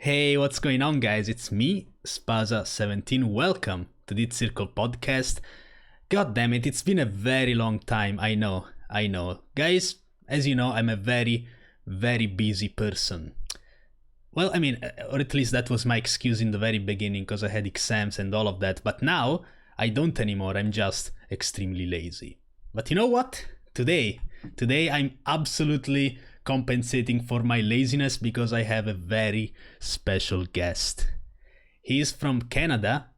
Hey, what's going on, guys? It's me, Spaza17. Welcome to the Hitcircle Podcast. God damn it, it's been a very long time. I know. Guys, as you know, I'm a very busy person. Well, or at least that was my excuse in the very beginning because I had exams and all of that. But now, I don't anymore. I'm just extremely lazy. But you know what? Today I'm absolutely compensating for my laziness because I have a very special guest. He is from Canada.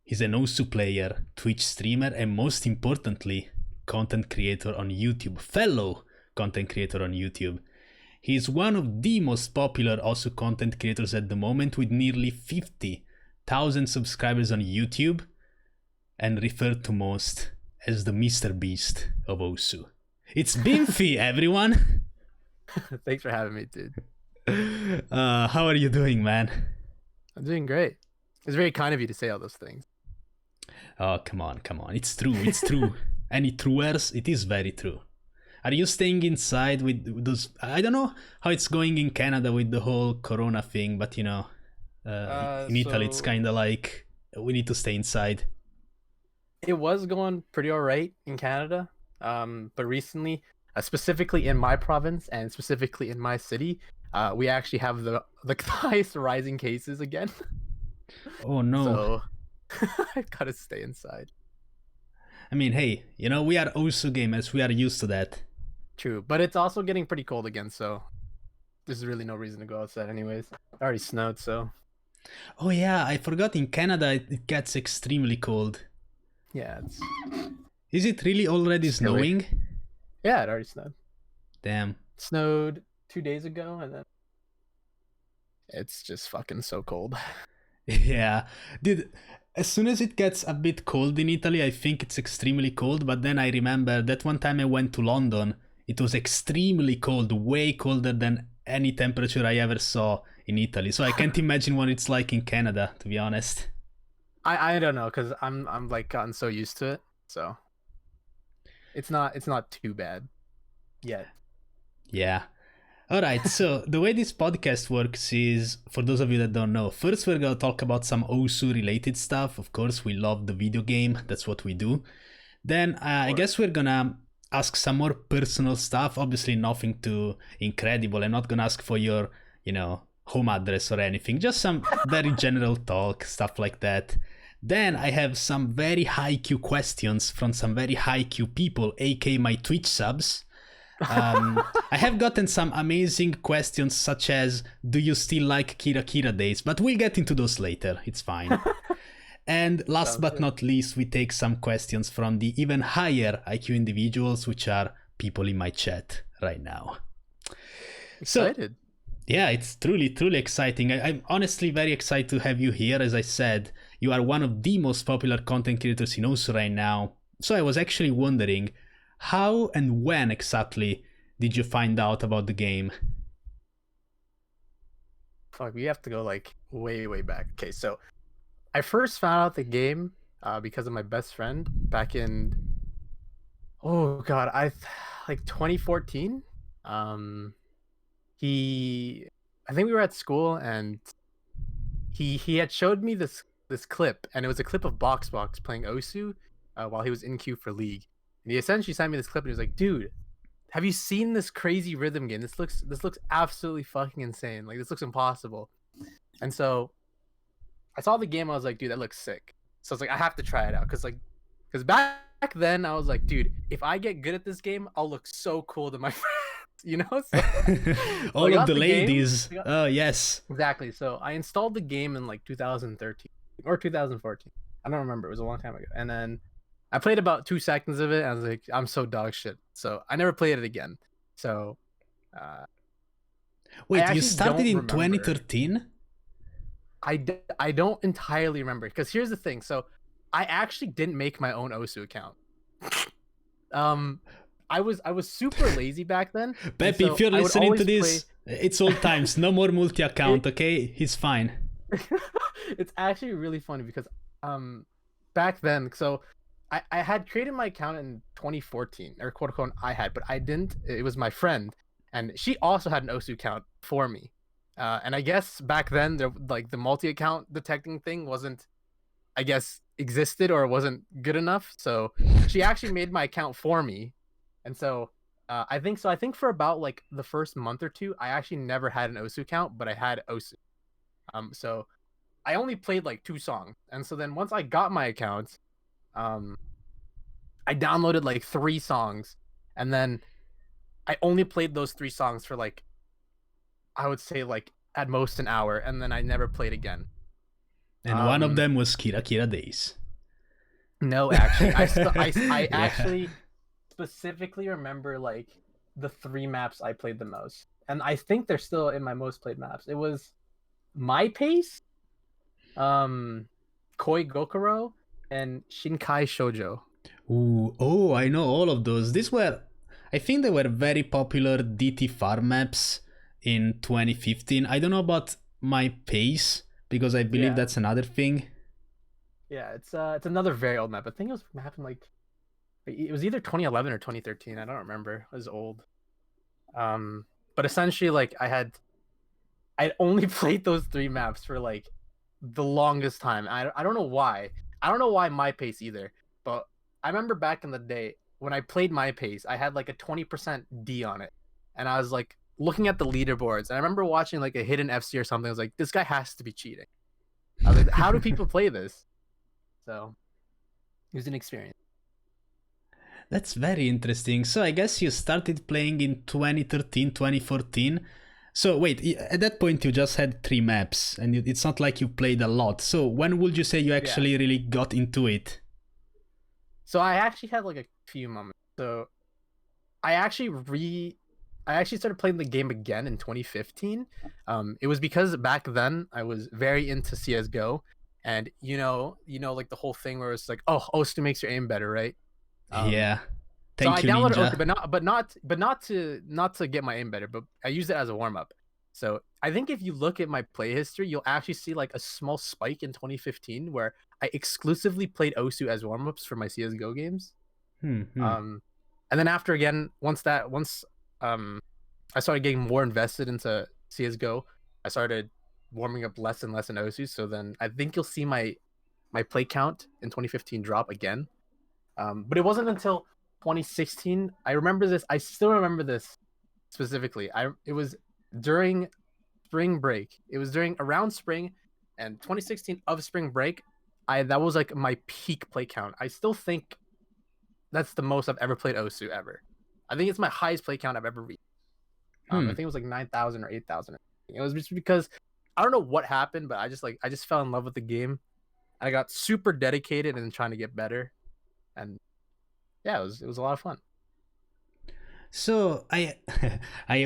He's an Osu player, Twitch streamer, and most importantly, content creator on YouTube, fellow content creator on YouTube. He is one of the most popular Osu content creators at the moment with nearly 50,000 subscribers on YouTube and referred to most as the Mr. Beast of Osu. It's Binfy, everyone! Thanks for having me, dude. How are you doing, man? I'm doing great. It's very kind of you to say all those things. Oh, come on. It's true. Any truers? It is very true. Are you staying inside with those... I don't know how it's going in Canada with the whole corona thing, but in Italy it's kind of like we need to stay inside. It was going pretty all right in Canada, but recently, specifically in my province and specifically in my city, we actually have the highest rising cases again. Oh no. So I gotta stay inside. I mean, hey, we are also gamers. We are used to that. True, but it's also getting pretty cold again, so there's really no reason to go outside anyways. It already snowed, so... Oh yeah, I forgot in Canada it gets extremely cold. Yeah, it's... Is it really already snowing? Yeah, it already snowed. Damn. It snowed 2 days ago, and then it's just fucking so cold. Yeah. Dude, as soon as it gets a bit cold in Italy, I think it's extremely cold, but then I remember that one time I went to London, it was extremely cold, way colder than any temperature I ever saw in Italy. So I can't imagine what it's like in Canada, to be honest. I don't know, because I'm like gotten so used to it, so it's not too bad yet. Yeah. All right, so the way this podcast works is, for those of you that don't know, first we're going to talk about some Osu related stuff. Of course, we love the video game. That's what we do. Then I guess we're going to ask some more personal stuff. Obviously, nothing too incredible. I'm not going to ask for your, home address or anything. Just some very general talk, stuff like that. Then I have some very high Q questions from some very high Q people, aka my Twitch subs. I have gotten some amazing questions such as, do you still like Kira Kira days? But we'll get into those later, it's fine. And last but not least, we take some questions from the even higher IQ individuals, which are people in my chat right now. Excited. So, yeah, it's truly exciting. I'm honestly very excited to have you here. As I said, you are one of the most popular content creators in Osu right now. So I was actually wondering, how and when exactly did you find out about the game? Fuck, we have to go like way back. Okay, so I first found out the game because of my best friend back in like 2014. I think we were at school and he had showed me this clip, and it was a clip of Box playing Osu while he was in queue for League. And he essentially sent me this clip and he was like, dude, have you seen this crazy rhythm game? This looks absolutely fucking insane. Like, this looks impossible. And so I saw the game, I was like, dude, that looks sick. So I was like, I have to try it out. Because back then I was like, dude, if I get good at this game, I'll look so cool to my friends, So, all of the ladies. Oh, yes. Exactly. So I installed the game in like 2013 or 2014. I don't remember. It was a long time ago. And then I played about 2 seconds of it. And I was like, I'm so dog shit. So I never played it again. So, wait, you started in 2013? I don't entirely remember, because here's the thing. So I actually didn't make my own Osu account. I was super lazy back then. Pepe, if you're listening to this, it's old times. No more multi-account, okay? He's fine. It's actually really funny because back then, so I had created my account in 2014, or quote unquote I had, but I didn't. It was my friend, and she also had an Osu account for me. And I guess back then, like the multi-account detecting thing wasn't, I guess, existed or wasn't good enough. So she actually made my account for me, and so I think so. I think for about like the first month or two, I actually never had an Osu account, but I had Osu. So I only played like 2 songs, and so then once I got my account, um, I downloaded like 3 songs, and then I only played those 3 songs for like, I would say like at most an hour, and then I never played again. And one of Um, them was Kira Kira Days. no, actually, I Yeah. actually specifically remember like the 3 maps I played the most, and I think they're still in my most played maps. It was My Pace, um, Koi Gokuro, and Shinkai Shoujo. Ooh, oh, I know all of those. I think they were very popular DT farm maps in 2015. I don't know about my pace because I believe Yeah, that's another thing. yeah, it's another very old map. I think it was mapping like it was either 2011 or 2013. I don't remember. It was old. But essentially, like I only played those 3 maps for like the longest time. I don't know why. I don't know why My Pace either. But I remember back in the day when I played My Pace, I had like a 20% D on it, and I was like looking at the leaderboards. And I remember watching like a hidden FC or something. I was like, this guy has to be cheating. I was like, how do people play this? So it was an experience. That's very interesting. So I guess you started playing in 2013, 2014. So wait, at that point you just had 3 maps and it's not like you played a lot. So when would you say you Yeah. actually really got into it? So I actually had like a few moments. So I actually I actually started playing the game again in 2015. It was because back then I was very into CS:GO, and like the whole thing where it's like, oh, Osu makes your aim better, right? Um, Yeah. so Thank I you, downloaded Osu, Ninja. not to get my aim better, but I used it as a warm up. So I think if you look at my play history, you'll actually see like a small spike in 2015 where I exclusively played Osu as warm ups for my CS:GO games. Hmm, hmm. Um, and then after again, once um I started getting more invested into CS:GO, I started warming up less and less in Osu. So then I think you'll see my play count in 2015 drop again. But it wasn't until 2016. I remember this. I still remember this specifically. It was during spring break. It was during around spring, and 2016 of spring break. That was like my peak play count. I still think that's the most I've ever played Osu ever. I think it's my highest play count I've ever reached. I Hmm. think it was like 9,000 or 8,000. It was just because I don't know what happened, but I just fell in love with the game. I got super dedicated and trying to get better, and yeah, it was a lot of fun. So I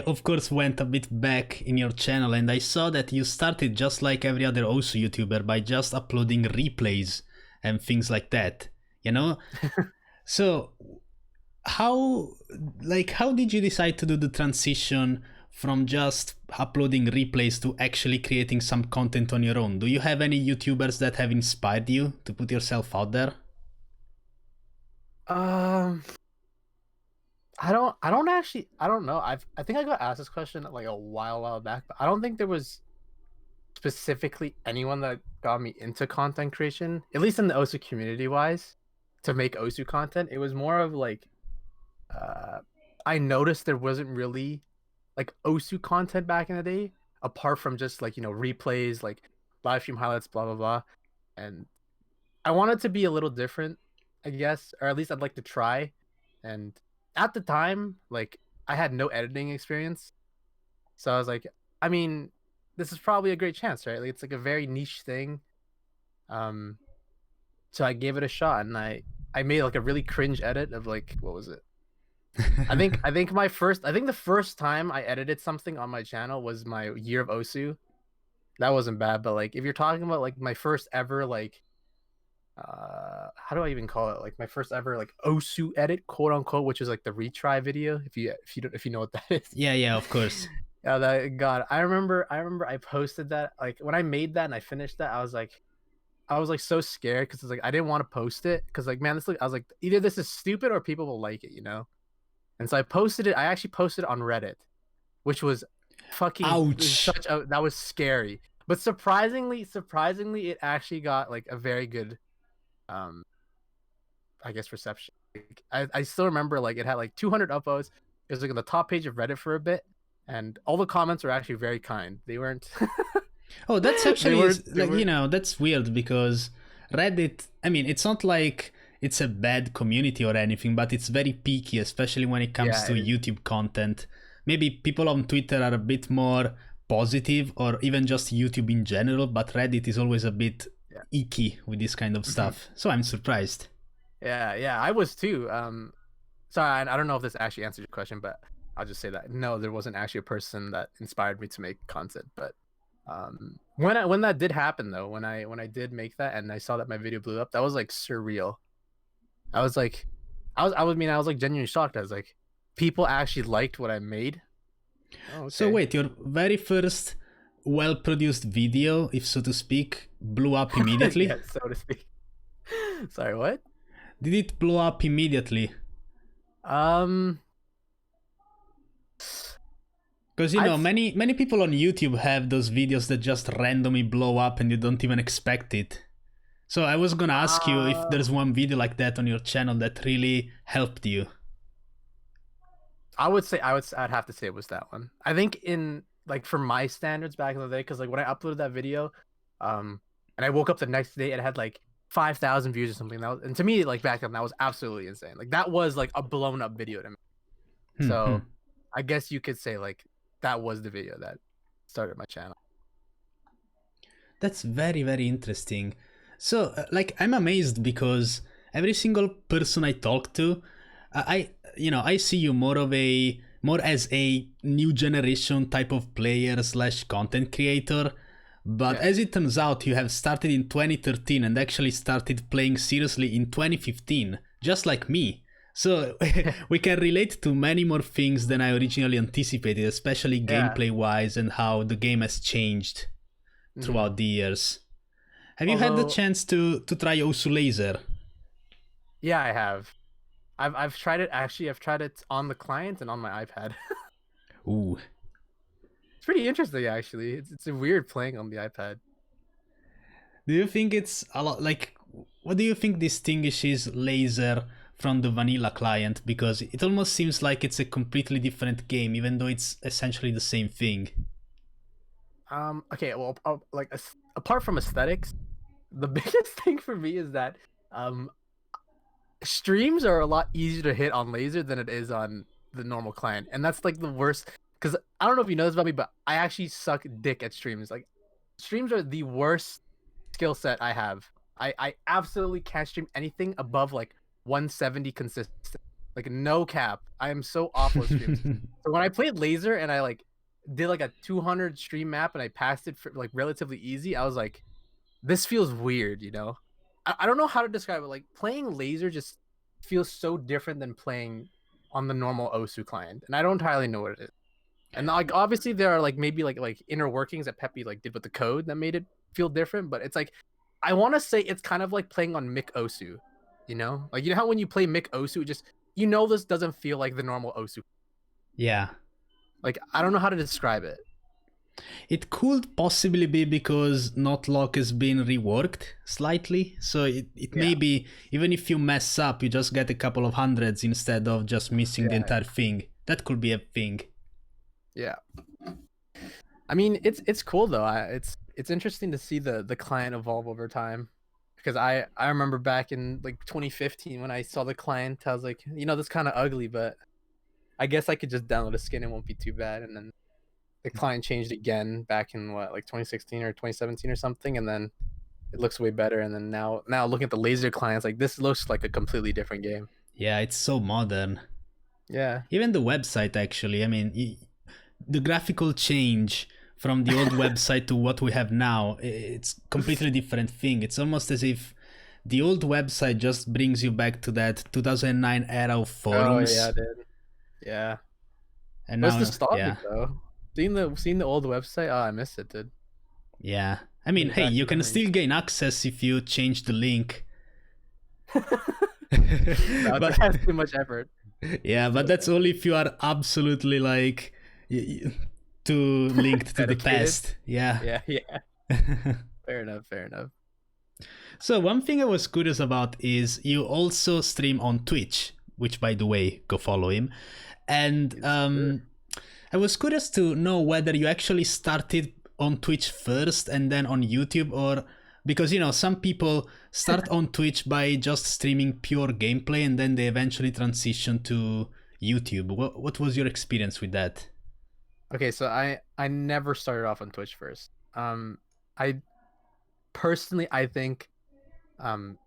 of course went a bit back in your channel and I saw that you started just like every other Osu YouTuber by just uploading replays and things like that. You know? So how how did you decide to do the transition from just uploading replays to actually creating some content on your own? Do you have any YouTubers that have inspired you to put yourself out there? Um, I don't know. I think I got asked this question like a while back, but I don't think there was specifically anyone that got me into content creation, at least in the Osu community wise, to make Osu content. It was more of like uh I noticed there wasn't really like Osu content back in the day, apart from just like, replays, like live stream highlights, blah blah blah. And I wanted to be a little different, I guess, or at least I'd like to try. And at the time, like I had no editing experience. So I was like, I mean, this is probably a great chance, right? Like it's like a very niche thing. Um, so I gave it a shot, and I made like a really cringe edit of like, what was it? I think the first time I edited something on my channel was my year of Osu. That wasn't bad, but like if you're talking about like my first ever like how do I even call it? Like my first ever like Osu edit, quote unquote, which is like the retry video, if you know what that is. Yeah, yeah, of course. Yeah, that God, I remember I posted that like when I made that and I finished that, I was like so scared because it's like I didn't want to post it because like man, I was like either this is stupid or people will like it, you know. And so I posted it. I actually posted it on Reddit, which was fucking Ouch. that was scary. But surprisingly, it actually got like a very good, um, I guess reception. Like, I still remember like it had like 200 upvotes. It was like on the top page of Reddit for a bit, and all the comments were actually very kind. They weren't. Oh, that's they actually weren't. They like, weren't. that's weird because Reddit, I mean, it's not like it's a bad community or anything, but it's very picky, especially when it comes Yeah, to YouTube content. Maybe people on Twitter are a bit more positive or even just YouTube in general, but Reddit is always a bit yeah. icky with this kind of stuff. So I'm surprised. Yeah, I was too. Sorry, I don't know if this actually answers your question, but I'll just say that no, there wasn't actually a person that inspired me to make content. But when that did happen though, when I did make that and I saw that my video blew up, that was like surreal. I was like, I was like genuinely shocked. I was like, people actually liked what I made. Oh, okay. So wait, your very first well-produced video, if so to speak, blew up immediately? Yeah, so to speak. Sorry, what? Did it blow up immediately? Because many people on YouTube have those videos that just randomly blow up and you don't even expect it. So I was gonna ask you if there's one video like that on your channel that really helped you. I'd have to say it was that one. I think in like for my standards back in the day, because like when I uploaded that video, and I woke up the next day, it had like 5,000 views or something. And to me, like back then, that was absolutely insane. Like that was like a blown up video to me. So I guess you could say like that was the video that started my channel. That's very, very interesting. So like I'm amazed because every single person I talk to, I see you more as a new generation type of player / content creator. But as it turns out, you have started in 2013 and actually started playing seriously in 2015, just like me. So we can relate to many more things than I originally anticipated, especially gameplay-wise and how the game has changed throughout the years. Have you had the chance to try Osu Laser? Yeah, I have. I've tried it. Actually, I've tried it on the client and on my iPad. Ooh. It's pretty interesting, actually. It's weird playing on the iPad. Do you think it's a lot like? What do you think distinguishes Laser from the vanilla client? Because it almost seems like it's a completely different game, even though it's essentially the same thing. Okay. Well, like apart from aesthetics, the biggest thing for me is that streams are a lot easier to hit on Laser than it is on the normal client, and that's like the worst. Because I don't know if you know this about me, but I actually suck dick at streams. Like, streams are the worst skill set I have. I absolutely can't stream anything above like 170 consistent. Like, no cap. I am so awful at streams. So when I played Laser and I like did like a 200 stream map and I passed it for like relatively easy, I was like, this feels weird, you know? I don't know how to describe it. Like, playing Laser just feels so different than playing on the normal Osu client, and I don't entirely know what it is. And like obviously there are like maybe like inner workings that Peppy like did with the code that made it feel different, but it's like I want to say it's kind of like playing on Mick Osu, you know? Like, you know how when you play Mick Osu, it just this doesn't feel like the normal Osu. Yeah. Like, I don't know how to describe it. It could possibly be because Notlock has been reworked slightly, so it may be, even if you mess up, you just get a couple of hundreds instead of just missing the entire thing. That could be a thing. Yeah. I mean, it's cool though. It's interesting to see the client evolve over time, because I remember back in like 2015 when I saw the client, I was like, this kind of ugly, but I guess I could just download a skin, it won't be too bad. And then the client changed again back in like 2016 or 2017 or something, and then it looks way better. And then now looking at the Laser clients, like, this looks like a completely different game. Yeah, it's so modern. Yeah. Even the website, actually. I mean, the graphical change from the old website to what we have now, it's completely different thing. It's almost as if the old website just brings you back to that 2009 era of forums. Oh yeah, dude. Yeah. And now, it's nostalgic though. Seeing the old website, I miss it, dude. Yeah. I mean, hey, you can still gain access if you change the link. But that's too much effort. Yeah, but that's only if you are absolutely like too linked to the Dedicated. past. Yeah. Yeah. Fair enough. So one thing I was curious about is you also stream on Twitch, which by the way, go follow him. And Yes, sir. I was curious to know whether you actually started on Twitch first and then on YouTube, or because some people start on Twitch by just streaming pure gameplay and then they eventually transition to YouTube. What was your experience with that? Okay, so I never started off on Twitch first. I personally I think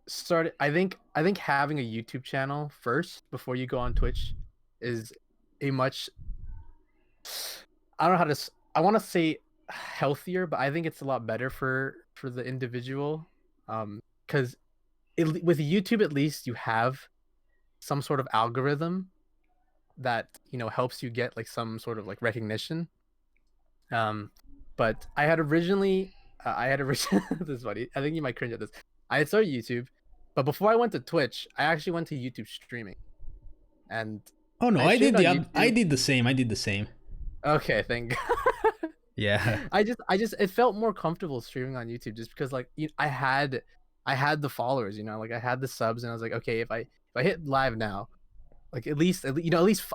started I think having a YouTube channel first before you go on Twitch is a much, I don't know how to I want to say healthier, but I think it's a lot better for the individual. Because with YouTube at least you have some sort of algorithm that helps you get like some sort of like recognition. Um, but I had originally this is funny. I think you might cringe at this. I had started YouTube, but before I went to Twitch, I actually went to YouTube streaming, and Oh no, I streamed on I YouTube. did the same. I did the same. Okay, thank God. Yeah. I just it felt more comfortable streaming on YouTube just because like I had the followers, like I had the subs, and I was like, okay, if I hit live now, like at least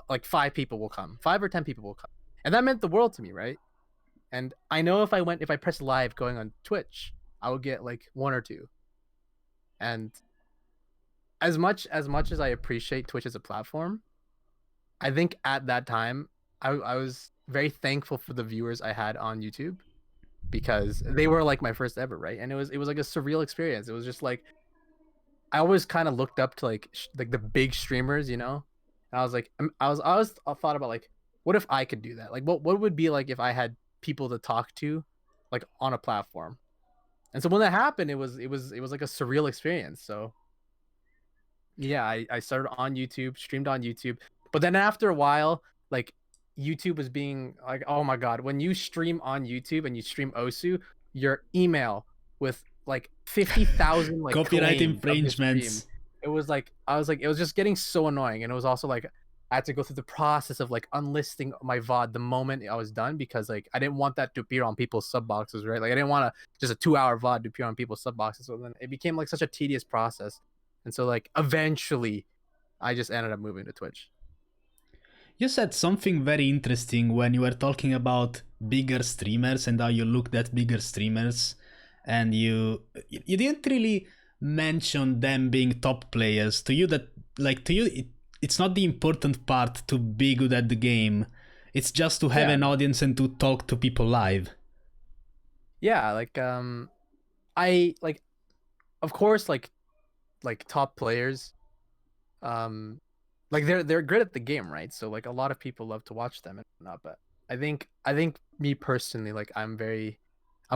like 5 people will come, 5 or 10 people will come, and that meant the world to me, right? And I know if I press live going on Twitch, I would get like 1 or 2. And as much as I appreciate Twitch as a platform, I think at that time I was very thankful for the viewers I had on YouTube because they were like my first ever, right? And it was like a surreal experience. It was just like I always kind of looked up to like the big streamers. And I was like I always thought about like what if I could do that? Like what would be like if I had people to talk to like on a platform. And so when that happened, it was like a surreal experience. So yeah, I started on YouTube, streamed on YouTube. But then after a while, like YouTube was being like, oh my God, when you stream on YouTube and you stream Osu, your email with like 50,000 like Copyright claims of your stream. infringements. It was like, I was like, it was just getting so annoying. And it was also like, I had to go through the process of like unlisting my VOD the moment I was done because like I didn't want that to appear on people's sub boxes, right? Like I didn't want just a 2-hour VOD to appear on people's sub boxes. So then it became like such a tedious process. And so like eventually I just ended up moving to Twitch. You said something very interesting when you were talking about bigger streamers and how you looked at bigger streamers, and you didn't really mention them being top players. To you, it's not the important part to be good at the game. It's just to have Yeah. an audience and to talk to people live. Yeah, like I like of course like top players like they're good at the game, right? So like a lot of people love to watch them and whatnot, but I think me personally, like I'm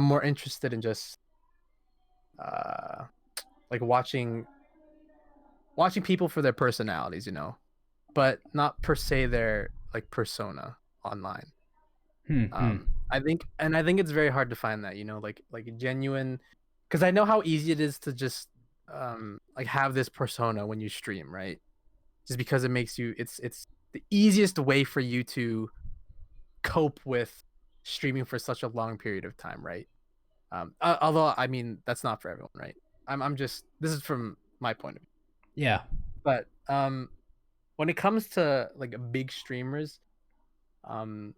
more interested in just uh like watching people for their personalities, but not per se their like persona online. Hmm. I think it's very hard to find that, like genuine, because I know how easy it is to just like have this persona when you stream, right? Just because it makes you it's the easiest way for you to cope with streaming for such a long period of time, right? Although I mean that's not for everyone, right? I'm just, this is from my point of view. Yeah. But when it comes to like big streamers, um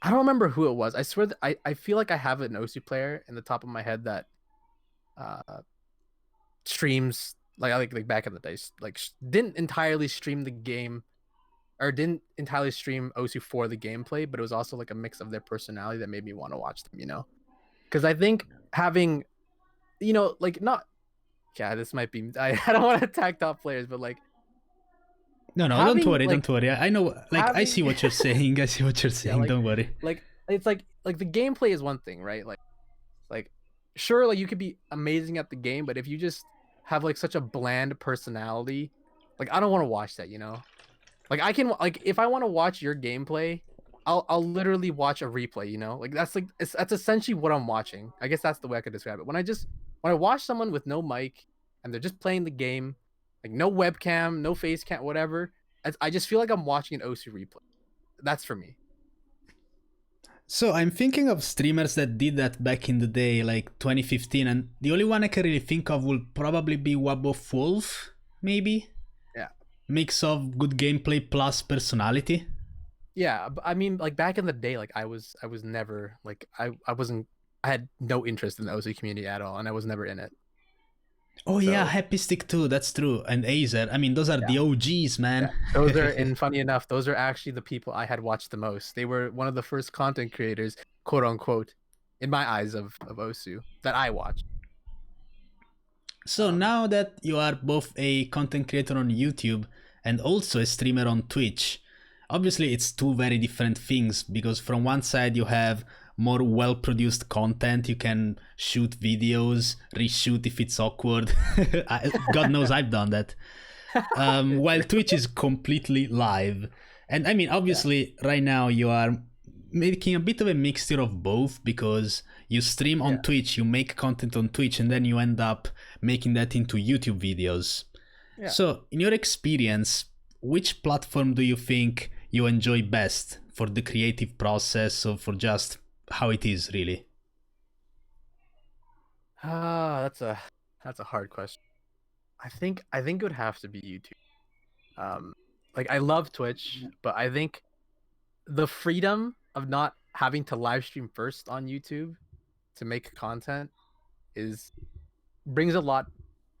I don't remember who it was. I swear that I feel like I have an OC player in the top of my head that uh streams like back in the days, like didn't entirely stream the game or didn't entirely stream OC for the gameplay, but it was also like a mix of their personality that made me want to watch them. Because I think having, like not, yeah, this might be, I don't want to attack top players, but like No, don't having worry, like don't worry. I know, like, I see having what you're saying. I see what you're yeah, saying. Don't worry. like it's like the gameplay is one thing, right? Like sure, like you could be amazing at the game, but if you just have like such a bland personality, like I don't want to watch that. Like I can, like if I want to watch your gameplay, I'll literally watch a replay. Like that's essentially what I'm watching. I guess that's the way I could describe it. When I watch someone with no mic and they're just playing the game, like no webcam, no face cam, whatever, I just feel like I'm watching an OC replay. That's for me. So I'm thinking of streamers that did that back in the day, like 2015, and the only one I can really think of will probably be Wabo Wolf, maybe? Yeah. Mix of good gameplay plus personality. Yeah, but I mean, like back in the day, like I was never like I wasn't I had no interest in the OC community at all, and I was never in it. Oh yeah, So Happy Stick too, that's true. And Azer. I mean, those are yeah, the OGs, yeah, man. those are and funny enough, those are actually the people I had watched the most. They were one of the first content creators, quote unquote, in my eyes of Osu that I watched. So Um, now that you are both a content creator on YouTube and also a streamer on Twitch, obviously it's two very different things because from one side you have more well produced content, you can shoot videos, reshoot if it's awkward. God knows I've done that. While Twitch is completely live. And I mean, yeah, obviously, right now you are making a bit of a mixture of both because you stream on yeah. Twitch, you make content on Twitch, and then you end up making that into YouTube videos. Yeah. So, in your experience, which platform do you think you enjoy best for the creative process or for just how it is, really? Ah, that's a hard question. I think it would have to be YouTube. Like I love Twitch, but I think the freedom of not having to live stream first on YouTube to make content is brings a lot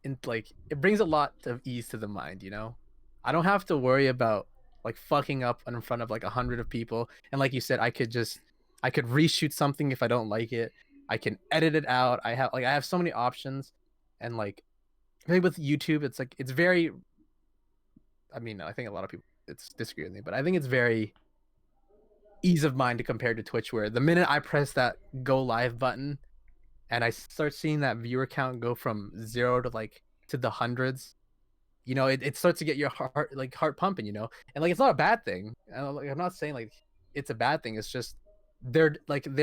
in like it brings a lot of ease to the mind, you know? I don't have to worry about like fucking up in front of like 100 of people. And like you said, I could reshoot something if I don't like it. I can edit it out. I have so many options. And like I think with YouTube, it's like it's very I mean, I think a lot of people it's disagree with me, but I think it's very ease of mind to compare to Twitch where the minute I press that go live button and I start seeing that viewer count go from 0 to like to the hundreds, you know, it starts to get your heart pumping, you know. And like it's not a bad thing. Like, I'm not saying like it's a bad thing. It's just there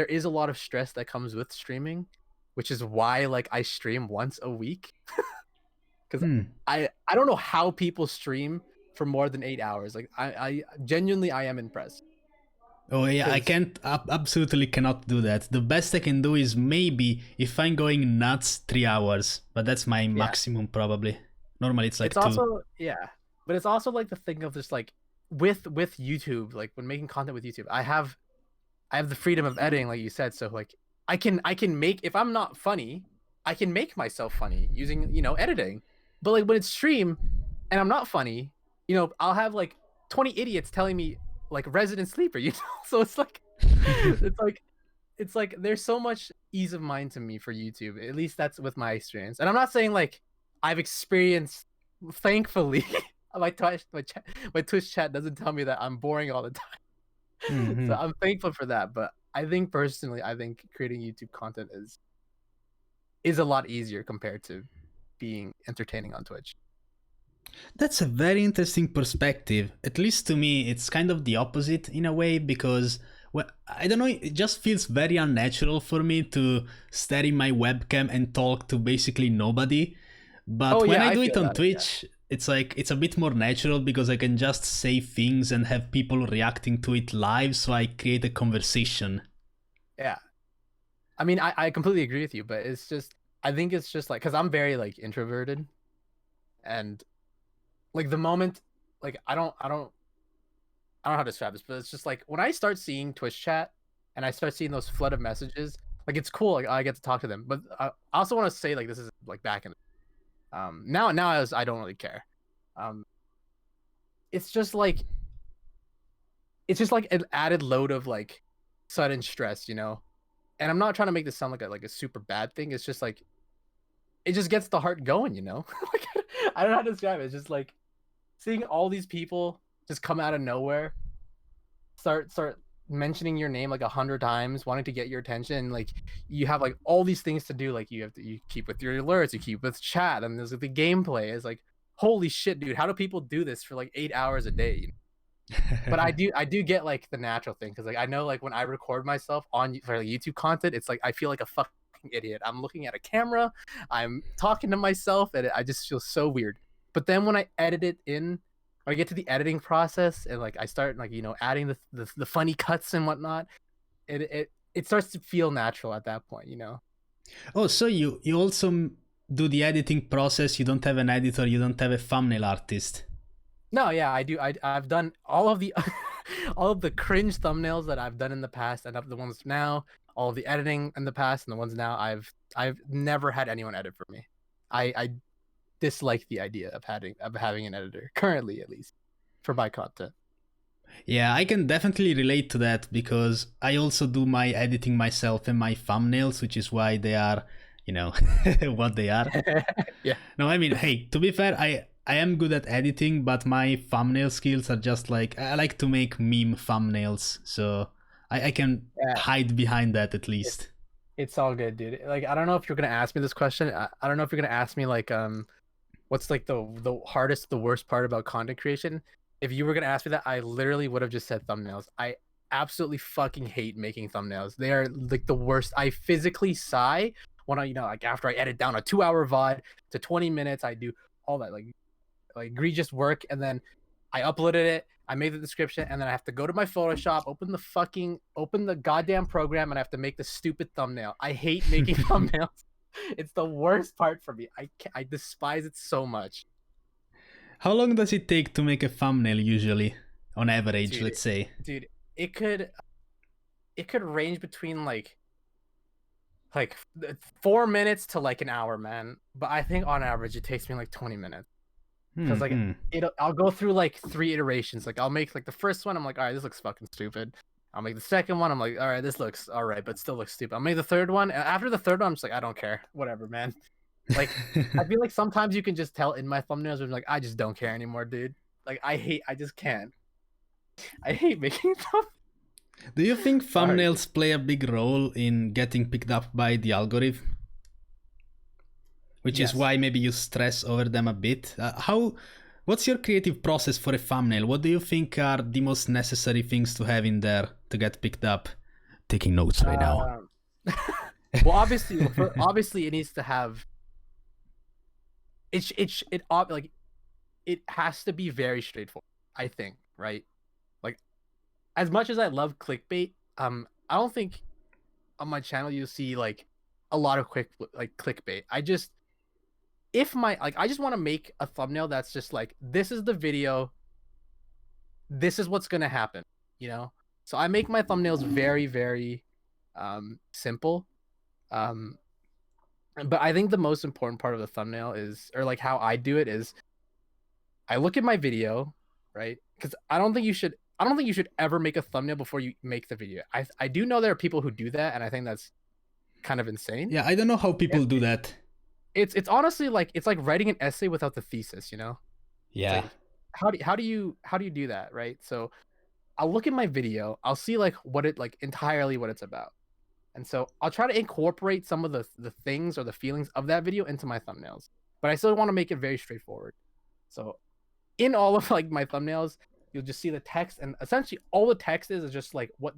is a lot of stress that comes with streaming, which is why like I stream once a week because Hmm. I don't know how people stream for more than 8 hours. Like I genuinely I am impressed Oh yeah, I because can't absolutely cannot do that. The best I can do is maybe if I'm going nuts 3 hours, but that's my yeah, maximum probably. Normally it's it's like two. also yeah, but it's also like the thing of just like with YouTube, like when making content with YouTube, I have the freedom of editing, like you said. So like I can make if I'm not funny, I can make myself funny using editing. But like when it's stream and I'm not funny, I'll have like 20 idiots telling me like resident sleeper, So it's like it's like there's so much ease of mind to me for YouTube. At least that's with my experience. And I'm not saying like I've experienced thankfully my Twitch chat doesn't tell me that I'm boring all the time. So Hmm. I'm thankful for that. But I think personally, I think creating YouTube content is a lot easier compared to being entertaining on Twitch. That's a very interesting perspective. At least to me, it's kind of the opposite in a way because, well, I don't know, it just feels very unnatural for me to stare in my webcam and talk to basically nobody. Oh But when yeah, I I do it feel on that. Yeah. Twitch, it's like it's a bit more natural because I can just say things and have people reacting to it live, so I create a conversation. Yeah. I mean, I completely agree with you, but I think it's just like because I'm very like introverted and like the moment like I don't know how to describe this, but it's just like when I start seeing Twitch chat and I start seeing those flood of messages, like it's cool, like I get to talk to them. But I also want to say like this is like back in now as I don't really care. Um it's just like it's just like an added load of like sudden stress, you know? And I'm not trying to make this sound like a super bad thing. It's just like it just gets the heart going, you know? Like I don't know how to describe it. It's just like seeing all these people just come out of nowhere, start mentioning your name like 100 times, wanting to get your attention. Like you have like all these things to do. Like you keep with your alerts, you keep with chat, and there's like the gameplay. Is like holy shit, dude! How do people do this for like 8 hours a day? But I do get like the natural thing because like I know like when I record myself on for like, YouTube content, it's like I feel like a fucking idiot. I'm looking at a camera, I'm talking to myself, and I just feel so weird. But then when I edit it in, or I get to the editing process, and like I start like adding the funny cuts and whatnot, it starts to feel natural at that point, you know. Oh, so you also do the editing process. You don't have an editor. You don't have a thumbnail artist. No, yeah, I do. I've done all of the all of the cringe thumbnails that I've done in the past, and of the ones now, all of the editing in the past, and the ones now. I've never had anyone edit for me. I dislike the idea of having an editor currently, at least for my content. Yeah, I can definitely relate to that because I also do my editing myself and my thumbnails, which is why they are, what they are. Yeah. No, I mean, hey, to be fair, I am good at editing, but my thumbnail skills are just like I like to make meme thumbnails, so I can Yeah. hide behind that at least. It's all good, dude. Like, I don't know if you're gonna ask me this question. I don't know if you're gonna ask me like what's like the hardest, the worst part about content creation. If you were gonna ask me that, I literally would have just said thumbnails. I absolutely fucking hate making thumbnails. They are like the worst. I physically sigh when I, like after I edit down a 2-hour VOD to 20 minutes, I do all that like egregious work, and then I uploaded it, I made the description, and then I have to go to my Photoshop, open the goddamn program, and I have to make the stupid thumbnail. I hate making thumbnails. It's the worst part for me. I despise it so much. How long does it take to make a thumbnail usually, on average, Dude, let's say? Dude, it could range between like 4 minutes to like an hour, man. But I think on average it takes me like 20 minutes. Because like I'll go through like 3 iterations. Like I'll make like the first one, I'm like, all right, this looks fucking stupid. I'll make the second one, I'm like, all right, this looks all right, but still looks stupid. I'll make the third one. After the third one, I'm just like, I don't care, whatever, man. Like I feel like sometimes you can just tell in my thumbnails, I'm like, I just don't care anymore, dude. Like I just can't. I hate making them. Do you think thumbnails play a big role in getting picked up by the algorithm? Which is why maybe you stress over them a bit. What's your creative process for a thumbnail? What do you think are the most necessary things to have in there to get picked up? Taking notes right now. Well, obviously, it needs to have. It has to be very straightforward. I think, right? Like, as much as I love clickbait, I don't think on my channel you'll see like a lot of clickbait. I just want to make a thumbnail that's just like, this is the video, this is what's gonna happen, you know. So I make my thumbnails very, very simple. But I think the most important part of the thumbnail is, or like how I do it is, I look at my video, right? Because I don't think you should ever make a thumbnail before you make the video. I do know there are people who do that, and I think that's kind of insane. Yeah, I don't know how people do that. It's honestly like, it's like writing an essay without the thesis, you know? Yeah. Like, how do you do that, right? So I'll look at my video, I'll see like what it's about. And so I'll try to incorporate some of the things or the feelings of that video into my thumbnails. But I still want to make it very straightforward. So in all of like my thumbnails, you'll just see the text, and essentially all the text is just like what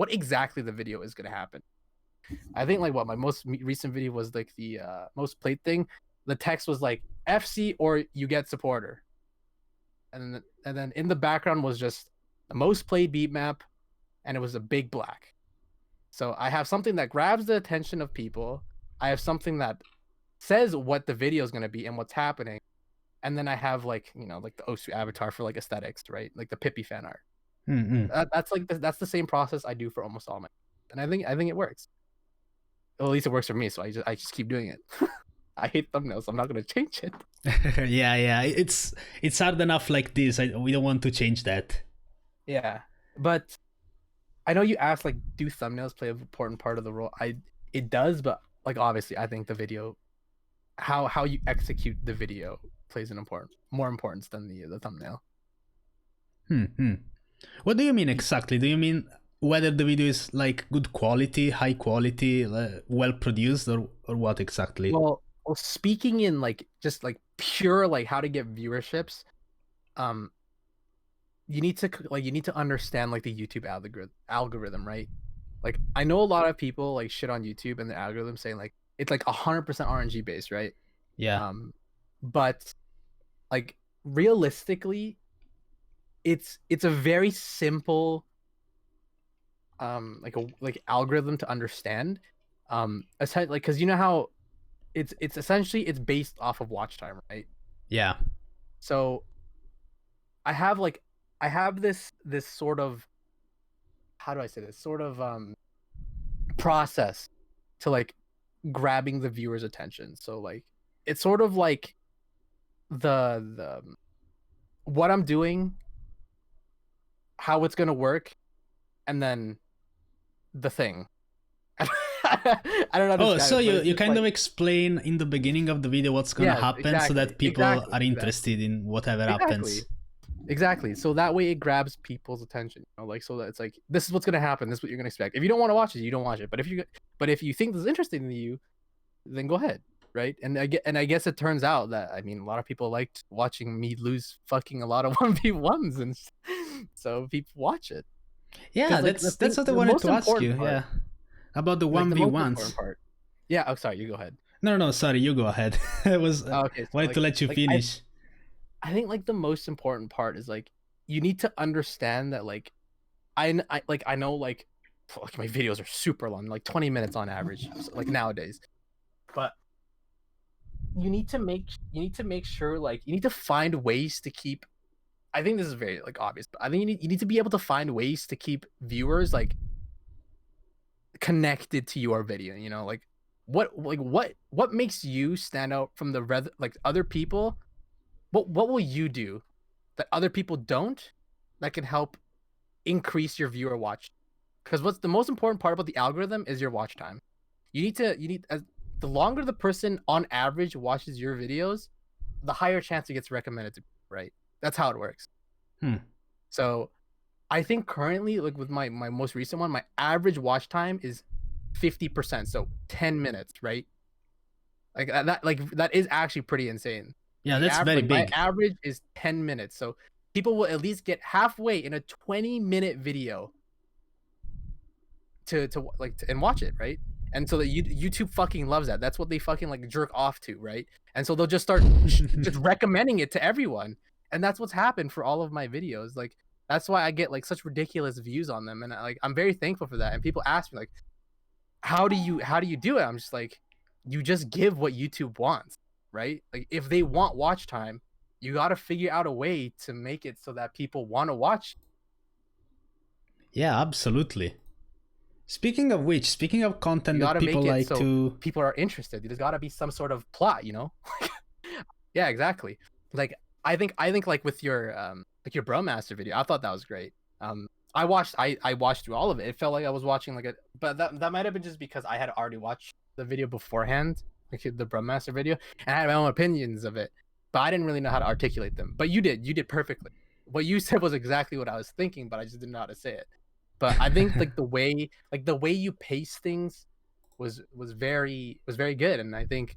exactly the video is going to happen. I think like what my most recent video was like the most played thing. The text was like FC or you get supporter, and then in the background was just the most played beat map, and it was a big black. So I have something that grabs the attention of people. I have something that says what the video is going to be and what's happening, and then I have like like the Osu avatar for like aesthetics, right? Like the Pippi fan art. That's the same process I do for almost all my, and I think it works. Well, at least it works for me, so I just keep doing it. I hate thumbnails. I'm not gonna change it. yeah. It's hard enough like this. We don't want to change that. Yeah, but I know you asked like, do thumbnails play an important part of the role? It does, but like obviously, I think the video, how you execute the video plays more importance than the thumbnail. What do you mean exactly? Do you mean whether the video is like good quality, high quality, well produced, or what exactly? Well, speaking in like just like pure like how to get viewerships, you need to understand like the YouTube algorithm, right? Like I know a lot of people like shit on YouTube and the algorithm saying like it's like 100% RNG based, right? Yeah. But like realistically, it's a very simple like algorithm to understand. Like, because you know how it's essentially it's based off of watch time, right? Yeah. So I have this sort of, how do I say this, sort of process to like grabbing the viewer's attention. So like it's sort of like the what I'm doing, how it's gonna work, and then the thing. I don't know how to Oh, describe so it, but you, it's you just kind like, of explain in the beginning of the video what's gonna yeah, happen so that people are exactly. interested in whatever happens. Exactly. So that way it grabs people's attention. You know, like, so that it's like, this is what's gonna happen. This is what you're gonna expect. If you don't want to watch it, you don't watch it. But if you think this is interesting to you, then go ahead, right? And I guess it turns out that, I mean, a lot of people liked watching me lose fucking a lot of 1v1s, and so people watch it. Yeah, Like that's what I wanted to ask you. part, Yeah, about the like the most 1v1s. important part. Yeah. Oh, sorry. You go ahead. No, sorry, you go ahead. I was Okay. So wanted to let you finish. I think like the most important part is like you need to understand that like I know like my videos are super long, like 20 minutes on average, like nowadays. But you need to make sure, like, you need to find ways to keep, I think this is very like obvious, but I think you need to be able to find ways to keep viewers like connected to your video, you know, like what makes you stand out from the like other people? What will you do that other people don't, that can help increase your viewer watch? Because what's the most important part about the algorithm is your watch time. You need the longer the person on average watches your videos, the higher chance it gets recommended to, right? That's how it works. So I think currently, like with my most recent one, my average watch time is 50%, so 10 minutes, right? Like that is actually pretty insane. Yeah, that's very big. My average is 10 minutes, so people will at least get halfway in a 20-minute video to and watch it, right? And so that YouTube fucking loves that. That's what they fucking like jerk off to, right? And so they'll just start just recommending it to everyone. And that's what's happened for all of my videos. Like, that's why I get like such ridiculous views on them, and I'm very thankful for that. And people ask me like, how do you do it? I'm just like, you just give what YouTube wants, right? Like, if they want watch time, you got to figure out a way to make it so that people want to watch. Yeah, absolutely. Speaking of content that people like so to, people are interested. There's got to be some sort of plot, you know? Yeah, exactly. Like, I think like with your Bromaster video, I thought that was great. I watched through all of it. It felt like I was watching like but that might have been just because I had already watched the video beforehand, like the Bromaster video, and I had my own opinions of it, but I didn't really know how to articulate them. But you did perfectly. What you said was exactly what I was thinking, but I just didn't know how to say it. But I think like the way you pace things was very good, and I think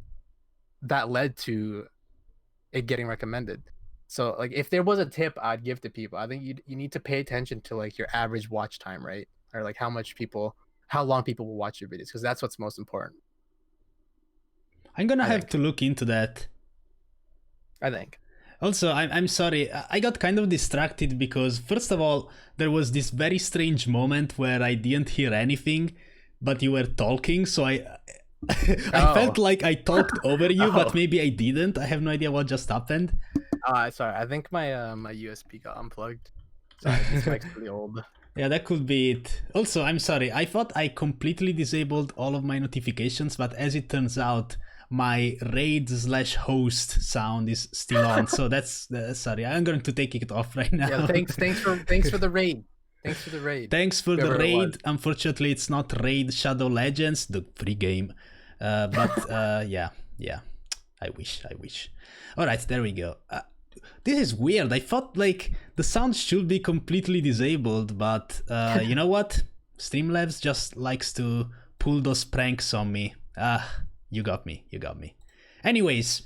that led to it getting recommended. So like, if there was a tip I'd give to people, I think you need to pay attention to like your average watch time, right? Or like how long people will watch your videos, because that's what's most important. I'm gonna have to look into that. I think. Also, I'm sorry, I got kind of distracted because, first of all, there was this very strange moment where I didn't hear anything, but you were talking, so I felt like I talked over you, but maybe I didn't. I have no idea what just happened. Sorry, I think my my USB got unplugged. Sorry, this mic's pretty old. Yeah, that could be it. Also, I'm sorry, I thought I completely disabled all of my notifications, but as it turns out, my raid/host sound is still on, so that's sorry. I'm going to take it off right now. Yeah, thanks for the raid. Thanks for the raid. Thanks for the raid. Unfortunately, it's not Raid Shadow Legends, the free game. But yeah. I wish. All right, there we go. This is weird. I thought like the sound should be completely disabled, but you know what? Streamlabs just likes to pull those pranks on me. You got me. Anyways,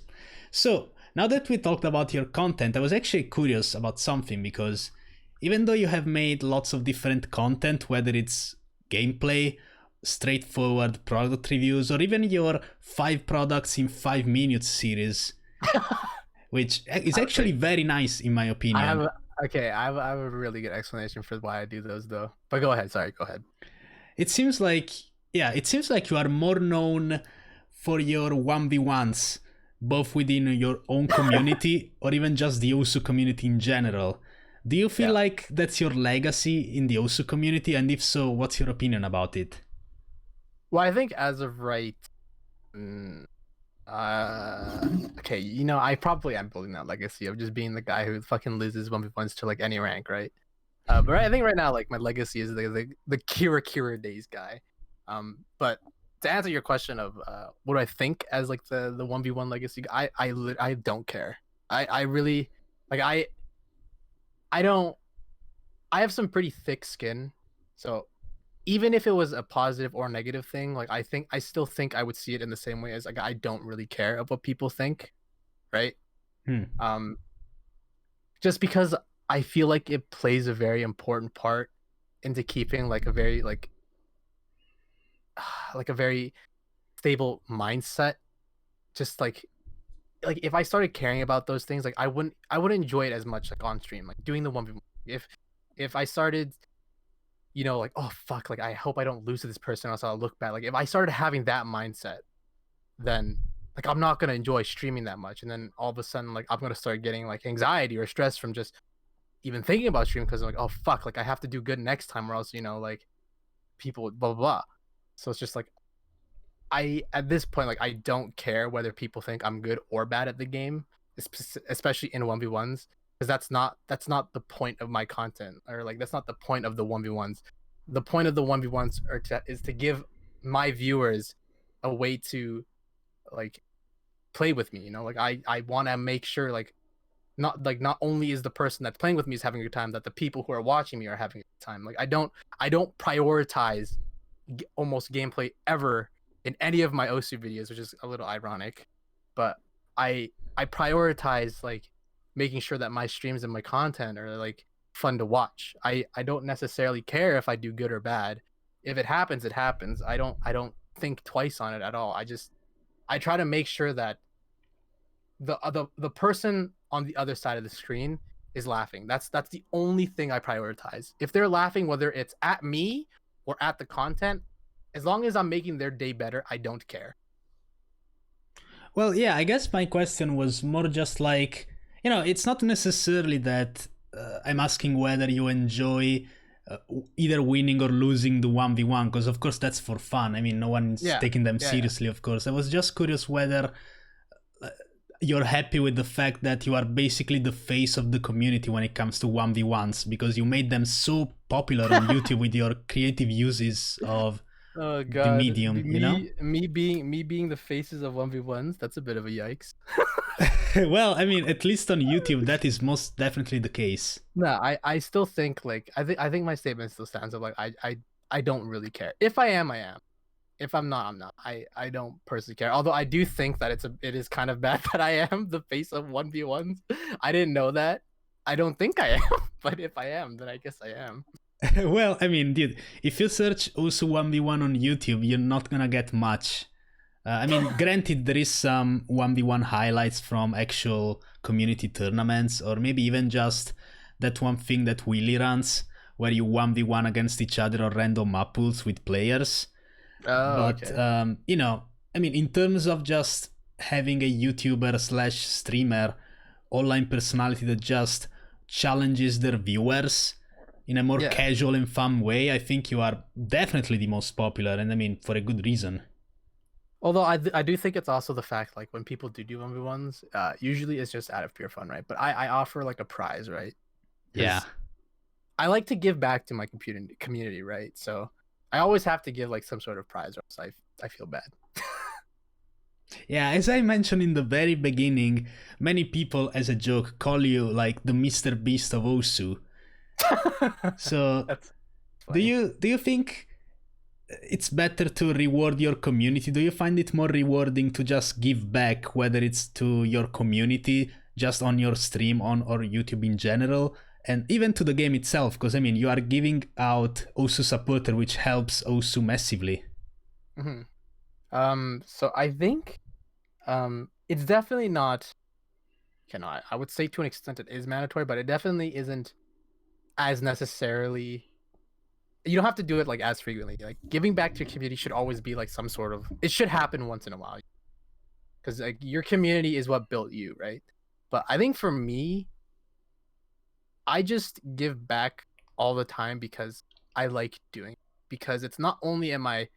so now that we talked about your content, I was actually curious about something, because even though you have made lots of different content, whether it's gameplay, straightforward product reviews, or even your 5 products in 5 minutes series, which is actually very nice in my opinion. Okay, I have a really good explanation for why I do those though. But go ahead. Sorry, go ahead. It seems like, yeah, it seems like you are more known for your 1v1s, both within your own community or even just the Osu community in general. Do you feel Yeah. like that's your legacy in the Osu community? And if so, what's your opinion about it? Well, I think as of right, mm, okay, I probably am building that legacy of just being the guy who fucking loses 1v1s to like any rank, right? But I think right now, like my legacy is the Kira days guy. But to answer your question of what do I think as like the 1v1 legacy, I don't care. I really like I don't I have some pretty thick skin, so even if it was a positive or negative thing, like I still think I would see it in the same way as like I don't really care of what people think, right? Hmm. Um, just because I feel like it plays a very important part into keeping like a very like a very stable mindset. Just like if I started caring about those things, like I wouldn't enjoy it as much like on stream, like doing the 1v1. If I started, like, oh fuck, like I hope I don't lose to this person, else I'll look bad. Like if I started having that mindset, then like I'm not gonna enjoy streaming that much. And then all of a sudden, like I'm gonna start getting like anxiety or stress from just even thinking about streaming because I'm like, oh fuck, like I have to do good next time or else, like people blah blah blah. So it's just like I at this point, like I don't care whether people think I'm good or bad at the game, especially in 1v1s, because that's not the point of my content, or like that's not the point of the 1v1s. The point of the 1v1s is to give my viewers a way to like play with me, like I want to make sure not only is the person that's playing with me is having a good time, that the people who are watching me are having a good time. Like I don't prioritize almost gameplay ever in any of my Osu videos, which is a little ironic, but I prioritize like making sure that my streams and my content are like fun to watch. I don't necessarily care if I do good or bad. If it happens, it happens. I don't think twice on it at all. I try to make sure that the person on the other side of the screen is laughing. That's the only thing I prioritize. If they're laughing, whether it's at me or at the content, as long as I'm making their day better, I don't care. Well, yeah, I guess my question was more just like, it's not necessarily that I'm asking whether you enjoy either winning or losing the 1v1, because of course that's for fun. I mean, no one's Yeah, taking them yeah. seriously, of course. I was just curious whether you're happy with the fact that you are basically the face of the community when it comes to 1v1s, because you made them so popular on YouTube with your creative uses of Oh the god, medium, me being the faces of 1v1s, that's a bit of a yikes. Well, I mean, at least on YouTube, that is most definitely the case. No, I still think like I think my statement still stands up. Like I don't really care. If I am, I am. If I'm not, I'm not. I don't personally care. Although I do think that it is kind of bad that I am the face of 1v1s. I didn't know that. I don't think I am, but if I am, then I guess I am. Well, I mean, dude, if you search also 1v1 on YouTube, you're not gonna get much. I mean, granted, there is some 1v1 highlights from actual community tournaments, or maybe even just that one thing that Willy runs, where you 1v1 against each other or random map pools with players. Oh, But, okay. I mean, in terms of just having a YouTuber slash streamer, online personality that just challenges their viewers in a more Yeah. casual and fun way, I think you are definitely the most popular, and I mean, for a good reason. Although I do think it's also the fact like when people do 1v1s, usually it's just out of pure fun, right? But I offer like a prize, right? Yeah. Because I like to give back to my community, right? So I always have to give like some sort of prize, or else I feel bad. Yeah, as I mentioned in the very beginning, many people, as a joke, call you like the Mr. Beast of Osu. So, That's do funny. you think it's better to reward your community? Do you find it more rewarding to just give back, whether it's to your community, just on your stream on or YouTube in general, and even to the game itself? Because I mean, you are giving out Osu supporter, which helps Osu massively. So I think it's definitely not. I would say to an extent it is mandatory, but it definitely isn't as necessarily. You don't have to do it like as frequently. Like giving back to your community should always be like some sort of. It should happen once in a while, because like your community is what built you, right? But I think for me, I just give back all the time because I like doing it. Because it's not only am I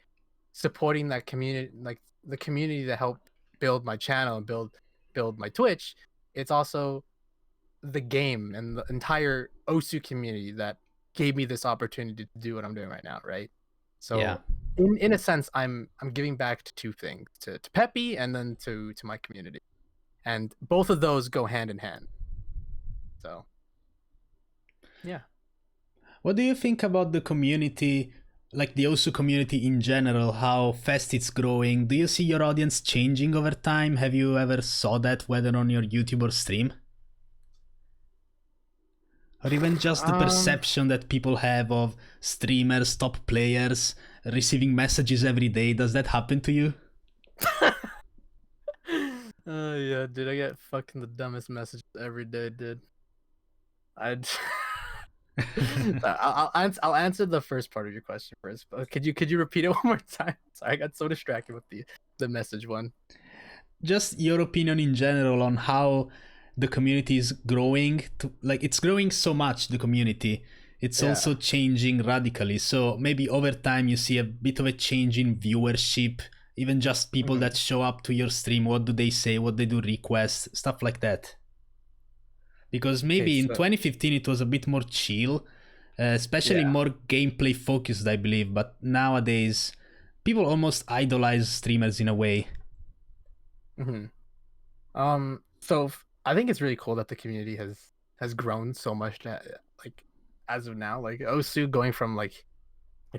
supporting that community, like the community that helped build my channel and build my Twitch, it's also the game and the entire Osu community that gave me this opportunity to do what I'm doing right now, right? Yeah. So in a sense, I'm giving back to two things, to Peppy and then to my community. And both of those go hand in hand. So yeah. What do you think about the community, like the Osu community in general, how fast it's growing? Do you see your audience changing over time? Have you ever saw that, whether on your YouTube or stream? Or even just the perception that people have of streamers, top players, receiving messages every day. Does that happen to you? Yeah, dude, I get fucking the dumbest messages every day, dude. I'll answer the first part of your question first, but could you repeat it one more time? Sorry, I got so distracted with the message one. Just your opinion in general on how the community is growing. Like it's growing so much, the community. It's also changing radically. So maybe over time you see a bit of a change in viewership, even just people that show up to your stream. What do they say? What they do requests, stuff like that. Because maybe in 2015 it was a bit more chill, especially more gameplay focused, I believe. But nowadays, people almost idolize streamers in a way. So I think it's really cool that the community has grown so much, like as of now. Like Osu going from like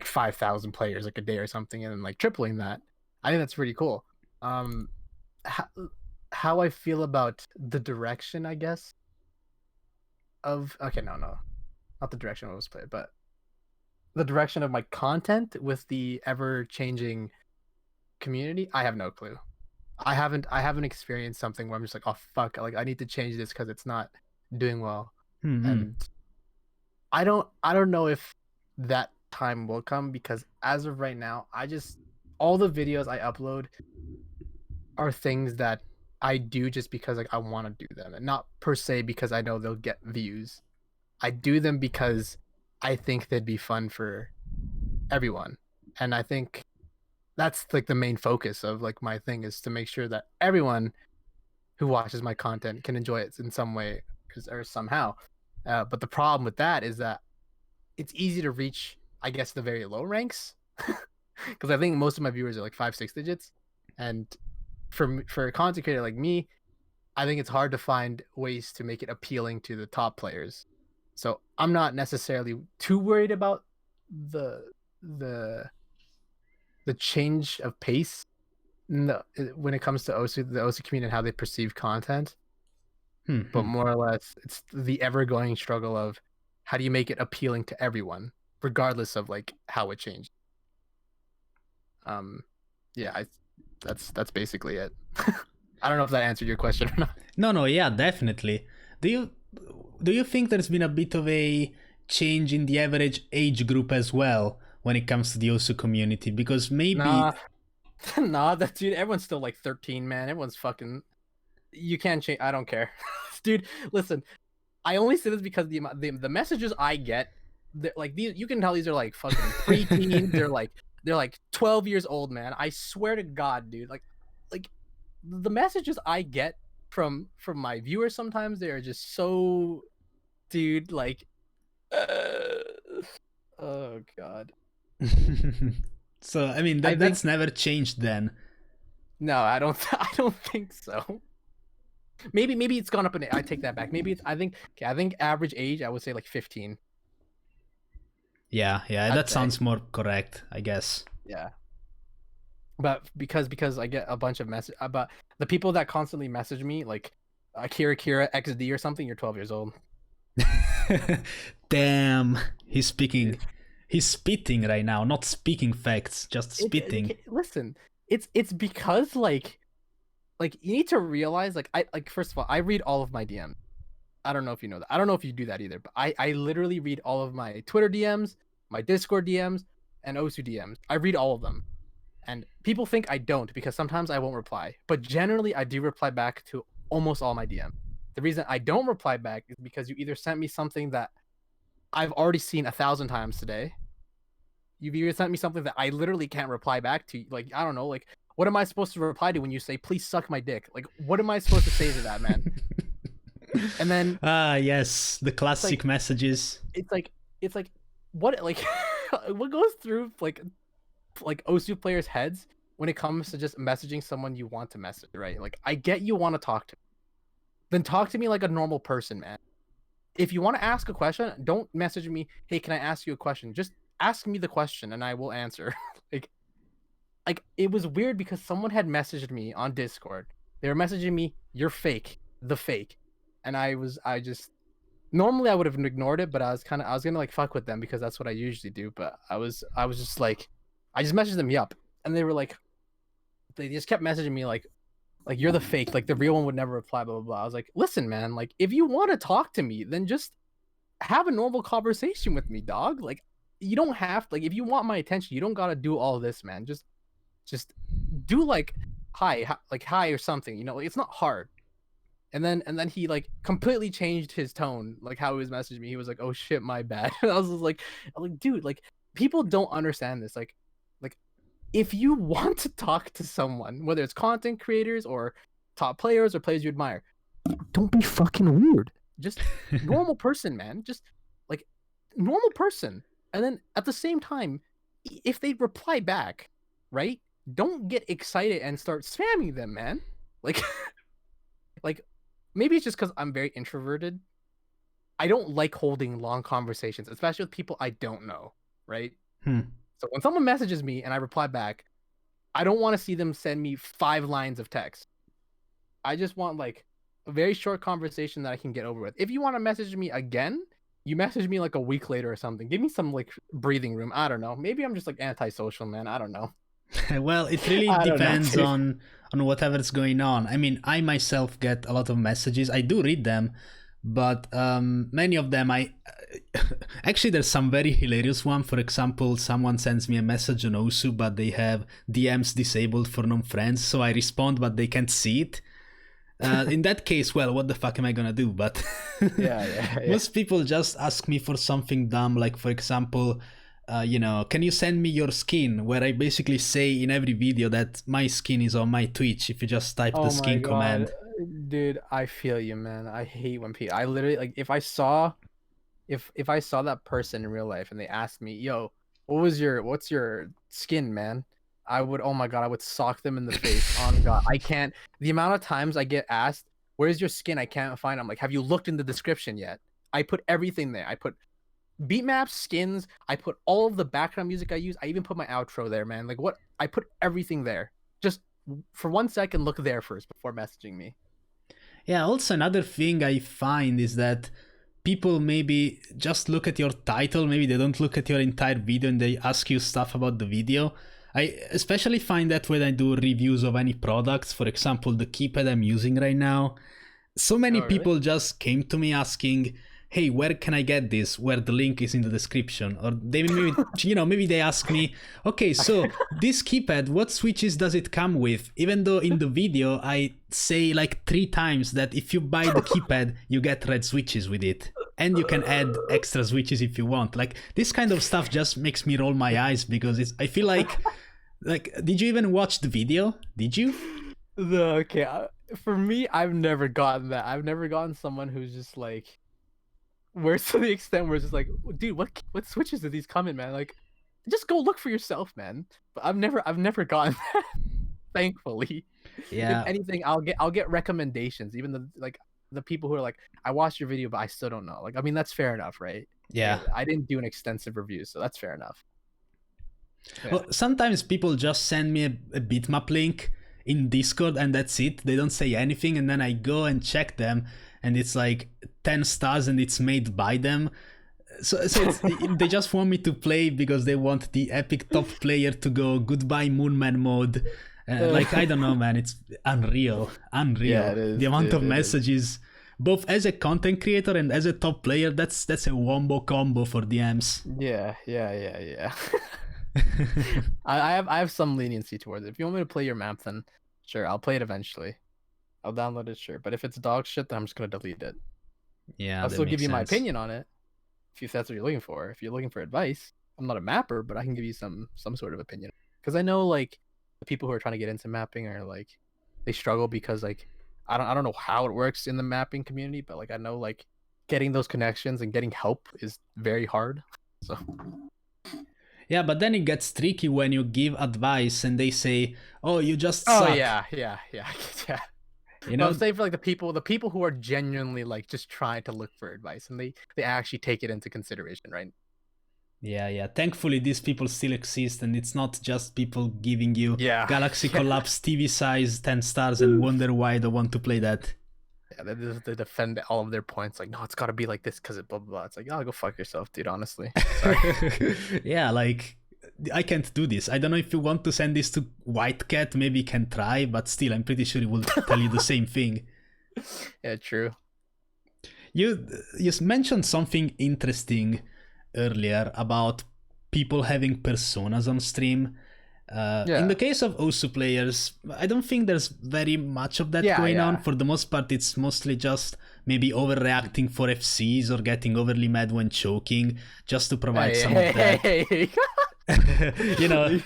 5,000 players like a day or something, and then like tripling that. I think that's pretty cool. How I feel about the direction, I guess. Not the direction I was played, but the direction of my content with the ever changing community. I have no clue. I haven't experienced something where I'm just like, oh fuck, like I need to change this because it's not doing well. And I don't know if that time will come, because as of right now, all the videos I upload are things that I do just because like I want to do them, and not per se because I know they'll get views. I do them because I think they'd be fun for everyone, and I think that's like the main focus of like my thing, is to make sure that everyone who watches my content can enjoy it in some way or somehow. But the problem with that is that it's easy to reach, I guess, the very low ranks, because I think most of my viewers are like 5-6 digits, and for a content creator like me, I think it's hard to find ways to make it appealing to the top players. So I'm not necessarily too worried about the change of pace when it comes to Osu, the Osu community, and how they perceive content. But more or less, it's the ever-going struggle of how do you make it appealing to everyone, regardless of like how it changed. That's basically it. I don't know if that answered your question or not. No, yeah, definitely. Do you think there's been a bit of a change in the average age group as well when it comes to the Osu community? Because maybe that dude, everyone's still like 13, man. Everyone's fucking. You can't change. I don't care, dude. Listen, I only say this because the messages I get, like these, you can tell these are like fucking preteen. they're like 12 years old, man. I swear to God, dude. Like the messages I get from my viewers, sometimes they are just so, dude. Like, oh God. So I mean that's never changed then. No, I don't think so. Maybe it's gone up in. I take that back. Maybe it's. I think average age, I would say like 15. Yeah, that sounds more correct, I guess. Yeah. But because I get a bunch of message about the people that constantly message me, like Kira XD or something, you're 12 years old. Damn, he's speaking. He's spitting right now, not speaking facts, just spitting. Listen, it's because like like you need to realize, like first of all, I read all of my DMs. I don't know if you know that. I don't know if you do that either, but I literally read all of my Twitter DMs, my Discord DMs, and Osu DMs. I read all of them. And people think I don't because sometimes I won't reply. But generally I do reply back to almost all my DMs. The reason I don't reply back is because you either sent me something that I've already seen 1,000 times today. You've either sent me something that I literally can't reply back to. Like, I don't know, like what am I supposed to reply to when you say, please suck my dick? Like, what am I supposed to say to that, man? And then yes, the classic messages. It's like what like what goes through like Osu players' heads when it comes to just messaging someone you want to message, right? Like, I get you want to talk to me. Then talk to me like a normal person, man. If you want to ask a question, don't message me, hey, can I ask you a question? Just ask me the question and I will answer. like it was weird because someone had messaged me on Discord. They were messaging me, you're fake, the fake. And I just normally I would have ignored it, but I was gonna like fuck with them because that's what I usually do. But I was just like, I just messaged them yup, and they were like, they just kept messaging me like you're the fake, like the real one would never reply, blah blah blah. I was like, listen, man, like if you want to talk to me, then just have a normal conversation with me, dog. Like you don't have like if you want my attention, you don't gotta do all this, man. Just do like hi or something. You know, like, it's not hard. And then he like completely changed his tone, like how he was messaging me. He was like, "Oh shit, my bad." I was just like, dude, like people don't understand this. Like if you want to talk to someone, whether it's content creators or top players or players you admire, don't be fucking weird. Just normal person, man. Just like normal person. And then at the same time, if they reply back, right? Don't get excited and start spamming them, man. Like maybe it's just because I'm very introverted. I don't like holding long conversations, especially with people I don't know, right? So when someone messages me and I reply back, I don't want to see them send me 5 lines of text. I just want like a very short conversation that I can get over with. If you want to message me again, you message me like a week later or something. Give me some like breathing room. I don't know. Maybe I'm just like antisocial, man. I don't know. Well, it really depends on whatever's going on. I mean, I myself get a lot of messages. I do read them, but many of them actually there's some very hilarious one. For example, someone sends me a message on Osu, but they have DMs disabled for non-friends, so I respond, but they can't see it. In that case, well, what the fuck am I gonna do? But yeah. Most people just ask me for something dumb, like for example, can you send me your skin? Where I basically say in every video that my skin is on my Twitch if you just type the skin command. Dude, I feel you, man. I hate when people. I literally like if I saw that person in real life and they asked me, "Yo, what's your skin, man?" I would, oh my god, I would sock them in the face. On God, I can't. The amount of times I get asked, "Where's your skin?" I can't find. I'm like, "Have you looked in the description yet?" I put everything there. I put beat maps, skins. I put all of the background music I use. I even put my outro there, man. Like what? I put everything there. Just for 1 second, look there first before messaging me. Yeah. Also, another thing I find is that people maybe just look at your title. Maybe they don't look at your entire video and they ask you stuff about the video. I especially find that when I do reviews of any products, for example, the keypad I'm using right now, so many people just came to me asking, hey, where can I get this? Where the link is in the description. Or they maybe they ask me, okay, so this keypad, what switches does it come with? Even though in the video I say like 3 times that if you buy the keypad, you get red switches with it. And you can add extra switches if you want. Like this kind of stuff just makes me roll my eyes because I feel like did you even watch the video? Did you? For me, I've never gotten that. I've never gotten someone who's just like, where's to the extent where it's just like, dude, what switches do these come in, man? Like, just go look for yourself, man. But I've never gotten that. Thankfully. Yeah. If anything, I'll get recommendations. Even the people who are like, I watched your video, but I still don't know. Like, I mean, that's fair enough, right? Yeah. I didn't do an extensive review, so that's fair enough. Yeah. Well, sometimes people just send me a bitmap link in Discord and that's it. They don't say anything, and then I go and check them and it's like 10 stars and it's made by them. So they just want me to play because they want the epic top player to go goodbye Moonman mode. Like, I don't know, man. It's unreal. Yeah, Unreal. it The is, amount of dude. It is. messages, both as a content creator and as a top player, that's a wombo combo for DMs. Yeah. I have some leniency towards it. If you want me to play your map, then sure, I'll play it eventually. I'll download it, sure. But if it's dog shit, then I'm just gonna delete it. Yeah, I'll that still give makes you my sense. opinion on it if that's what you're looking for. If you're looking for advice, I'm not a mapper, but I can give you some sort of opinion. Because I know like the people who are trying to get into mapping are like they struggle because like I don't know how it works in the mapping community, but like I know like getting those connections and getting help is very hard. So Yeah, but then it gets tricky when you give advice and they say, "Oh, you just oh suck." yeah. Yeah. You But I'm know? saying for like the people who are genuinely like just trying to look for advice and they actually take it into consideration, right? Yeah. Thankfully, these people still exist, and it's not just people giving you Yeah, Galaxy yeah. Collapse TV size 10 stars and wonder why I don't want to play that. Yeah, they defend all of their points like, no, it's got to be like this because it blah blah blah. It's like, oh, go fuck yourself, dude. Honestly, sorry. Yeah, like, I can't do this. I don't know if you want to send this to White Cat, maybe you can try, but still, I'm pretty sure he will tell you the same thing. Yeah, true. You mentioned something interesting earlier about people having personas on stream. In Yeah, the case of Osu players, I don't think there's very much of that yeah, going on. yeah. For the most part, it's mostly just maybe overreacting for FCs or getting overly mad when choking, just to provide some of that. Hey. You know,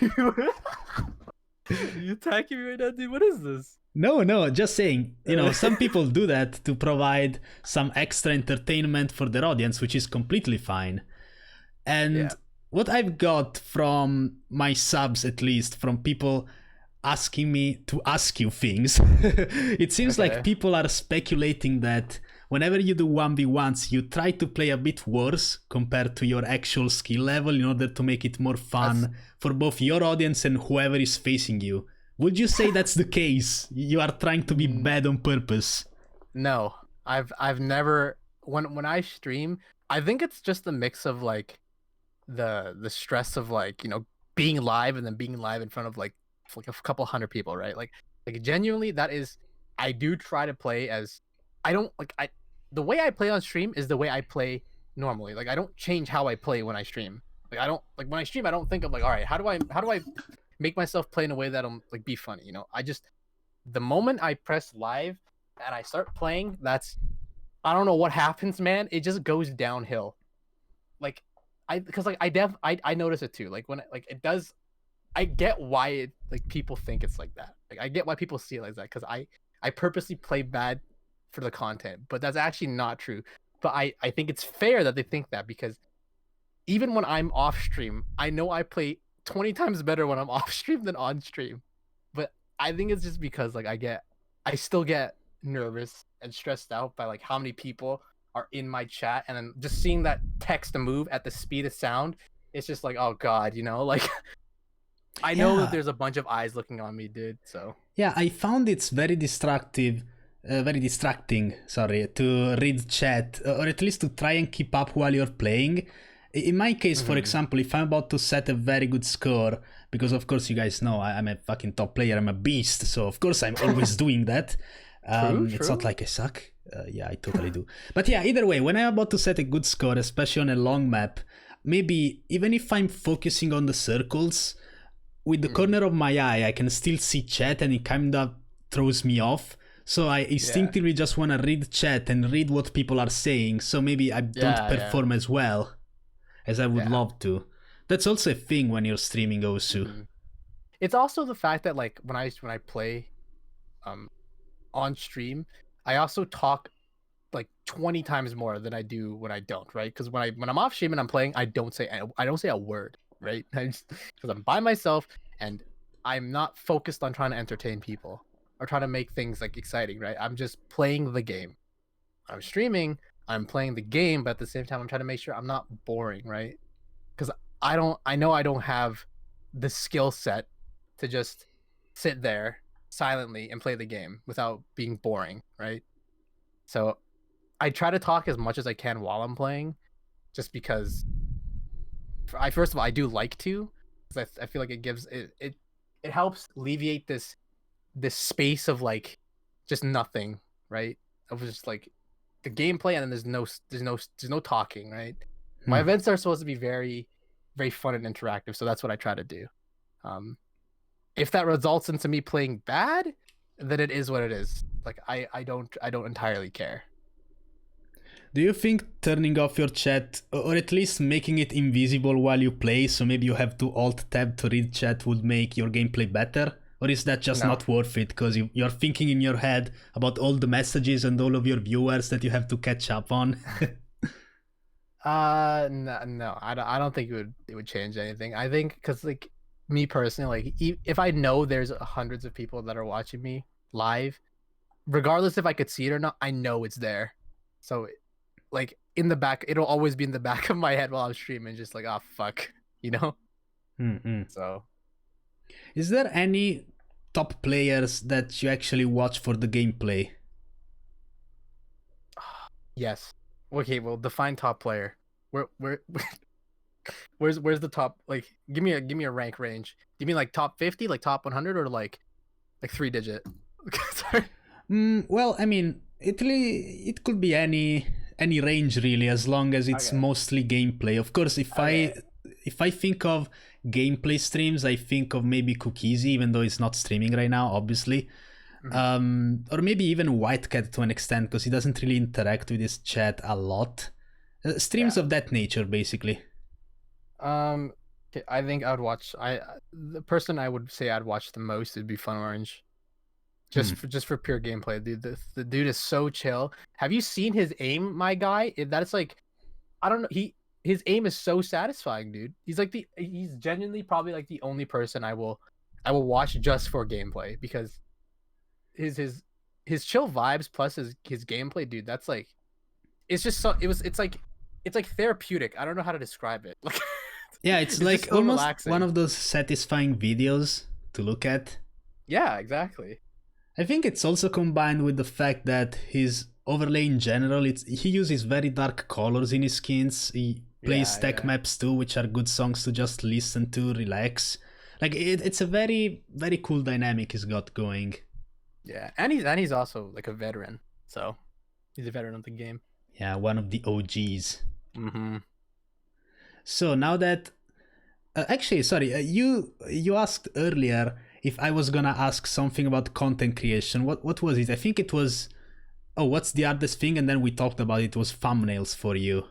You attacking me right now, dude? What is this? no, just saying, some people do that to provide some extra entertainment for their audience, which is completely fine. And Yeah. what I've got from my subs, at least, from people asking me to ask you things, it seems like Okay. people are speculating that whenever you do 1v1s, you try to play a bit worse compared to your actual skill level in order to make it more fun for both your audience and whoever is facing you. Would you say that's the case? You are trying to be bad on purpose? No, I've never when I stream. I think it's just a mix of like the stress of like being live and then being live in front of like a couple hundred people, right? Like genuinely, that is. I do try to play as I don't like I the way I play on stream is the way I play normally. Like I don't change how I play when I stream. Like I don't like when I stream. I don't think of like, all right, how do I make myself play in a way that'll like be funny? I just the moment I press live and I start playing, that's I don't know what happens, man. It just goes downhill. Like because like I notice it too. Like when like it does, I get why it like people think it's like that. Like I get why people see it like that because I purposely play bad for the content, but that's actually not true. But I think it's fair that they think that because even when I'm off stream, I know I play 20 times better when I'm off stream than on stream. But I think it's just because like I still get nervous and stressed out by like how many people are in my chat and then just seeing that text move at the speed of sound, it's just like, oh god, like I know that Yeah. there's a bunch of eyes looking on me, dude. So Yeah, I found it's very distracting, sorry, to read chat, or at least to try and keep up while you're playing. In my case, for example, if I'm about to set a very good score, because of course you guys know I'm a fucking top player, I'm a beast, so of course I'm always doing that. It's not like I suck. Yeah, I totally do. But yeah, either way, when I'm about to set a good score, especially on a long map, maybe even if I'm focusing on the circles, with the corner of my eye, I can still see chat and it kind of throws me off. So I instinctively just want to read chat and read what people are saying. So maybe I don't perform as well as I would love to. That's also a thing when you're streaming Osu. It's also the fact that like when I play on stream, I also talk like 20 times more than I do when I don't, right? Because when I'm off stream and I'm playing, I don't say a word, right? Because I'm by myself and I'm not focused on trying to entertain people or trying to make things like exciting, right? I'm just playing the game. I'm streaming, I'm playing the game, but at the same time, I'm trying to make sure I'm not boring, right? Because I know I don't have the skill set to just sit there silently and play the game without being boring, right? So I try to talk as much as I can while I'm playing, just because first of all I do like to, because I feel like it gives it it helps alleviate this space of like just nothing, right? Of just like the gameplay, and then there's no talking, right? My Hmm. events are supposed to be very, very fun and interactive, so that's what I try to do. Um, if that results into me playing bad, then it is what it is. Like I don't entirely care. Do you think turning off your chat, or at least making it invisible while you play, so maybe you have to alt tab to read chat, would make your gameplay better? Or is that just No. not worth it because you're thinking in your head about all the messages and all of your viewers that you have to catch up on? No, I don't think it would change anything. I think because like me personally, like if I know there's hundreds of people that are watching me live, regardless if I could see it or not, I know it's there. So like in the back, it'll always be in the back of my head while I'm streaming, just like, oh fuck, you know. Mm-mm. So Is there any top players that you actually watch for the gameplay? yes, okay. Well, define top player. Where where's the top? Like, give me a rank range. Do you mean like top 50, like top 100, or like 3 digit? Sorry. Well, I mean, it could be any range really, as long as it's Okay. mostly gameplay. Of course, Okay. if I think of gameplay streams, I think of maybe Cookiezi, even though he's not streaming right now, obviously. Mhm. Or maybe even Whitecat to an extent, because he doesn't really interact with his chat a lot. Streams Yeah. of that nature, basically. Okay, I think I would watch. The person I would say I'd watch the most would be Fun Orange, Hmm. just for pure gameplay. Dude, the dude is so chill. Have you seen his aim, my guy? That's like, I don't know. His aim is so satisfying, dude. He's genuinely probably like the only person I will watch just for gameplay, because his chill vibes plus his gameplay, dude. That's like, it's just so it's like therapeutic. I don't know how to describe it. Like, Yeah, it's it's just like so almost one relaxing. of those satisfying videos to look at. Yeah, exactly. I think it's also combined with the fact that his overlay in general, he uses very dark colors in his skins. He plays Yeah, tech yeah, maps too, which are good songs to just listen to, relax. Like it's a very very cool dynamic he's got going. yeah. And he's also like a veteran, so he's a veteran of the game. Yeah, one of the OGs. Mm-hmm. So now that actually, sorry, you asked earlier if I was gonna ask something about content creation. What was it? I think it was, oh, what's the hardest thing? And then we talked about it was thumbnails for you.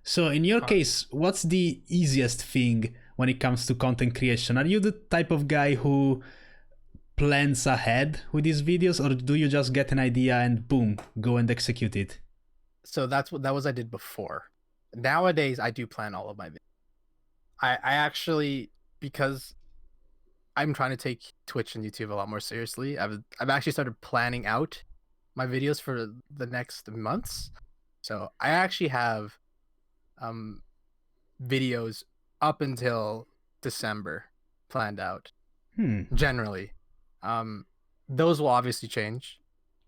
So in your case, what's the easiest thing when it comes to content creation? Are you the type of guy who plans ahead with his videos, or do you just get an idea and boom, go and execute it? So that was I did before. Nowadays, I do plan all of my videos. I actually, because I'm trying to take Twitch and YouTube a lot more seriously. I've actually started planning out my videos for the next months. So I actually have um videos up until December planned out Hmm. generally. Um those will obviously change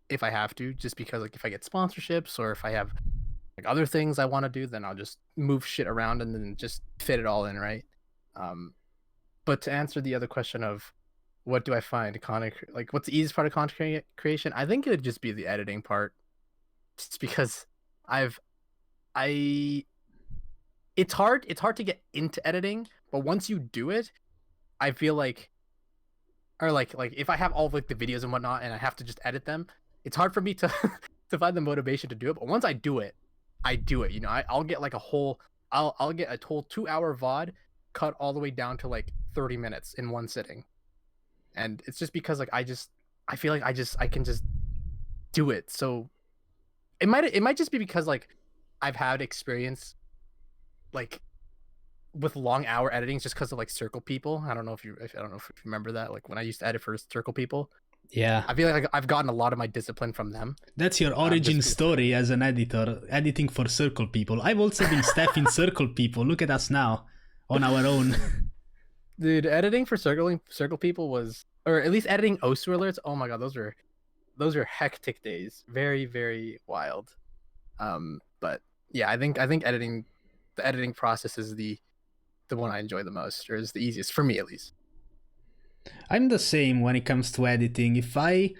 if I have to, just because like if I get sponsorships or if I have like other things I want to do, then I'll just move shit around and then just fit it all in, right? Um but to answer the other question of what do I find content, like what's the easiest part of content creation, I think it would just be the editing part, just because I've I it's hard to get into editing, but once you do it, I feel like, or like if I have all of like the videos and whatnot and I have to just edit them, it's hard for me to to find the motivation to do it. But once I do it, I do it. I'll get like I'll get a whole 2 hour VOD cut all the way down to like 30 minutes in one sitting. And it's just because like I feel like I can just do it. So it might just be because like I've had experience like with long hour editings just because of like Circle People. I don't know if you remember that. Like when I used to edit for Circle People, Yeah, I feel like I've gotten a lot of my discipline from them. that's your Just origin because, story as an editor, editing for Circle People. I've also been staffing Circle People. Look at us now, on our own. dude, editing for Circle People was, or at least editing OSU alerts. Oh my god, those are hectic days. Very very wild. But yeah, I think the editing process is the one I enjoy the most, or is the easiest for me at least. I'm the same when it comes to editing. If I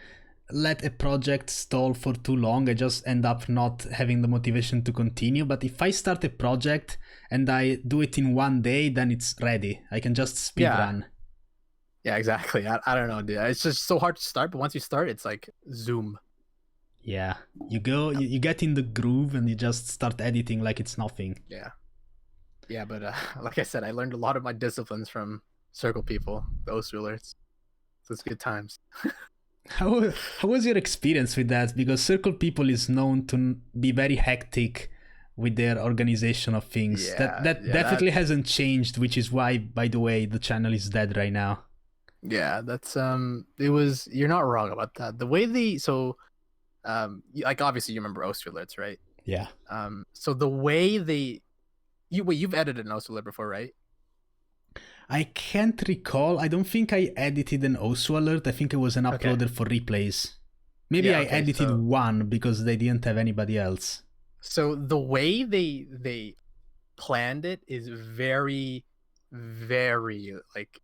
let a project stall for too long, I just end up not having the motivation to continue. But if I start a project and I do it in one day, then it's ready. I can just speed run. Yeah, exactly. I don't know, dude. It's just so hard to start, but once you start, it's like zoom. Yeah, you go, you get in the groove and you just start editing like it's nothing. Yeah, but like I said, I learned a lot of my disciplines from Circle people, the Osu alerts. So it's good times. How was your experience with that? Because Circle People is known to be very hectic with their organization of things. That definitely hasn't changed, which is why, by the way, the channel is dead right now. Yeah, that's it was, you're not wrong about that. The way like obviously you remember Osu alerts, right? Yeah. So the way you've edited an Osu alert before, right? I can't recall. I don't think I edited an Osu alert. I think it was an uploader for replays. Maybe I edited one because they didn't have anybody else. So the way they planned it is very, very like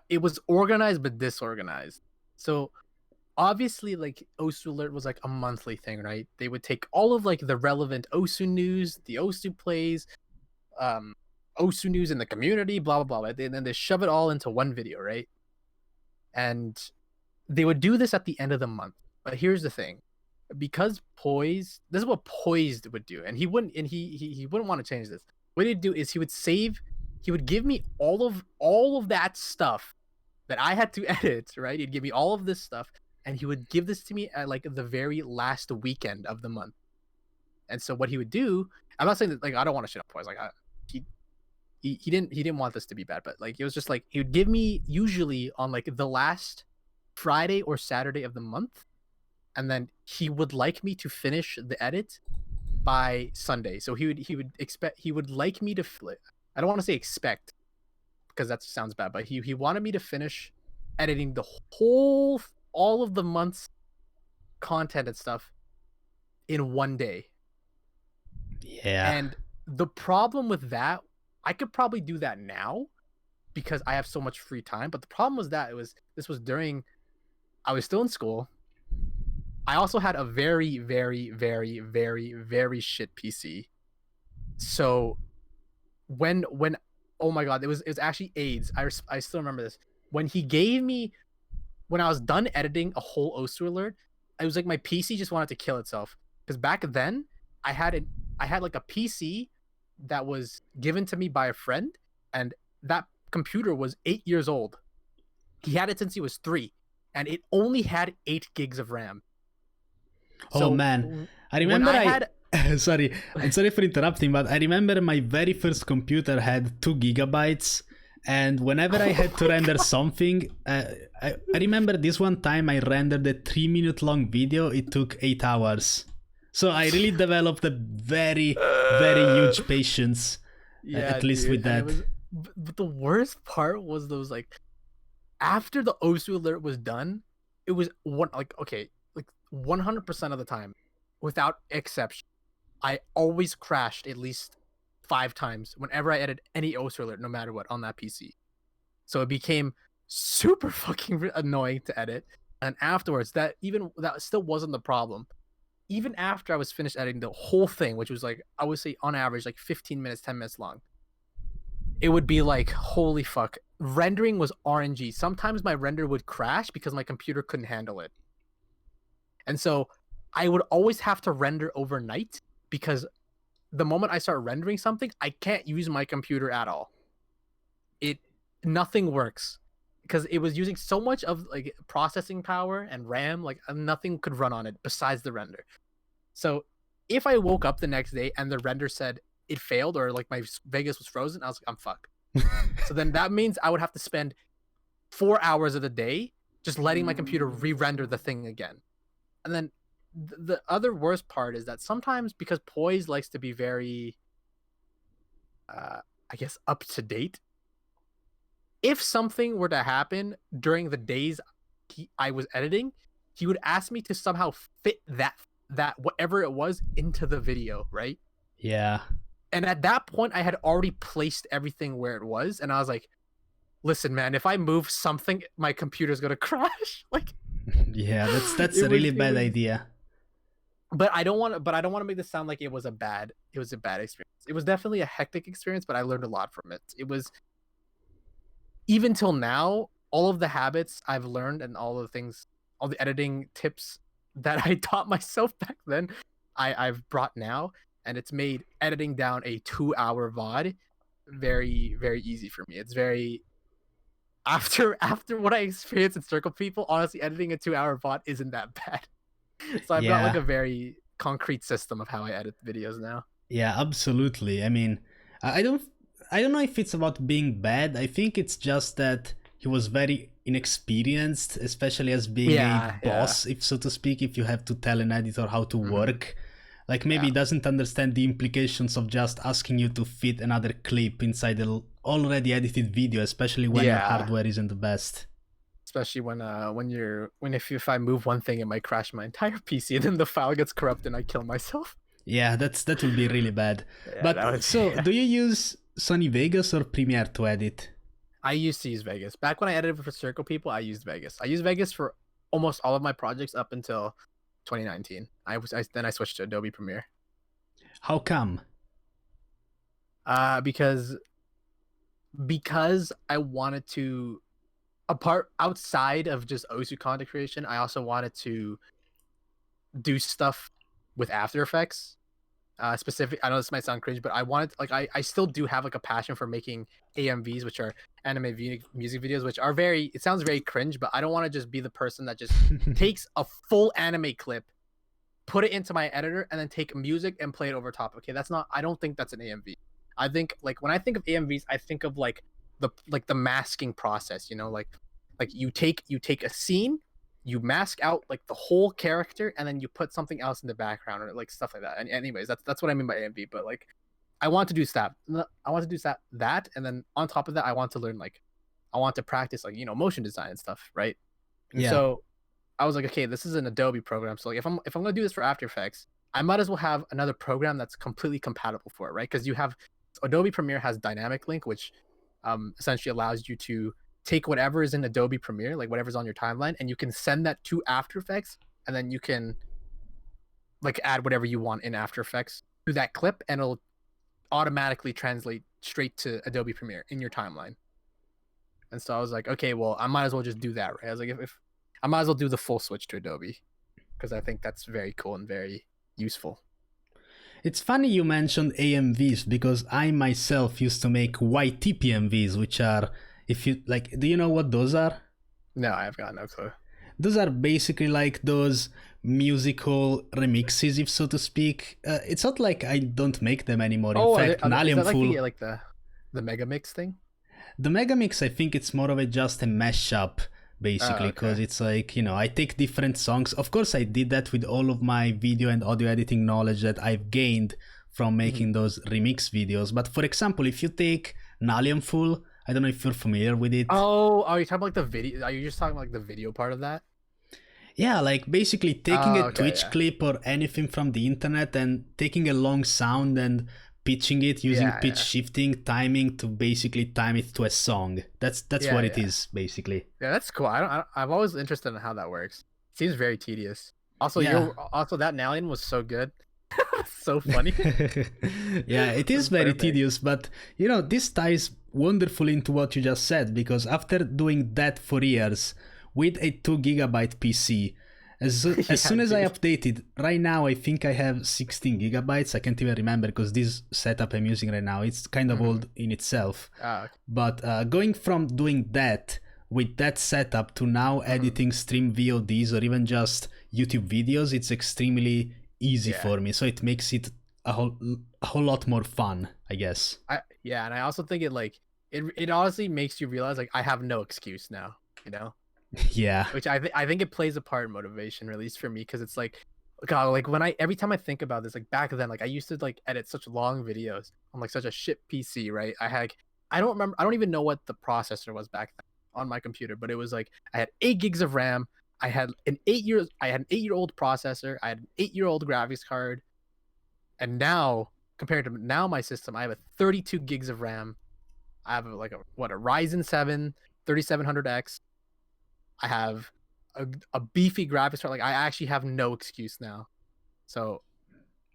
it was organized but disorganized. So obviously, like Osu alert was like a monthly thing, right? They would take all of like the relevant Osu news, the Osu plays, Osu news in the community, blah blah blah. And then they shove it all into one video, right? And they would do this at the end of the month. But here's the thing, because Poised, this is what Poised would do, and he wouldn't want to change this. What he'd do is he would give me all of that stuff that I had to edit, right? He'd give me all of this stuff, and he would give this to me at like the very last weekend of the month. And so what he would do, I'm not saying that like I don't want to shit on Poised, like he didn't want this to be bad, but like it was just like he would give me usually on like the last Friday or Saturday of the month, and then he would like me to finish the edit by Sunday. So he would like me to I don't want to say expect because that sounds bad, but he wanted me to finish editing the all of the month's content and stuff in one day. Yeah. And the problem with that, I could probably do that now because I have so much free time. But the problem was that this was during, I was still in school. I also had a very, very, very, very, very shit PC. So when oh my god, it was actually AIDS. I still remember this. When I was done editing a whole Osu alert, it was like my PC just wanted to kill itself. Because back then I had like a PC that was given to me by a friend, and that computer was 8 years old. He had it since he was 3, and it only had 8 gigs of RAM. Oh man, I remember sorry, I'm sorry for interrupting, but I remember my very first computer had 2 gigabytes, and whenever I had to render something, I remember this one time I rendered a 3-minute long video. It took 8 hours. So I really developed a very, very huge patience, at least with that. But the worst part was those like, after the Osu alert was done, it was 100% of the time, without exception, I always crashed at least 5 times whenever I edit any Osu alert, no matter what, on that PC. So it became super fucking annoying to edit. And afterwards, that still wasn't the problem. Even after I was finished editing the whole thing, which was like, I would say on average like 15 minutes, 10 minutes long, it would be like, holy fuck, rendering was RNG. Sometimes my render would crash because my computer couldn't handle it. And so I would always have to render overnight, because the moment I start rendering something, I can't use my computer at all. Nothing works because it was using so much of like processing power and RAM, like nothing could run on it besides the render. So if I woke up the next day and the render said it failed, or like my Vegas was frozen, I was like, I'm fucked. So then that means I would have to spend 4 hours of the day just letting my computer re-render the thing again. And then the other worst part is that sometimes, because Poise likes to be very, I guess, up to date, if something were to happen during the days I was editing, he would ask me to somehow fit that whatever it was into the video, right? Yeah. And at that point, I had already placed everything where it was, and I was like, listen, man, if I move something, my computer's gonna crash. Like, Yeah, that's a it was, really it bad was. idea. But I don't want to. But I don't want to make this sound like it was a bad experience. It was definitely a hectic experience, but I learned a lot from it. It was, even till now, all of the habits I've learned and all the things, all the editing tips that I taught myself back then, I've brought now, and it's made editing down a 2-hour VOD very, very easy for me. It's very, after what I experienced in Circle People, honestly, editing a 2-hour VOD isn't that bad. So I've got like Yeah. a very concrete system of how I edit videos now. Yeah, absolutely. I mean, I I don't know if it's about being bad. I think it's just that he was very inexperienced, especially as being a Yeah, yeah, boss, if so to speak, if you have to tell an editor how to hmm work. Like maybe yeah, he doesn't understand the implications of just asking you to fit another clip inside an already edited video, especially when your yeah. hardware isn't the best. Especially when if I move one thing, it might crash my entire PC, and then the file gets corrupted, and I kill myself. Yeah, that will be really bad. Yeah, that But would. so, Yeah. do you use Sony Vegas or Premiere to edit? I used to use Vegas back when I edited for Circle People. I used Vegas. I used Vegas for almost all of my projects up until 2019. Then I switched to Adobe Premiere. How come? Because I wanted to, apart outside of just Osu content creation, I also wanted to do stuff with After Effects. Specific, I know this might sound cringe, but I wanted, like, I still do have like a passion for making AMVs, which are music videos, which are very, it sounds very cringe, but I don't want to just be the person that just takes a full anime clip, put it into my editor, and then take music and play it over top. Okay, that's not, I don't think that's an AMV. I think, like, when I think of AMVs, I think of like the masking process, like you take a scene, you mask out like the whole character, and then you put something else in the background, or like stuff like that. And anyways, that's what I mean by AMV. But like, I want to do that. I want to do that, and then on top of that, I want to learn, like, I want to practice, like, motion design and stuff, right? And Yeah. so I was like, okay, this is an Adobe program, so like, if I'm gonna do this for After Effects, I might as well have another program that's completely compatible for it, right? Because you have, Adobe Premiere has Dynamic Link, which essentially allows you to take whatever is in Adobe Premiere, like whatever's on your timeline, and you can send that to After Effects, and then you can like add whatever you want in After Effects to that clip, and it'll automatically translate straight to Adobe Premiere in your timeline. And so I was like, okay, well, I might as well just do that, right? I was like, if I might as well do the full switch to Adobe, because I think that's very cool and very useful. It's funny you mentioned AMVs because I myself used to make YTPMVs, which are, if you like, do you know what those are? No, I've got no clue. Those are basically like those musical remixes, if so to speak. It's not like I don't make them anymore. In fact, Is that like Nalium the Mega Mix thing? the Megamix, I think it's more of a just a mashup, basically, because Okay. it's like, I take different songs. Of course, I did that with all of my video and audio editing knowledge that I've gained from making those remix videos. But for example, if you take Nalium Full, I don't know if you're familiar with it. Oh, are you talking about like the video? Are you just talking about like the video part of that? Yeah, like basically taking a Oh, okay, Twitch yeah. clip or anything from the internet and taking a long sound and pitching it using Yeah, pitch yeah. shifting timing to basically time it to a song. That's Yeah, what it yeah. is basically. Yeah, that's cool. I'm always interested in how that works. Seems very tedious. Also, Yeah. that Nalian was so good. So funny. Yeah, it is It's very perfect. tedious, but this ties wonderfully into what you just said because after doing that for years with a 2 GB PC, as Yeah, soon as I dude. updated, right now I think I have 16 gigabytes. I can't even remember because this setup I'm using right now, it's kind of old in itself. Okay. But going from doing that with that setup to now editing stream VODs or even just YouTube videos, it's extremely easy Yeah. for me. So it makes it a whole lot more fun, I guess. And I also think it honestly makes you realize, like, I have no excuse now, you know? Yeah. Which I think it plays a part in motivation, or at least for me, because it's like, God, like every time I think about this, like back then, like I used to like edit such long videos on like such a shit PC, right? I don't remember, I don't even know what the processor was back then on my computer, but it was like I had 8 gigs of RAM, I had an 8-year-old processor, I had an 8-year-old graphics card, and now compared to now my system, I have a 32 gigs of RAM. I have a Ryzen 7 3700X. I have a beefy graphics card. Like I actually have no excuse now. So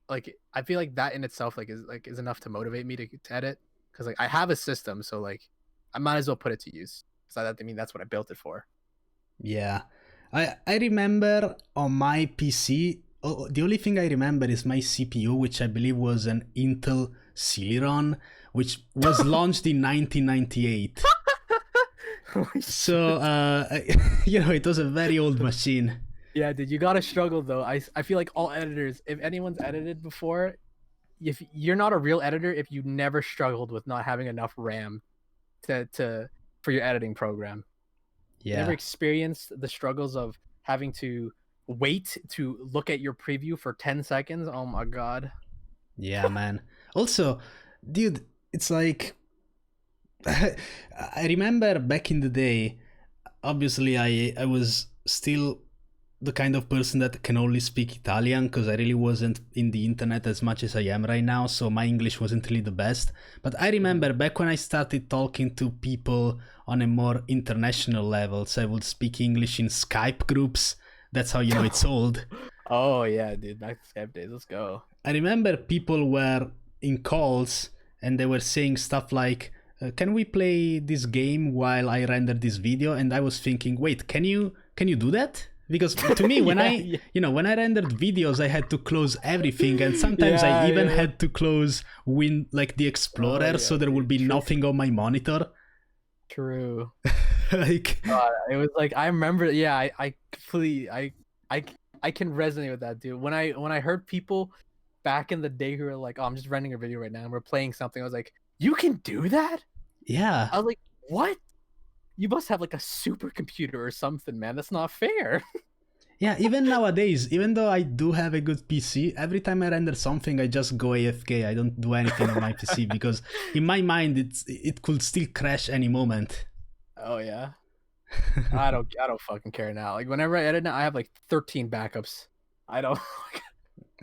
like I feel like that in itself is enough to motivate me to edit, because like I have a system, so like I might as well put it to use. So I mean that's what I built it for. Yeah. I remember on my PC, the only thing I remember is my CPU, which I believe was an Intel Celeron, which was launched in 1998. So, it was a very old machine. Yeah, dude, you gotta struggle though. I feel like all editors, if anyone's edited before, if you're not a real editor, if you never struggled with not having enough RAM for your editing program. Yeah. Never experienced the struggles of having to wait to look at your preview for 10 seconds. Oh my god. Yeah, man. Also, dude, it's like I remember back in the day, obviously I was still the kind of person that can only speak Italian, because I really wasn't in the internet as much as I am right now, so my English wasn't really the best. But I remember back when I started talking to people on a more international level, so I would speak English in Skype groups. That's how you know it's old. Oh yeah, dude, back to Skype days. Let's go. I remember people were in calls and they were saying stuff like, can we play this game while I render this video? And I was thinking, wait, can you do that? Because to me, when when I rendered videos, I had to close everything, and sometimes I even had to close the Explorer, so there would be nothing on my monitor. True. Like it was like I remember. Yeah, I completely I can resonate with that, dude. When I heard people back in the day who were like, "Oh, I'm just rendering a video right now and we're playing something," I was like, "You can do that?" Yeah. I was like, "What? You must have like a supercomputer or something, man. That's not fair." Yeah, even nowadays, even though I do have a good PC, every time I render something, I just go AFK. I don't do anything on my PC because in my mind, it could still crash any moment. Oh yeah. I don't fucking care now. Like whenever I edit now, I have like 13 backups. I don't.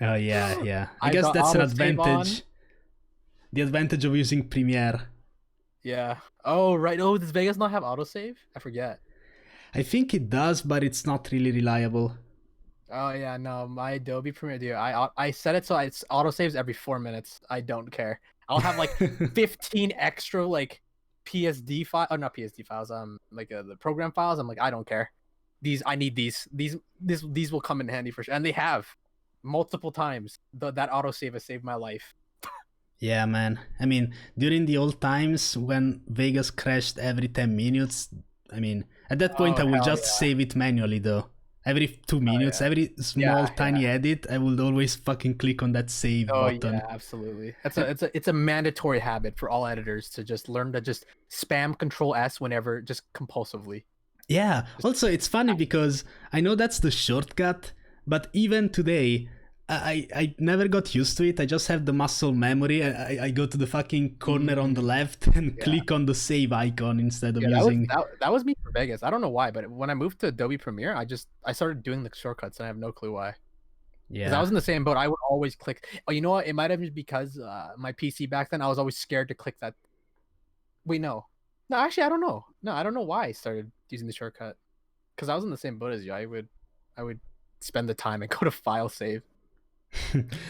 Oh yeah. I guess that's an advantage. The advantage of using Premiere. Yeah. Oh right. Oh, does Vegas not have autosave? I forget. I think it does, but it's not really reliable. Oh yeah, no, my Adobe Premiere, dude. I set it so it's autosaves every 4 minutes. I don't care. I'll have like 15 extra like PSD file, oh not PSD files, the program files. I'm like, I don't care. I need these. These will come in handy for sure, and they have multiple times. That autosave has saved my life. Yeah, man. I mean, during the old times when Vegas crashed every 10 minutes, I mean, at that point I would just save it manually though. Every 2 minutes, every small tiny edit, I would always fucking click on that save button. Yeah, absolutely. It's a mandatory habit for all editors to just learn to just spam Control S whenever, just compulsively. Yeah. Also, it's funny because I know that's the shortcut, but even today, I never got used to it. I just have the muscle memory. I go to the fucking corner on the left and click on the save icon instead of using... That was me for Vegas. I don't know why, but when I moved to Adobe Premiere, I started doing the shortcuts and I have no clue why. Yeah. Because I was in the same boat. I would always click... Oh, you know what? It might have been because my PC back then, I was always scared to click that... Wait, no. No, actually, I don't know. No, I don't know why I started using the shortcut. Because I was in the same boat as you. I would spend the time and go to file save.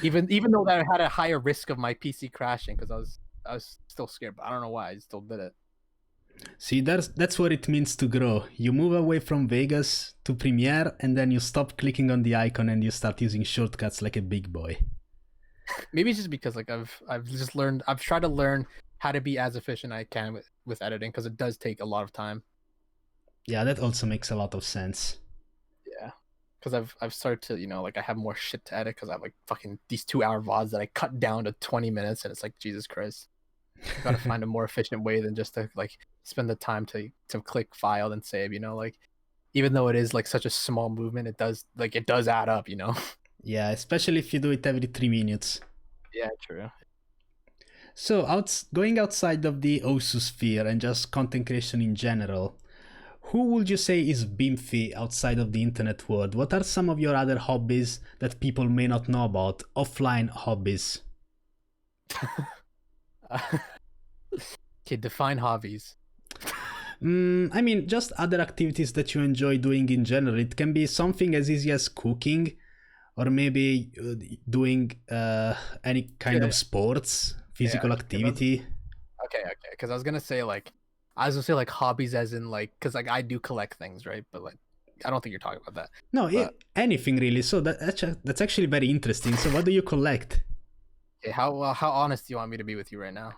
even though that I had a higher risk of my PC crashing, because I was still scared, but I don't know why I still did it. See, that's what it means to grow. You move away from Vegas to Premiere, and then you stop clicking on the icon and you start using shortcuts like a big boy. Maybe it's just because like I've tried to learn how to be as efficient as I can with editing, because it does take a lot of time. Yeah, that also makes a lot of sense. Yeah. Because I've started to, I have more shit to edit because I have like fucking these 2-hour VODs that I cut down to 20 minutes, and it's like, Jesus Christ. I gotta find a more efficient way than just to like spend the time to click file and save, like even though it is like such a small movement, it does add up, Yeah, especially if you do it every 3 minutes. Yeah, true. So going outside of the OSU sphere and just content creation in general, who would you say is Binfy outside of the internet world? What are some of your other hobbies that people may not know about? Offline hobbies. Okay, define hobbies. I mean, just other activities that you enjoy doing in general. It can be something as easy as cooking, or maybe doing any kind Yeah, of sports, yeah. physical activity. Okay. Because I was gonna say like, hobbies, as in like, because like I do collect things, right? But like, I don't think you're talking about that. No, But anything really. So that's actually very interesting. So what do you collect? okay, how honest do you want me to be with you right now?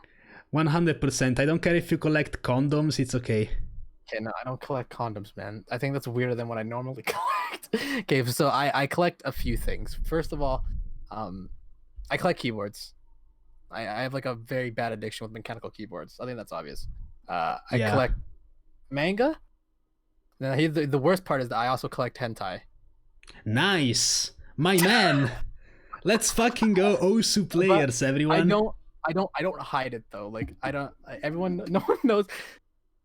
100%. I don't care if you collect condoms. It's okay. Okay, no, I don't collect condoms, man. I think that's weirder than what I normally collect. Okay, so I collect a few things. First of all, um, I collect keyboards. I have like a very bad addiction with mechanical keyboards. I think that's obvious. I Yeah. collect manga. Now, the worst part is that I also collect hentai. Nice. My man. Let's fucking go Osu But players, I everyone. don't, I don't hide it though. Like I don't. Everyone, no one knows.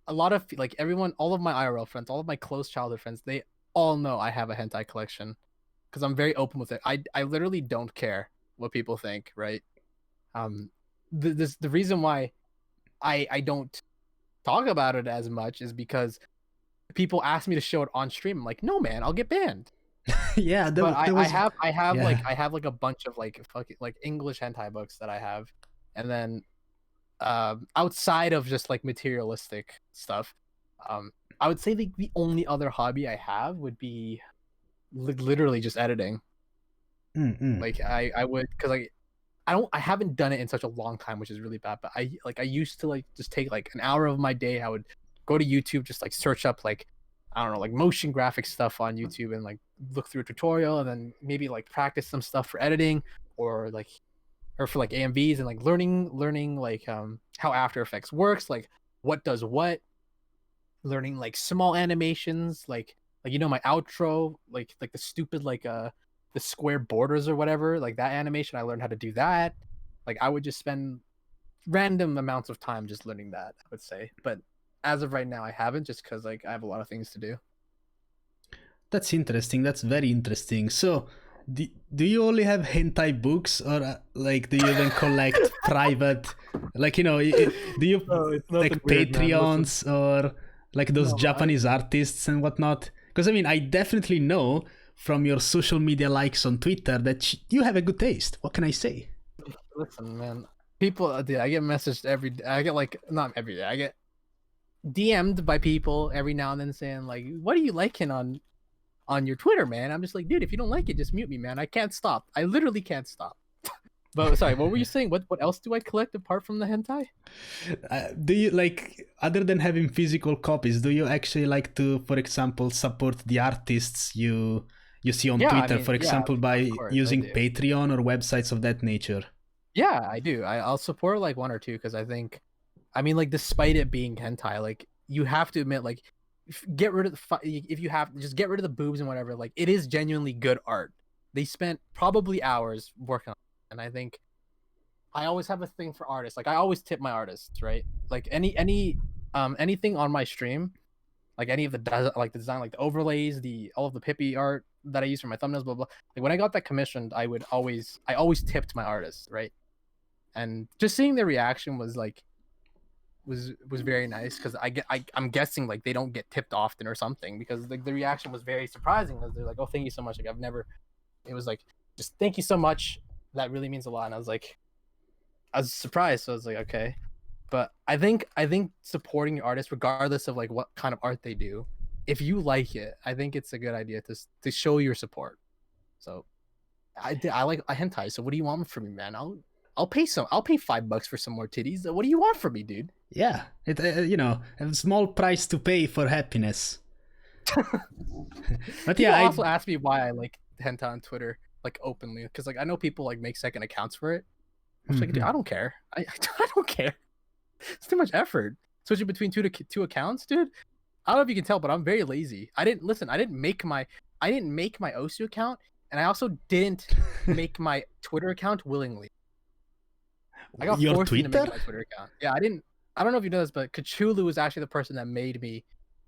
A lot of like everyone, all of my IRL friends, all of my close childhood friends, they all know I have a hentai collection because I'm very open with it. I literally don't care what people think, right? Um, the reason why I don't talk about it as much is because people ask me to show it on stream. I'm like, no, man, I'll get banned. Yeah, But there was. Yeah. I have like a bunch of like fucking like English hentai books that I have, and then outside of just like materialistic stuff, um, I would say the only other hobby I have would be literally just editing. Mm-mm. Like I would, because I haven't done it in such a long time, which is really bad. But I used to like just take like an hour of my day. I would go to YouTube, just like search up like, I don't know, like motion graphic stuff on YouTube, and like look through a tutorial, and then maybe like practice some stuff for editing, or like, or for like AMVs, and like learning like how After Effects works, like what does what, learning like small animations, like you know, my outro, like the stupid like the square borders or whatever, like that animation, I learned how to do that. Like I would just spend random amounts of time just learning that, I would say. But as of right now, I haven't, just because like I have a lot of things to do. That's interesting. That's very interesting. So, do you only have hentai books, or like do you even collect private, like do you No, it's nothing like weird, man. Listen, Patreons or like those no, Japanese artists and whatnot? Because I mean, I definitely know from your social media likes on Twitter that you have a good taste. What can I say? listen, man. People, dude, I get messaged every day. I get like, not every day. I get DM'd by people every now and then saying like, "What are you liking on your Twitter, man?" I'm just like, dude, if you don't like it, just mute me, man. I can't stop. I literally can't stop. But sorry, what were you saying? What else do I collect apart from the hentai? Do you like, other than having physical copies, do you actually like to, for example, support the artists you see on Yeah, I Twitter, mean, for yeah, example, of by course I using do. Patreon or websites of that nature? Yeah, I do. I'll support like one or two, because I think, I mean, like despite it being hentai, like you have to admit, like get rid of if you have, just get rid of the boobs and whatever. Like it is genuinely good art. They spent probably hours working on it, and I think I always have a thing for artists. Like I always tip my artists, right? Like anything on my stream, like any of like the design, like the overlays, the all of the Pippi art that I use for my thumbnails, blah blah. Like when I got that commissioned, I always tipped my artists, right? And just seeing their reaction was like, was very nice, because I'm guessing like they don't get tipped often or something, because like the reaction was very surprising, because they're like, "Oh, thank you so much." Like I've never, it was like, just thank you so much. That really means a lot. And I was surprised. So I was like, okay. But I think supporting your artist, regardless of like what kind of art they do, if you like it, I think it's a good idea to show your support. So I like a hentai. So what do you want from me, man? I'll pay $5 for some more titties. What do you want from me, dude? Yeah, it a small price to pay for happiness. But People yeah, also ask me why I like hentai on Twitter, like openly, because like I know people like make second accounts for it. I'm just like, dude, I don't care. I don't care. It's too much effort switching between two accounts, dude. I don't know if you can tell, but I'm very lazy. I didn't make my Osu account, and I also didn't make my Twitter account willingly. I got your forced into Twitter? making my Twitter account. Yeah, I didn't. I don't know if you know this, but Cthulhu was actually the person that made me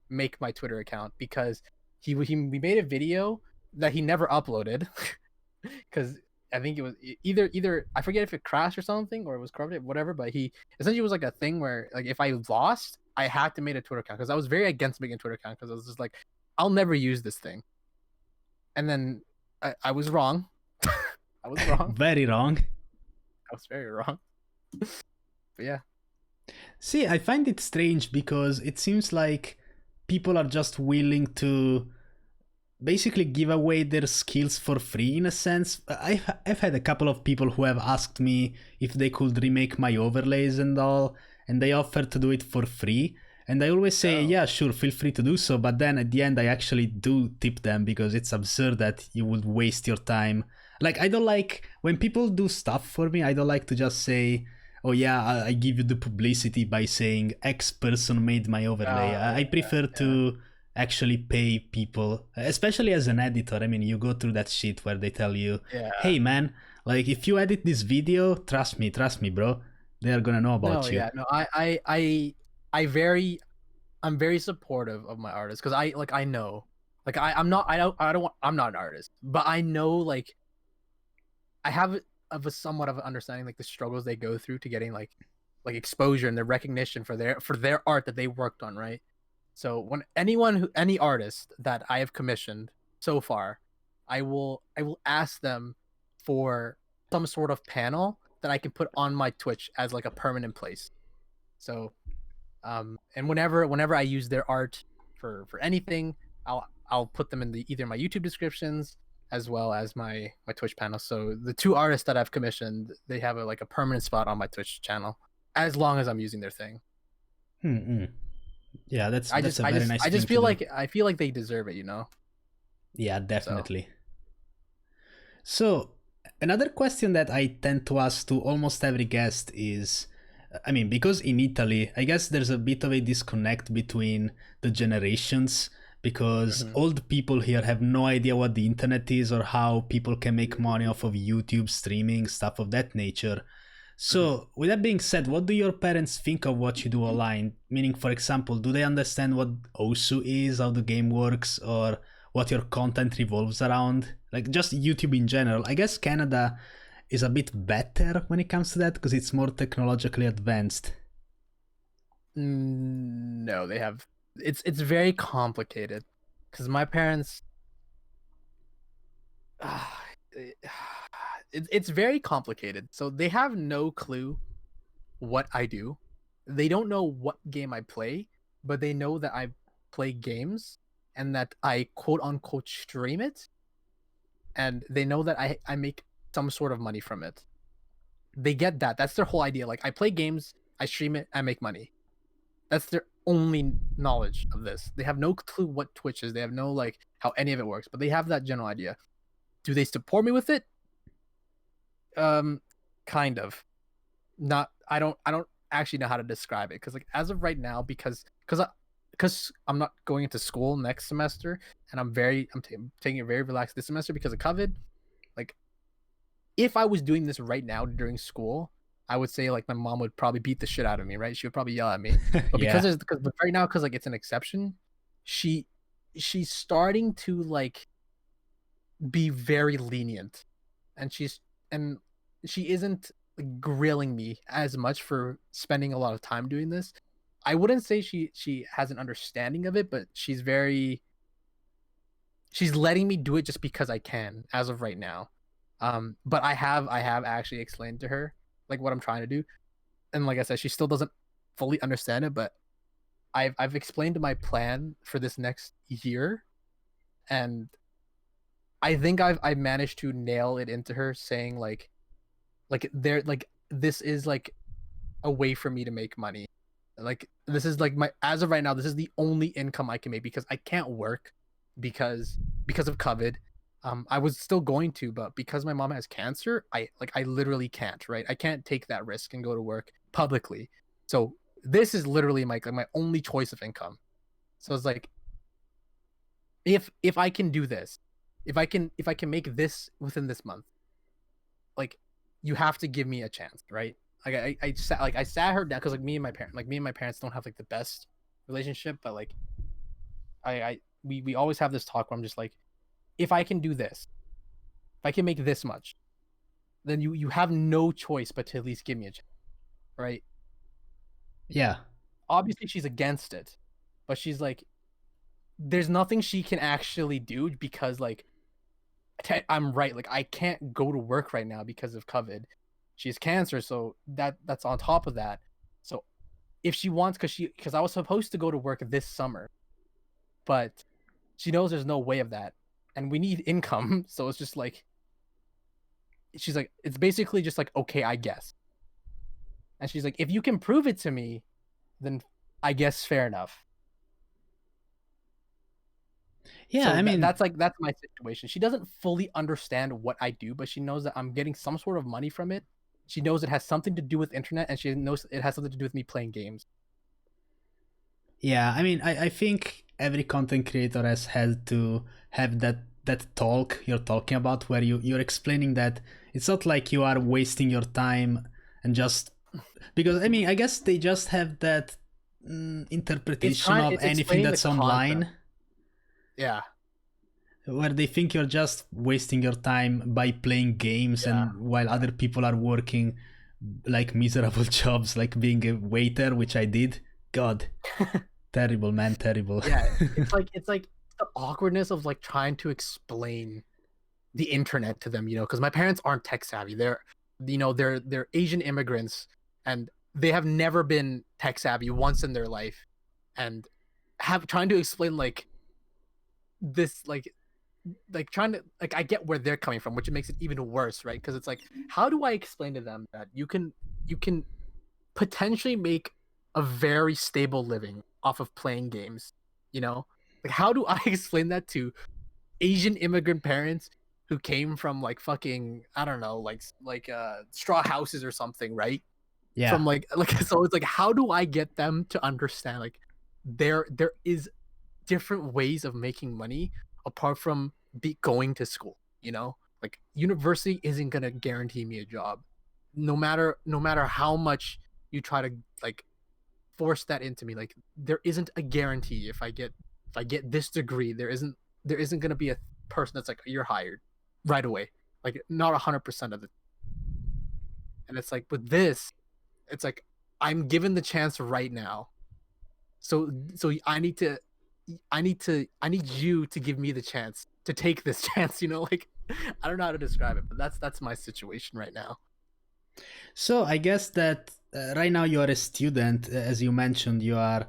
make my Twitter account, because he we made a video that he never uploaded because I think it was either I forget if it crashed or something, or it was corrupted, whatever. But he essentially was like a thing where like if I lost, I had to make a Twitter account because I was very against making a Twitter account because I was just like, I'll never use this thing. And then I was wrong. I was wrong. Very wrong. I was very wrong. But yeah. See, I find it strange because it seems like people are just willing to basically give away their skills for free in a sense. I've had a couple of people who have asked me if they could remake my overlays and all, and they offered to do it for free. And I always say, yeah, sure, feel free to do so. But then at the end, I actually do tip them because it's absurd that you would waste your time. Like, I don't like when people do stuff for me, I don't like to just say, oh yeah, I give you the publicity by saying X person made my overlay. I prefer to actually pay people, especially as an editor. I mean, you go through that shit where they tell you, hey man, like if you edit this video, trust me, bro, they're gonna know about you. I'm very supportive of my artists because I know, like I'm not an artist, but I know, like I have a somewhat of an understanding, like the struggles they go through to getting like exposure and the recognition for their art that they worked on, right? So when any artist that I have commissioned so far, I will ask them for some sort of panel that I can put on my Twitch as like a permanent place. So and whenever I use their art for anything, I'll put them in either my YouTube descriptions as well as my Twitch panel. So the two artists that I've commissioned, they have a permanent spot on my Twitch channel as long as I'm using their thing. Yeah, that's a very nice thing. I just feel like they deserve it, you know? Yeah, definitely. So another question that I tend to ask to almost every guest is, I mean, because in Italy, I guess there's a bit of a disconnect between the generations, because old people here have no idea what the internet is or how people can make money off of YouTube streaming, stuff of that nature. So with that being said, what do your parents think of what you do online? Meaning, for example, do they understand what OSU is, how the game works, or what your content revolves around? Like just YouTube in general. I guess Canada is a bit better when it comes to that because it's more technologically advanced. No, they have. It's very complicated because my parents. It's very complicated. So they have no clue what I do. They don't know what game I play, but they know that I play games and that I quote unquote stream it. And they know that I make some sort of money from it. They get that. That's their whole idea. Like I play games, I stream it, I make money. That's their only knowledge of this. They have no clue what Twitch is. They have no like how any of it works, but they have that general idea. Do they support me with it? Kind of. Not. I don't actually know how to describe it because like as of right now, because I'm not going into school next semester and I'm taking it very relaxed this semester because of COVID. Like, if I was doing this right now during school, I would say like my mom would probably beat the shit out of me, right? She would probably yell at me. But but right now, because like it's an exception, she's starting to like be very lenient, and she isn't like, grilling me as much for spending a lot of time doing this. I wouldn't say she has an understanding of it, but she's letting me do it just because I can as of right now. But I have actually explained to her like what I'm trying to do, and like I said, she still doesn't fully understand it, but I've explained my plan for this next year, and I think I've managed to nail it into her, saying like this is like a way for me to make money. Like this is like as of right now, this is the only income I can make because I can't work because of COVID. I was still going to, but because my mom has cancer, I literally can't, right? I can't take that risk and go to work publicly. So this is literally my only choice of income. So it's like if I can do this, if I can make this within this month, like you have to give me a chance, right? Like I sat her down because like me and my parents don't have like the best relationship, but like we always have this talk where I'm just like, if I can do this, if I can make this much, then you have no choice but to at least give me a chance, right? Yeah, obviously she's against it, but she's like, there's nothing she can actually do because like I'm right. Like I can't go to work right now because of COVID. She has cancer, so that's on top of that. So if she wants, because I was supposed to go to work this summer, but she knows there's no way of that, and we need income. So it's just like she's like, it's basically just like, okay, I guess. And she's like, if you can prove it to me, then I guess fair enough. Yeah, So I mean, that's my situation. She doesn't fully understand what I do, but she knows that I'm getting some sort of money from it. She knows it has something to do with internet, and she knows it has something to do with me playing games. yeah, I mean, I think every content creator has had to have that talk you're talking about, where you're explaining that it's not like you are wasting your time and just because I mean, I guess they just have that interpretation of It's anything explaining the that's online, concept. Yeah, where they think you're just wasting your time by playing games, yeah, and while other people are working like miserable jobs, like being a waiter, which I did. God, terrible, man, terrible. yeah. It's like the awkwardness of like trying to explain the internet to them, because my parents aren't tech savvy. They're Asian immigrants, and they have never been tech savvy once in their life, and trying to explain like this like trying to like I get where they're coming from, which makes it even worse, right? Because it's like, how do I explain to them that you can potentially make a very stable living off of playing games, like how do I explain that to Asian immigrant parents who came from like fucking, I don't know, like straw houses or something, right? Yeah, From like so it's like, how do I get them to understand like there is different ways of making money apart from going to school, like university isn't going to guarantee me a job, no matter how much you try to like force that into me. Like there isn't a guarantee if I get this degree, there isn't going to be a person that's like, you're hired right away, like not 100% of it. And it's like with this, it's like I'm given the chance right now, so I need you to give me the chance to take this chance, like I don't know how to describe it, but that's my situation right now. so I guess that right now you are a student, as you mentioned, you are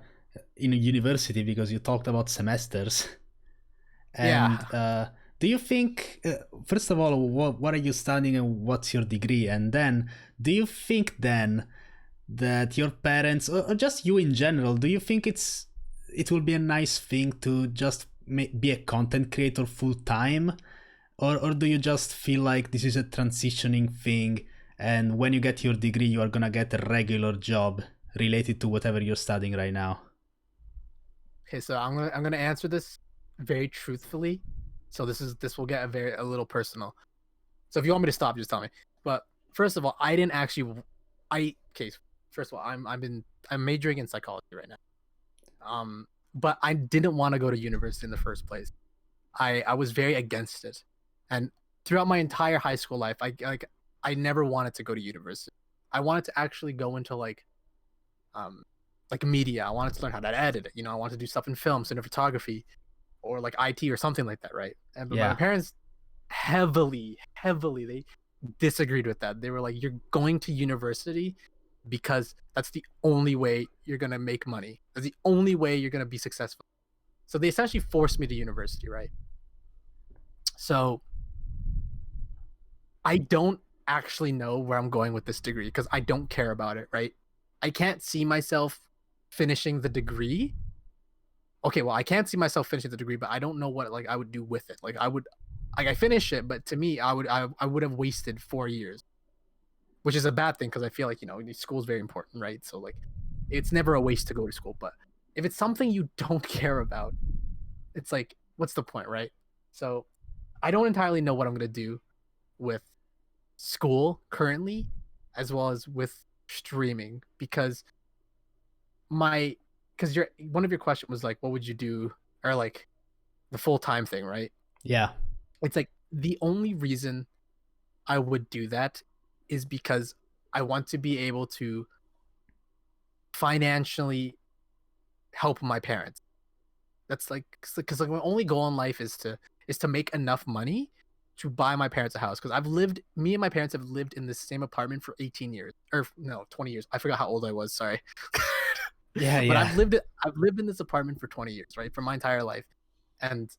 in a university because you talked about semesters. And Yeah. do you think, first of all, what are you studying and what's your degree? And then, do you think then that your parents, or just you in general, do you think it will be a nice thing to just be a content creator full time? Or do you just feel like this is a transitioning thing, and when you get your degree, you are gonna get a regular job related to whatever you're studying right now? Okay, so I'm gonna answer this very truthfully. So this will get a little personal. So if you want me to stop, just tell me. But first of all, I didn't actually. Okay. First of all, I'm majoring in psychology right now. But I didn't want to go to university in the first place. I was very against it, and throughout my entire high school life, I never wanted to go to university. I wanted to actually go into um like media. I wanted to learn how to edit it. I wanted to do stuff in film, cinematography, or like IT or something like that, right? But my Yeah. parents heavily, they disagreed with that. They were like, "You're going to university because that's the only way you're gonna make money. That's the only way you're gonna be successful." So they essentially forced me to university, right? So I don't actually know where I'm going with this degree because I don't care about it, right? I can't see myself finishing the degree. Okay, well, I can't see myself finishing the degree, but I don't know what like I would do with it. Like I finish it, but to me, I would have wasted 4 years, which is a bad thing because I feel like school is very important, right? So like, it's never a waste to go to school. But if it's something you don't care about, it's like, what's the point, right? So I don't entirely know what I'm gonna do with school currently, as well as with streaming, because my because your one of your question was like, what would you do, or like the full-time thing, right? Yeah. It's like the only reason I would do that is because I want to be able to financially help my parents. That's like because like my only goal in life is to make enough money to buy my parents a house. Because me and my parents have lived in the same apartment for 18 years, or no, 20 years. I forgot how old I was. Sorry. Yeah, But yeah. I've lived in this apartment for 20 years, right? For my entire life. And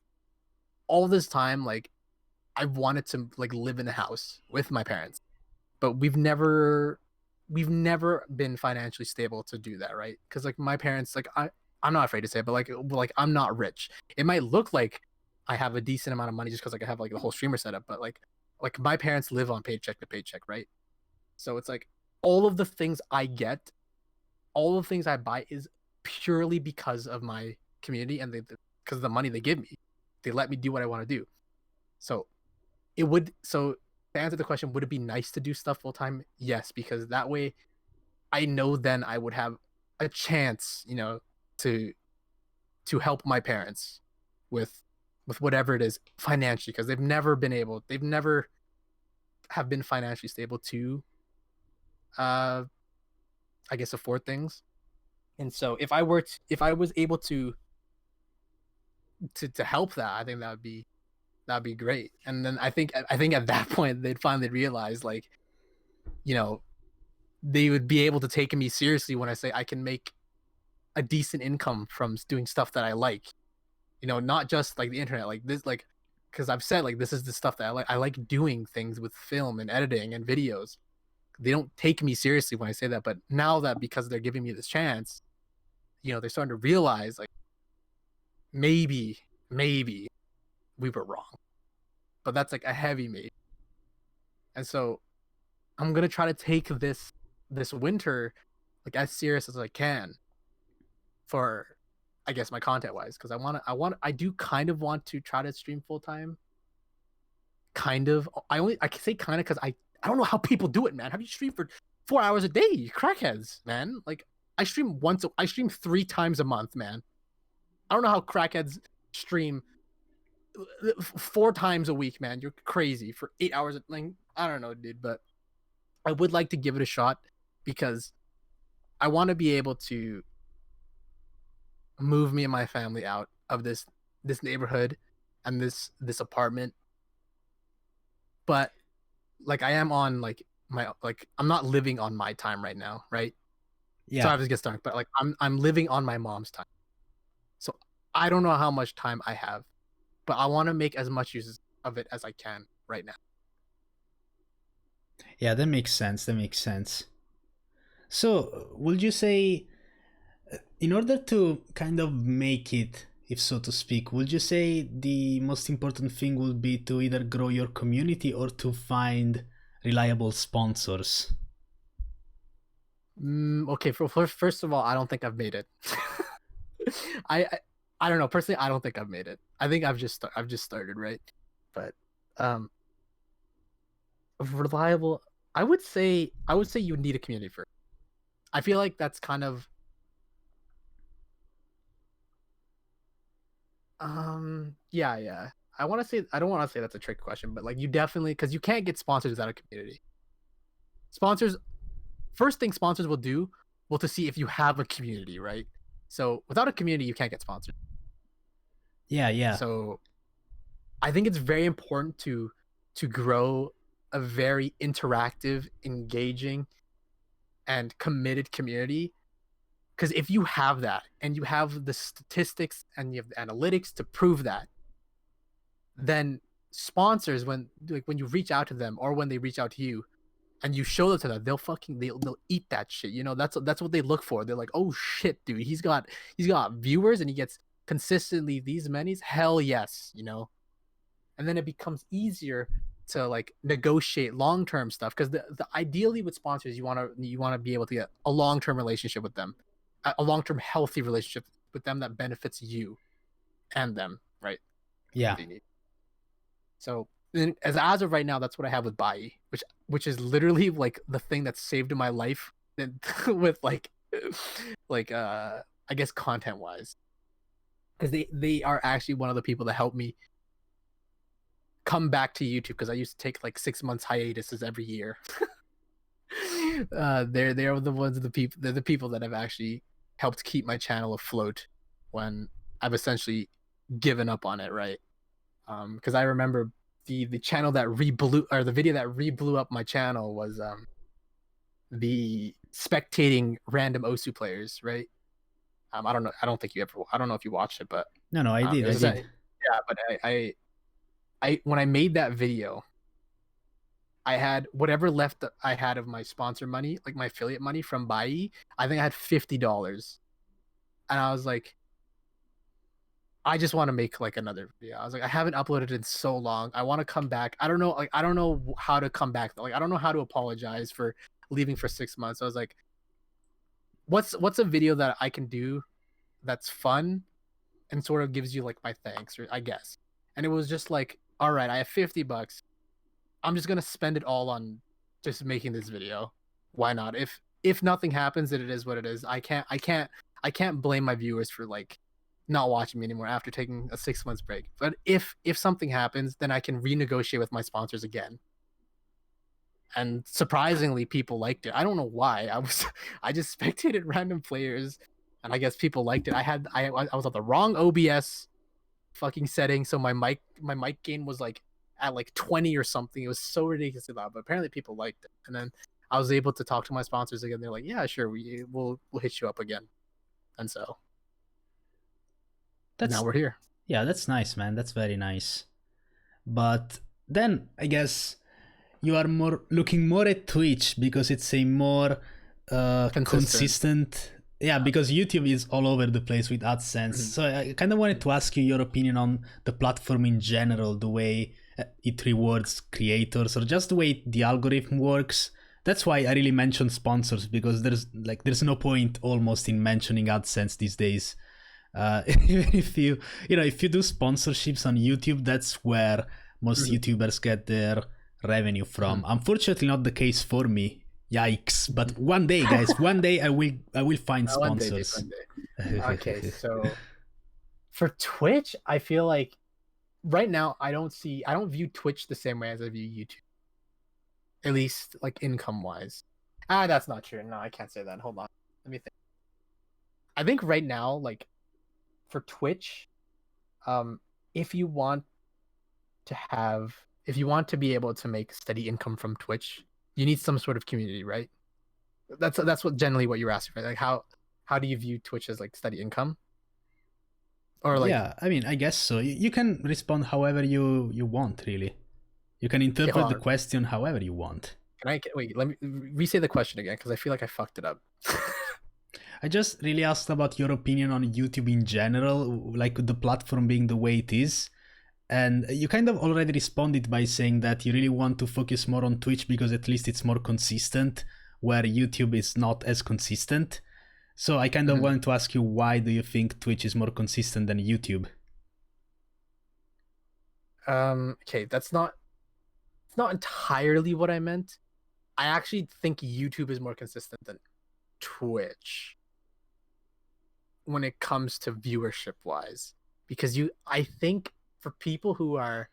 all this time, like I wanted to like live in a house with my parents, but we've never been financially stable to do that, right? Because like my parents, like I'm not afraid to say it, but like I'm not rich. It might look like I have a decent amount of money just because like I have like the whole streamer setup, but like my parents live on paycheck to paycheck, right? So it's like all of the things I get, all of the things I buy is purely because of my community and because of the money they give me. They let me do what I want to do. So so to answer the question, would it be nice to do stuff full time? Yes, because that way I know then I would have a chance, to help my parents with whatever it is financially, because they've never have been financially stable to uh I guess afford things. And so if I was able to help that, I think that'd be great. And then I think at that point they'd finally realize, like, you know, they would be able to take me seriously when I say I can make a decent income from doing stuff that I like. Not just like the internet, like this, like because I've said like this is the stuff that I like. I like doing things with film and editing and videos. They don't take me seriously when I say that, but now that because they're giving me this chance, they're starting to realize like maybe we were wrong. But that's like a heavy maybe. And so I'm gonna try to take this winter like as serious as I can for, I guess, my content wise, because I do kind of want to try to stream full time. Kind of. I can say kind of because I don't know how people do it, man. How do you stream for 4 hours a day? You crackheads, man. Like I stream 3 times a month, man. I don't know how crackheads stream 4 times a week, man. You're crazy for 8 hours. Like, I don't know, dude, but I would like to give it a shot because I want to be able to move me and my family out of this neighborhood and this apartment. But like I am on like I'm not living on my time right now, right? So I Yeah. have to get started, but like I'm living on my mom's time. So I don't know how much time I have, but I want to make as much use of it as I can right now. Yeah, that makes sense. That makes sense. So, would you say, in order to kind of make it, if so to speak, would you say the most important thing would be to either grow your community or to find reliable sponsors? Okay, first of all, I don't think I've made it. I, I I don't know personally. I don't think I've made it. I think I've just started, right? But um, reliable. I would say you need a community first. I feel like that's kind of yeah. I don't want to say that's a trick question, but like you definitely, because you can't get sponsors without a community. Sponsors First thing sponsors will to see if you have a community, right? So without a community, you can't get sponsored. Yeah, yeah. So I think it's very important to grow a very interactive, engaging, and committed community. Because if you have that and you have the statistics and you have the analytics to prove that, then sponsors, when you reach out to them or when they reach out to you and you show them to them, they'll eat that shit. That's what they look for. They're like, oh shit, dude, he's got viewers and he gets consistently these many. Hell yes. And then it becomes easier to like negotiate long-term stuff, because the ideally with sponsors you want to be able to get a long-term relationship with them, a long-term healthy relationship with them that benefits you and them, right? Yeah. So as of right now, that's what I have with Bai, which is literally like the thing that saved my life with like I guess content wise, because they are actually one of the people that helped me come back to YouTube, because I used to take like 6 months hiatuses every year. They're the people that have actually helped keep my channel afloat when I've essentially given up on it, right? Because I remember the channel that the video that re-blew up my channel was the spectating random Osu players, right? I don't know. I don't know if you watched it, but No, I did. it I was did. yeah. But I when I made that video, I had whatever left I had of my sponsor money, like my affiliate money from Bai. I think I had $50, and I was like, I just want to make like another video. I was like, I haven't uploaded in so long. I want to come back. I don't know, like I don't know how to come back. Like I don't know how to apologize for leaving for 6 months. I was like, what's a video that I can do that's fun and sort of gives you like my thanks, or I guess. And it was just like, all right, I have $50. I'm just gonna spend it all on just making this video. Why not? If nothing happens, then it is what it is. I can't blame my viewers for like not watching me anymore after taking a 6 months break. But if something happens, then I can renegotiate with my sponsors again. And surprisingly, people liked it. I don't know why. I just spectated random players, and I guess people liked it. I was on the wrong OBS fucking setting, so my mic gain was like at like 20 or something. It was so ridiculously loud, but apparently people liked it. And then I was able to talk to my sponsors again. They're like, yeah, sure, we'll hit you up again. And so now we're here. Yeah, that's nice, man. That's very nice. But then I guess you are looking more at Twitch because it's a more consistent. Yeah, because YouTube is all over the place with AdSense. So I kind of wanted to ask you your opinion on the platform in general, the way it rewards creators, or just the way the algorithm works. That's why I really mentioned sponsors, because there's no point almost in mentioning AdSense these days. Even if you do sponsorships on YouTube, that's where most YouTubers get their revenue from. Unfortunately, not the case for me. Yikes! But one day, guys, one day I will find sponsors. One day. Okay, so for Twitch, I feel like right now I don't view Twitch the same way as I view YouTube. At least like income wise. That's not true. No, I can't say that. Hold on. Let me think. I think right now, like for Twitch, if you want to be able to make steady income from Twitch, you need some sort of community, right? That's what generally what you're asking, right? Like how do you view Twitch as like steady income? Or like, yeah, I mean, I guess so. You can respond however you want, really. You can interpret the question however you want. Wait, let me re-say the question again, because I feel like I fucked it up. I just really asked about your opinion on YouTube in general, like the platform being the way it is. And you kind of already responded by saying that you really want to focus more on Twitch because at least it's more consistent, where YouTube is not as consistent. So I kind of wanted to ask you, why do you think Twitch is more consistent than YouTube? Okay, it's not entirely what I meant. I actually think YouTube is more consistent than Twitch when it comes to viewership wise, because I think for people who are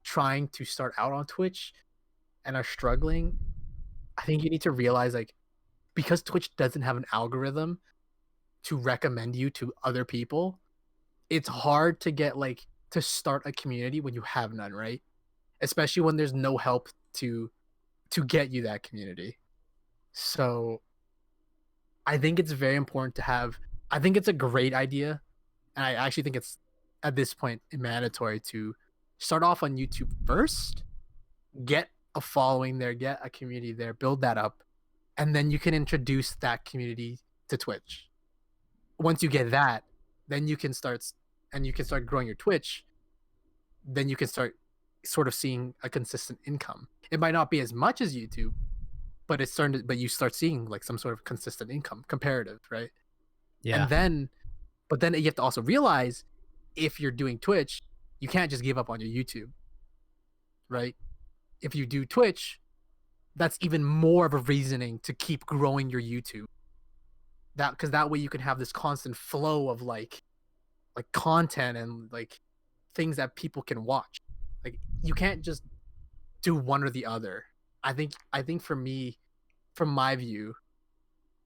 trying to start out on Twitch and are struggling, I think you need to realize, like, because Twitch doesn't have an algorithm to recommend you to other people, it's hard to get to start a community when you have none, right? Especially when there's no help to get you that community. So I think it's very important to have. I think it's a great idea, and I actually think it's at this point mandatory to start off on YouTube first, get a following there, get a community there, build that up, and then you can introduce that community to Twitch. Once you get that, then you can start growing your Twitch. Then you can start sort of seeing a consistent income. It might not be as much as YouTube, but you start seeing like some sort of consistent income, comparative, right? Yeah. But then you have to also realize, if you're doing Twitch, you can't just give up on your YouTube, right? If you do Twitch, that's even more of a reasoning to keep growing your YouTube. Because that way you can have this constant flow of like content and like things that people can watch. Like, you can't just do one or the other. I think for me, from my view,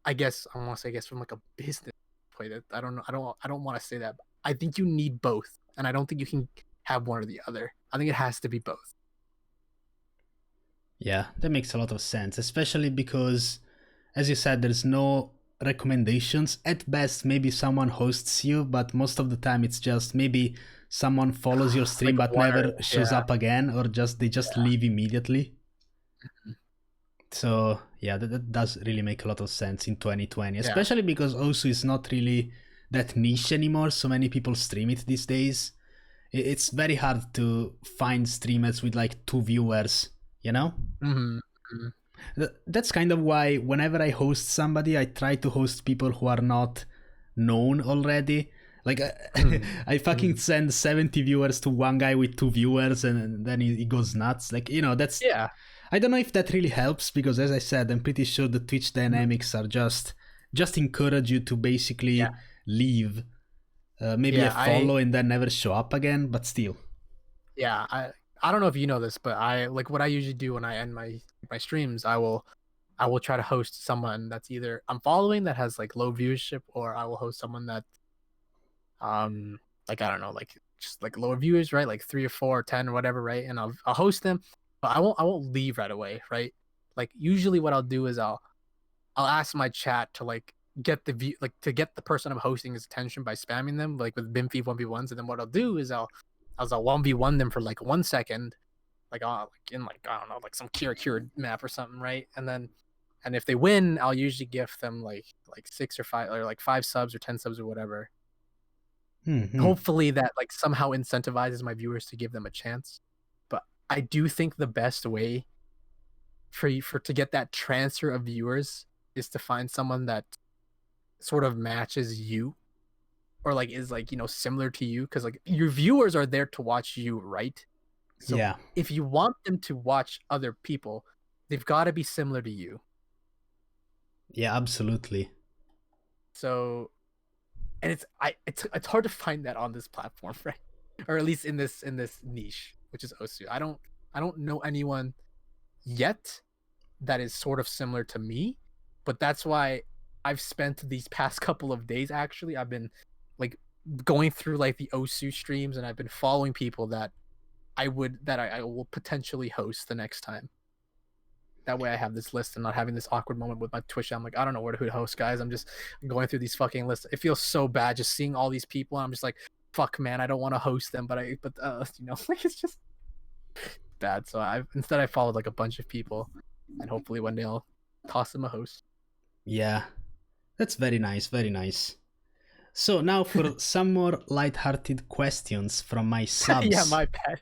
I guess from like a business, Wait, I don't know. I don't want to say that. I think you need both, and I don't think you can have one or the other. I think it has to be both. Yeah, that makes a lot of sense, especially because, as you said, there's no recommendations. At best, maybe someone hosts you, but most of the time it's just maybe someone follows your stream Like but one never or shows up again, or they just leave immediately. So yeah, that does really make a lot of sense in 2020, especially because Osu is not really that niche anymore. So many people stream it these days. It's very hard to find streamers with like 2 viewers, you know? Mm-hmm. Mm-hmm. That's kind of why whenever I host somebody, I try to host people who are not known already. Like I fucking send 70 viewers to one guy with 2 viewers, and then he goes nuts. Like, you know, that's... Yeah. I don't know if that really helps, because as I said, I'm pretty sure the Twitch dynamics are just encourage you to basically leave, maybe a follow and then never show up again, but still. Yeah, I don't know if you know this, but I like what I usually do when I end my streams. I will try to host someone that's either I'm following that has like low viewership, or I will host someone that like I don't know, like just like lower viewers, right? Like 3 or 4 or 10 or whatever, right? And I'll host them, but I won't leave right away, right? Like usually what I'll do is I'll ask my chat to like get the view, like to get the person I'm hosting's attention by spamming them like with Binfy 1v1s, and then what I'll do is I'll 1v1 them for like 1 second, like in like I don't know, like some Kira map or something, right? And if they win, I'll usually gift them like 6 or 5 or like 5 subs or 10 subs or whatever. Mm-hmm. Hopefully that like somehow incentivizes my viewers to give them a chance. But I do think the best way to get that transfer of viewers is to find someone that sort of matches you, or like is like, you know, similar to you, because like your viewers are there to watch you, right? So if you want them to watch other people, they've got to be similar to you. Yeah, absolutely. So, and it's hard to find that on this platform, right? Or at least in this niche, which is Osu. I don't know anyone yet that is sort of similar to me, but that's why I've spent these past couple of days, actually I've been like going through like the Osu streams, and I've been following people that I will potentially host the next time. That way I have this list and not having this awkward moment with my Twitch. I'm like, I don't know who to host, guys. I'm just going through these fucking lists. It feels so bad just seeing all these people. I'm just like, fuck, man, I don't want to host them, but you know, like it's just bad. So instead I followed like a bunch of people, and hopefully one day I'll toss them a host. Yeah, that's very nice, very nice. So now for some more lighthearted questions from my subs. Yeah, my bad.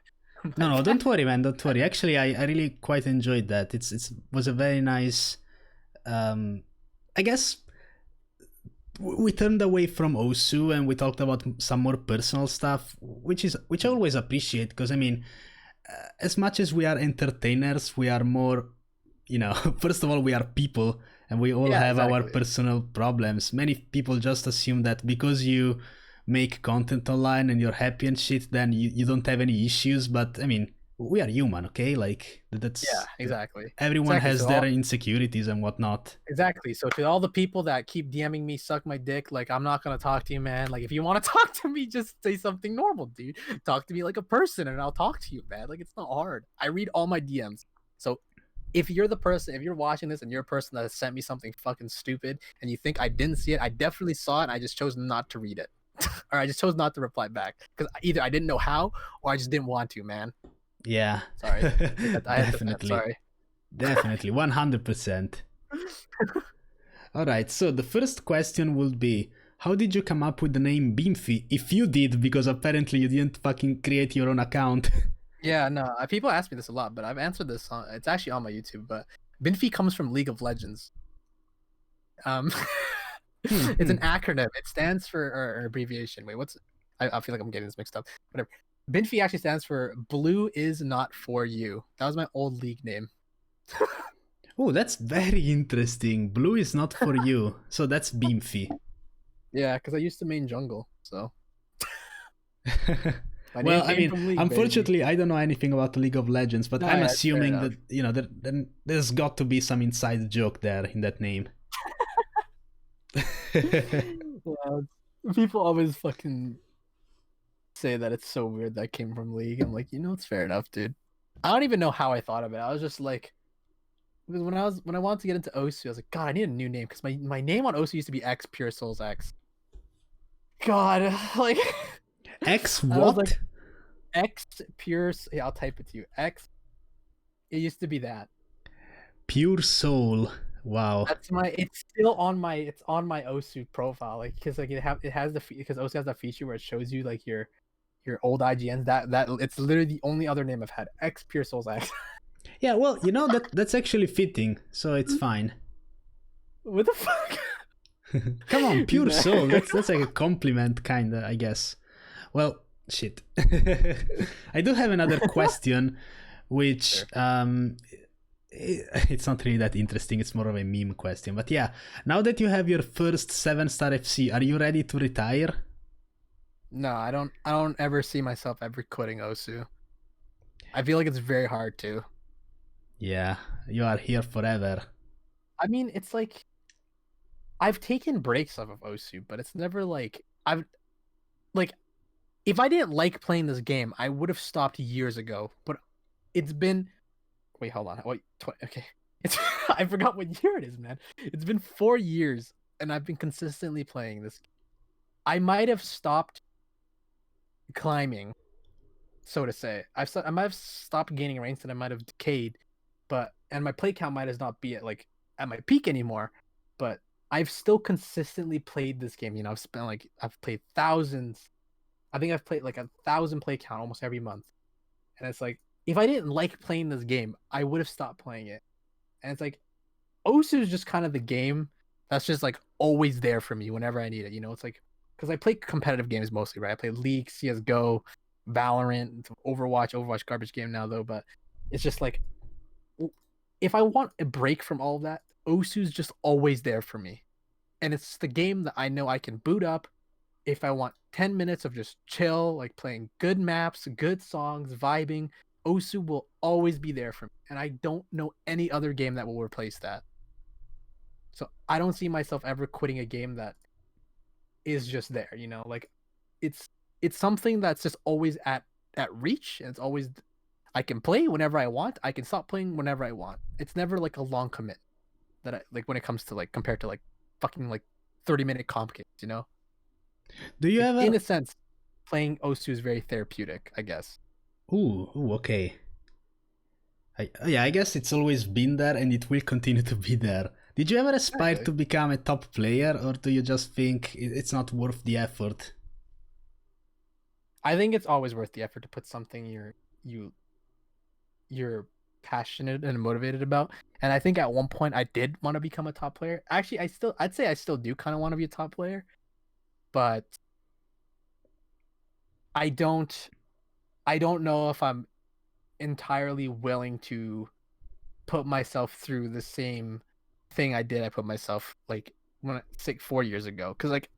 No, don't worry, man. Don't worry. Actually, I really quite enjoyed that. It was a very nice. I guess we turned away from Osu and we talked about some more personal stuff, which I always appreciate, because I mean, as much as we are entertainers, we are more, you know. First of all, we are people, and we all have our personal problems. Many people just assume that because you make content online and you're happy and shit, then you don't have any issues. But I mean, we are human, okay? Like that's exactly. Everyone has their insecurities and whatnot. Exactly. So to all the people that keep DMing me, suck my dick, like I'm not gonna talk to you, man. Like if you want to talk to me, just say something normal, dude. Talk to me like a person, and I'll talk to you, man. Like it's not hard. I read all my DMs. So if you're watching this and you're a person that has sent me something fucking stupid and you think I didn't see it, I definitely saw it and I just chose not to read it. Or I just chose not to reply back, because either I didn't know how or I just didn't want to, man. Yeah. Sorry. Definitely. Sorry. Definitely. 100%. All right. So the first question would be, how did you come up with the name Binfy? If you did, because apparently you didn't fucking create your own account. Yeah, no. People ask me this a lot, but I've answered this it's actually on my YouTube, but Binfy comes from League of Legends. It's an acronym. It stands for or abbreviation. Wait, I feel like I'm getting this mixed up. Whatever. Binfy actually stands for Blue is not for you. That was my old league name. Oh, that's very interesting. Blue is not for you. So that's Binfy. Yeah, because I used to main jungle, so. Well, I mean, unfortunately, baby. I don't know anything about League of Legends, but I'm assuming that, you know, there's got to be some inside joke there in that name. Yeah, people always fucking say that it's so weird that came from League. I'm like, it's fair enough, dude. I don't even know how I thought of it. I was just like, because when I wanted to get into Osu, I was like, God, I need a new name because my name on Osu used to be X Pure Souls X. God, like X I was like what? X Pure. Yeah, I'll type it to you. X. It used to be that. Pure Soul. Wow. That's my. It's still on my. It's on my Osu profile, like because like it has the because Osu has that feature where it shows you like your old IGNs. That it's literally the only other name I've had. X Pure Souls X. Yeah, well, that's actually fitting, so it's fine. What the fuck? Come on, Pure Soul. That's like a compliment, kinda, I guess. Well, shit. I do have another question, which it's not really that interesting. It's more of a meme question. But yeah, now that you have your first 7-star FC, are you ready to retire? No, I don't. I don't ever see myself ever quitting Osu. I feel like it's very hard to. Yeah, you are here forever. I mean, it's like I've taken breaks off of Osu, but it's never like I've like if I didn't like playing this game, I would have stopped years ago. But it's been wait, hold on. Wait, okay. It's I forgot what year it is, man. It's been 4 years and I've been consistently playing this. I might have stopped climbing, so to say. I might have stopped gaining ranks and I might have decayed, and my play count might as not be at my peak anymore. But I've still consistently played this game. I've played thousands. I think I've played like 1,000 play count almost every month. And it's like if I didn't like playing this game, I would have stopped playing it. And it's like Osu is just kind of the game that's just like always there for me whenever I need it. It's like because I play competitive games mostly, right? I play League, CS:GO, Valorant, Overwatch garbage game now though, but it's just like if I want a break from all of that, Osu's just always there for me. And it's the game that I know I can boot up if I want 10 minutes of just chill, like playing good maps, good songs, vibing. Osu will always be there for me. And I don't know any other game that will replace that. So I don't see myself ever quitting a game that is just there, like it's something that's just always at reach, and it's always I can play whenever I want. I can stop playing whenever I want. It's never like a long commit that I like when it comes to like compared to like fucking like 30-minute comp games. Do you ever? In a sense, playing Osu is very therapeutic, I guess. Ooh, okay. Yeah, I guess it's always been there and it will continue to be there. Did you ever aspire to become a top player, or do you just think it's not worth the effort? I think it's always worth the effort to put something you're passionate and motivated about. And I think at one point I did want to become a top player. Actually, I'd say I still do kind of want to be a top player, but I don't know if I'm entirely willing to put myself through the same thing I put myself like 4 years ago. Because like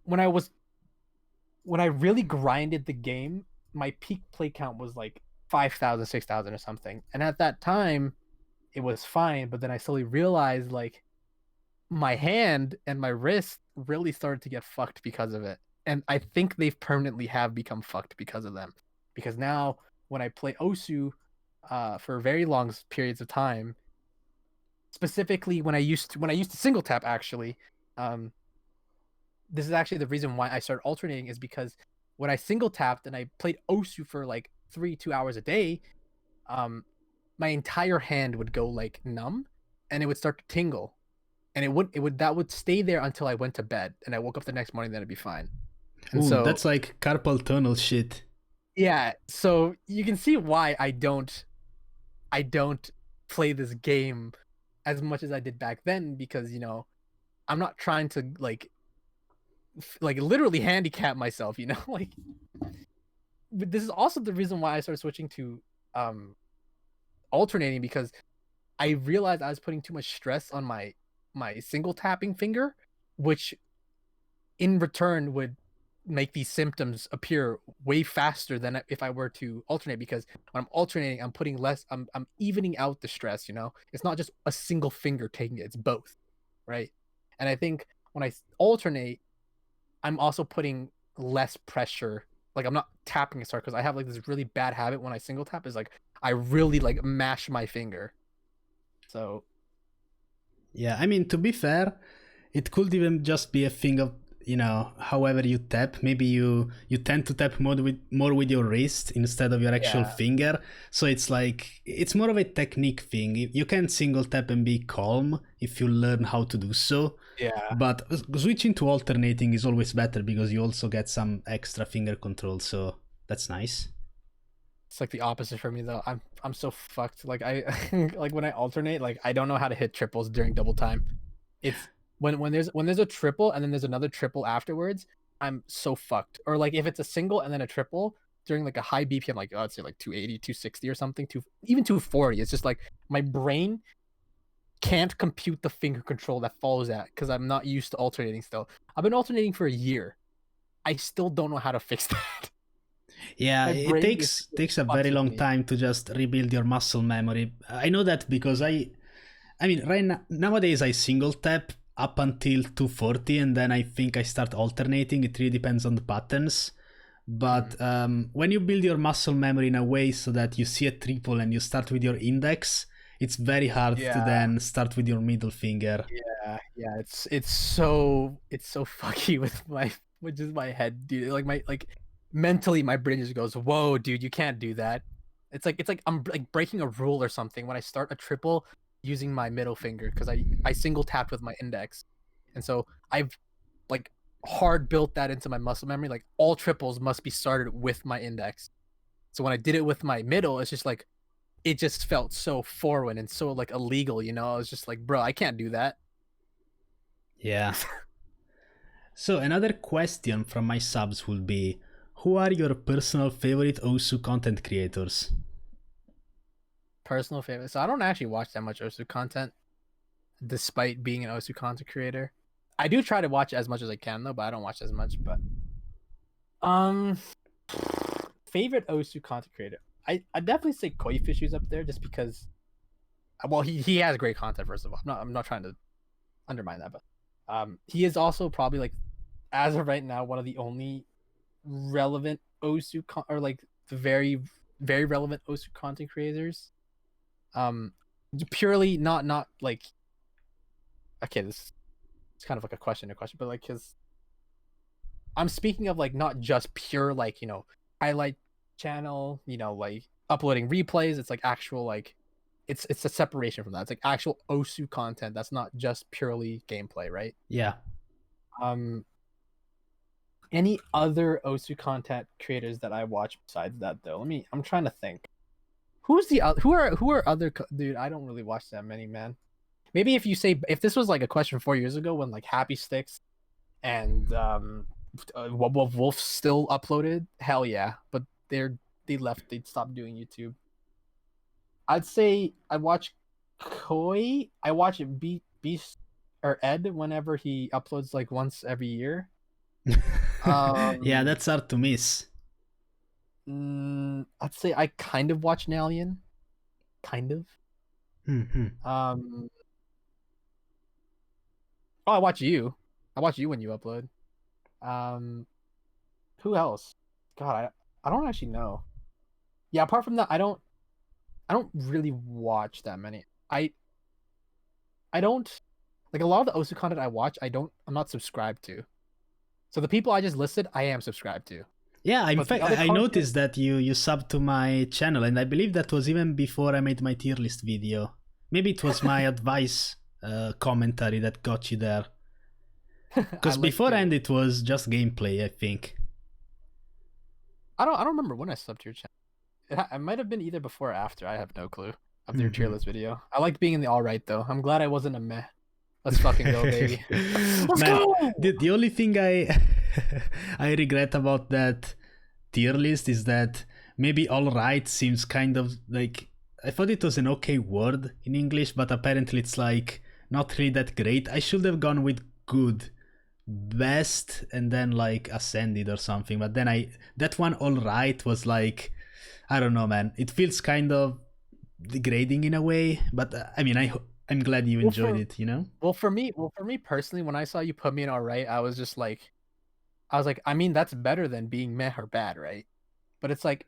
when I really grinded the game, my peak play count was like 5,000, 6,000 or something. And at that time, it was fine. But then I slowly realized like my hand and my wrist really started to get fucked because of it. And I think they've permanently have become fucked because of them. Because now when I play Osu for very long periods of time, specifically when I used to single tap actually, this is actually the reason why I started alternating is because when I single tapped and I played Osu for like 2 hours a day, my entire hand would go like numb and it would start to tingle. And that would stay there until I went to bed and I woke up the next morning, then it'd be fine. And Ooh, so that's like carpal tunnel shit. yeah, so you can see why I don't play this game as much as I did back then, because I'm not trying to like literally handicap myself, like. But this is also the reason why I started switching to alternating, because I realized I was putting too much stress on my single tapping finger, which in return would make these symptoms appear way faster than if I were to alternate, because when I'm alternating, I'm putting less, I'm evening out the stress, It's not just a single finger taking it, it's both, right? And I think when I alternate, I'm also putting less pressure. Like I'm not tapping as hard because I have like this really bad habit when I single tap is like I really like mash my finger. So Yeah, I mean, to be fair, it could even just be a thing of, however you tap. Maybe you tend to tap more with your wrist instead of your actual yeah, finger. So it's like it's more of a technique thing. You can single tap and be calm if you learn how to do so. yeah. But switching to alternating is always better because you also get some extra finger control. So that's nice. It's like the opposite for me though. I'm so fucked. Like I like when I alternate, like I don't know how to hit triples during double time. It's when there's a triple and then there's another triple afterwards, I'm so fucked. Or like if it's a single and then a triple during like a high BPM, like let's say like 280, 260 or something, even 240. It's just like my brain can't compute the finger control that follows that because I'm not used to alternating still. I've been alternating for a year. I still don't know how to fix that. Yeah, My it brain is takes a fucks very with long me. time to just rebuild your muscle memory. I know that because I mean, right now, nowadays I single tap up until 240 and then I think I start alternating. It really depends on the patterns. Mm. But when you build your muscle memory in a way so that you see a triple and you start with your index, it's very hard to Yeah, then start with your middle finger. yeah. It's so fucky with just my head, dude. Like mentally, my brain just goes, "Whoa, dude, you can't do that." It's like I'm like breaking a rule or something when I start a triple using my middle finger because I single tapped with my index, and so I've like hard built that into my muscle memory. Like all triples must be started with my index. So when I did it with my middle, it's just like it just felt so foreign and so like illegal, you know? I was just like, bro, I can't do that. Yeah. So another question from my subs would be, who are your personal favorite OSU content creators? Personal favorite. So I don't actually watch that much Osu content, despite being an Osu content creator. I do try to watch as much as I can though, but I don't watch as much. But um, favorite Osu content creator. I definitely say Koi Fish is up there just because. Well, he has great content. First of all, I'm not trying to undermine that, but he is also probably like as of right now one of the only relevant or like very very relevant Osu content creators. Um, purely not like okay, this is kind of like a question, but like because I'm speaking of like not just pure like highlight channel, like uploading replays. It's like actual like it's a separation from that. It's like actual Osu content that's not just purely gameplay, right? Yeah. Um, any other Osu content creators that I watch besides that though? I'm trying to think. Who are other dude? I don't really watch that many, man. Maybe if this was like a question 4 years ago when like Happy Sticks and Wolf still uploaded, hell yeah. But they stopped doing YouTube. I'd say I watch Koi. I watch Beast or Ed whenever he uploads like once every year. Yeah, Um, that's hard to miss. I'd say I kind of watch Nalian, kind of. Hmm. Um, oh, I watch you. I watch you when you upload. Um, who else? God, I don't actually know. Yeah, apart from that, I don't really watch that many. I don't like a lot of the Osu content I watch. I'm not subscribed to. So the people I just listed, I am subscribed to. Yeah, in But the fact, other I content, noticed that you subbed to my channel, and I believe that was even before I made my tier list video. Maybe it was my advice commentary that got you there. I Because like the. beforehand it was just gameplay, I think. I don't remember when I subbed to your channel. It might have been either before or after. I have no clue of their tier Mhm. list video. I liked being in the all right though. I'm glad I wasn't a meh. Let's fucking go, baby. Let's Man, go. the only thing I I regret about that tier list is that maybe alright seems kind of like I thought it was an okay word in English, but apparently it's like not really that great. I should have gone with good, best, and then like ascended or something. But then that one alright was like I don't know, man. It feels kind of degrading in a way, but I mean I'm glad you Well, enjoyed for it, you know? well for me personally, when I saw you put me in all right, I was just like, I was like, I mean, that's better than being meh or bad, right? But it's like,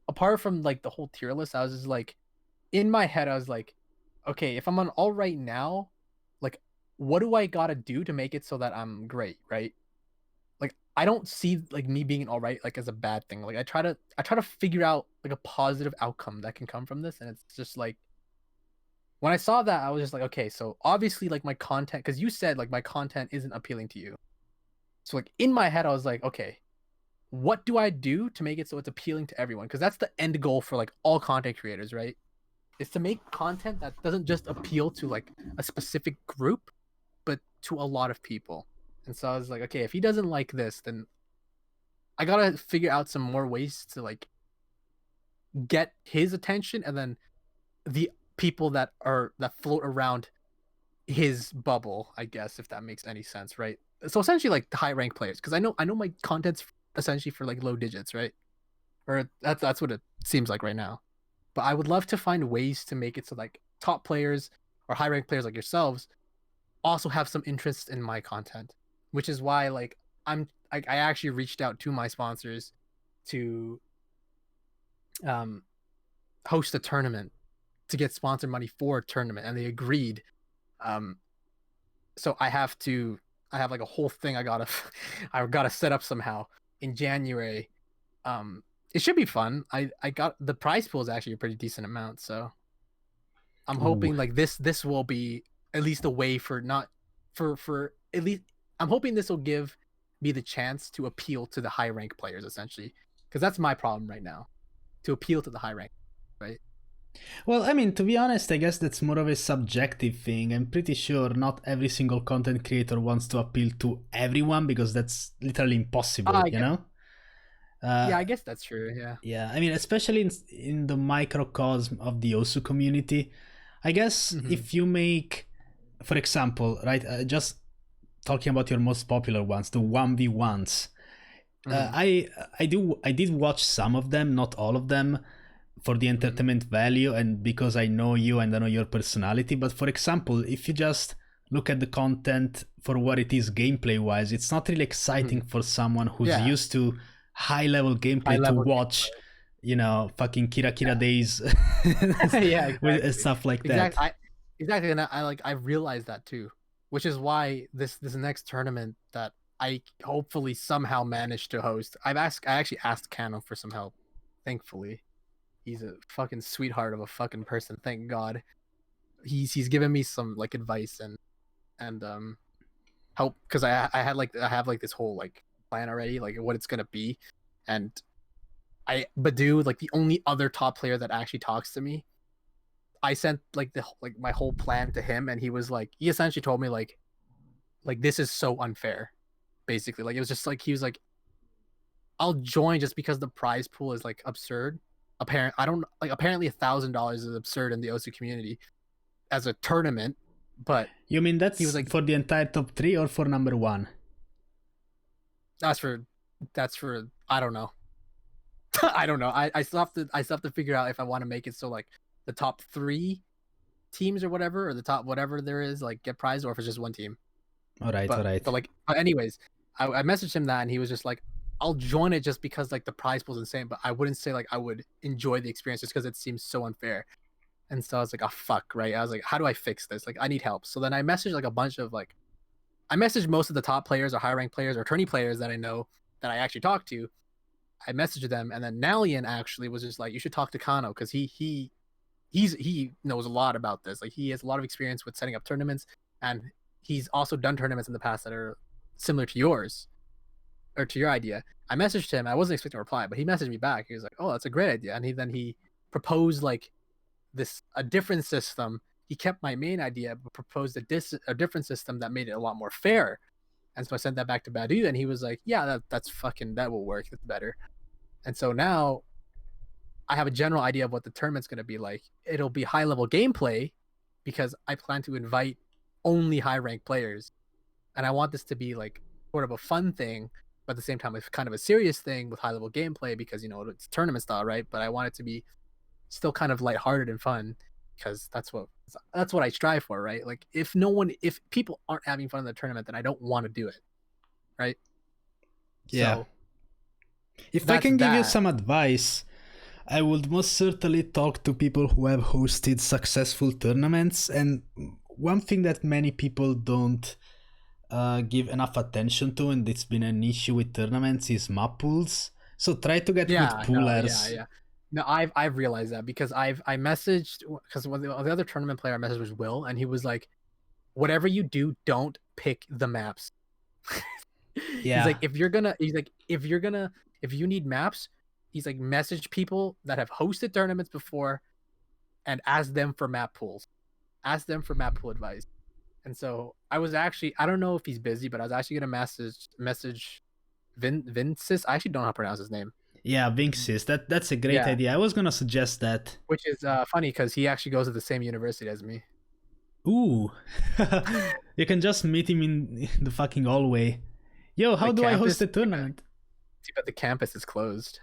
apart from like the whole tier list, I was just like, in my head, I was like, okay, if I'm on all right now, like, what do I gotta do to make it so that I'm great, right? Like, I don't see like me being an all right like as a bad thing. Like, I try to figure out like a positive outcome that can come from this, and it's just like when I saw that, I was just like, okay, so obviously like my content, because you said like my content isn't appealing to you. So like in my head, I was like, okay, what do I do to make it so it's appealing to everyone? Because that's the end goal for like all content creators, right? Is to make content that doesn't just appeal to like a specific group, but to a lot of people. And so I was like, okay, if he doesn't like this, then I gotta figure out some more ways to like get his attention, and then the people that float around his bubble, I guess, if that makes any sense, right? So essentially like the high rank players, because I know my content's essentially for like low digits, right? Or that's what it seems like right now. But I would love to find ways to make it so like top players or high rank players like yourselves also have some interest in my content, which is why like I actually reached out to my sponsors to um host a tournament to get sponsor money for a tournament, and they agreed. Um, so I have like a whole thing I gotta set up somehow in January. It should be fun. I got the prize pool is actually a pretty decent amount, so I'm Ooh. hoping like this will be at least a way for not for at least I'm hoping this will give me the chance to appeal to the high rank players essentially, because that's my problem right now, to appeal to the high rank, right? Well, I mean, to be honest, I guess that's more of a subjective thing. I'm pretty sure not every single content creator wants to appeal to everyone because that's literally impossible, I you guess, know? Uh, yeah, I guess that's true. Yeah. yeah, I mean, especially in the microcosm of the Osu community, I guess Mm-hmm. if you make, for example, right, just talking about your most popular ones, the 1v1s, Mm-hmm. I did watch some of them, not all of them, for the Mm-hmm. entertainment value and because I know you and I know your personality. But for example, if you just look at the content for what it is gameplay wise, it's not really Mm-hmm. exciting for someone who's Yeah. used to high level High gameplay to level watch, you know, fucking Kira Kira days gameplay. Yeah, with exactly. stuff like Exactly. that. Exactly, and I realized that too, which is why this next tournament that I hopefully somehow managed to host. I actually asked Cano for some help. Thankfully, he's a fucking sweetheart of a fucking person. Thank God. He's given me some like advice and help, because I have like this whole like plan already, like what it's gonna be, and Badu, like the only other top player that actually talks to me. I sent like my whole plan to him, and he essentially told me like this is so unfair. Basically, like it was just like he was like, I'll join just because the prize pool is like absurd. I don't like, apparently $1,000 is absurd in the OSU community as a tournament, but You mean he was that's like, for the entire top three or for number one? that's for I don't know. I don't know. I still have to figure out if I want to make it so like the top three teams or whatever, or the top whatever there is like get prize, or if it's just one team. All right, all right. But anyways, I messaged him that, and he was just like, I'll join it just because like the prize pool's insane, but I wouldn't say like I would enjoy the experience just because it seems so unfair. And so I was like, oh fuck, right? I was like, how do I fix this? Like I need help. So then I messaged like a bunch of like I messaged most of the top players or high ranked players or tourney players that I know that I actually talked to. I messaged them, and then Nalian actually was just like, you should talk to Kano, because he knows a lot about this. Like he has a lot of experience with setting up tournaments, and he's also done tournaments in the past that are similar to yours or to your idea. I messaged him. I wasn't expecting a reply, but he messaged me back. He was like, "Oh, that's a great idea," and he proposed like this a different system. He kept my main idea, but proposed a different system that made it a lot more fair. And so I sent that back to Badu, and he was like, "Yeah, that's fucking that will work. That's better." And so now I have a general idea of what the tournament's going to be like. It'll be high level gameplay because I plan to invite only high ranked players, and I want this to be like sort of a fun thing, but at the same time it's kind of a serious thing with high level gameplay, because you know it's tournament style, right? But I want it to be still kind of lighthearted and fun, because that's what I strive for, right? Like if people aren't having fun in the tournament, then I don't want to do it, right? Yeah. So If I that's can give you that. some advice, I would most certainly talk to people who have hosted successful tournaments. And one thing that many people don't give enough attention to, and it's been an issue with tournaments, is map pools. So try to get good Yeah, no, yeah, poolers. yeah. No, I've realized that because I messaged because the other tournament player I messaged was Will, and he was like, "Whatever you do, don't pick the maps." He's Yeah, like, if you need maps, he's like, message people that have hosted tournaments before and ask them for map pools. Ask them for map pool advice. And so I was actually, I don't know if he's busy, but I was actually gonna message Vincis. I actually don't know how to pronounce his name. yeah, Vinxis. That's a great Yeah, idea. I was gonna suggest that. which is funny because he actually goes to the same university as me. Ooh, you can just meet him in the fucking hallway. Yo, how The do I host campus, a tournament? but the campus is closed.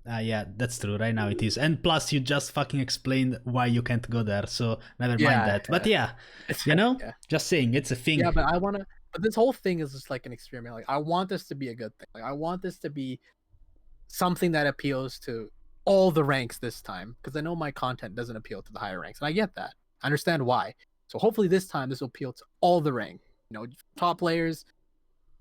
Yeah, that's true. Right now it is. And plus, you just fucking explained why you can't go there, so never mind Yeah, that. But yeah, it's yeah. just saying, it's a thing. Yeah, but I want to. But this whole thing is just like an experiment. Like I want this to be a good thing. Like I want this to be something that appeals to all the ranks this time, because I know my content doesn't appeal to the higher ranks, and I get that. I understand why. So hopefully this time this will appeal to all the rank. You know, top players,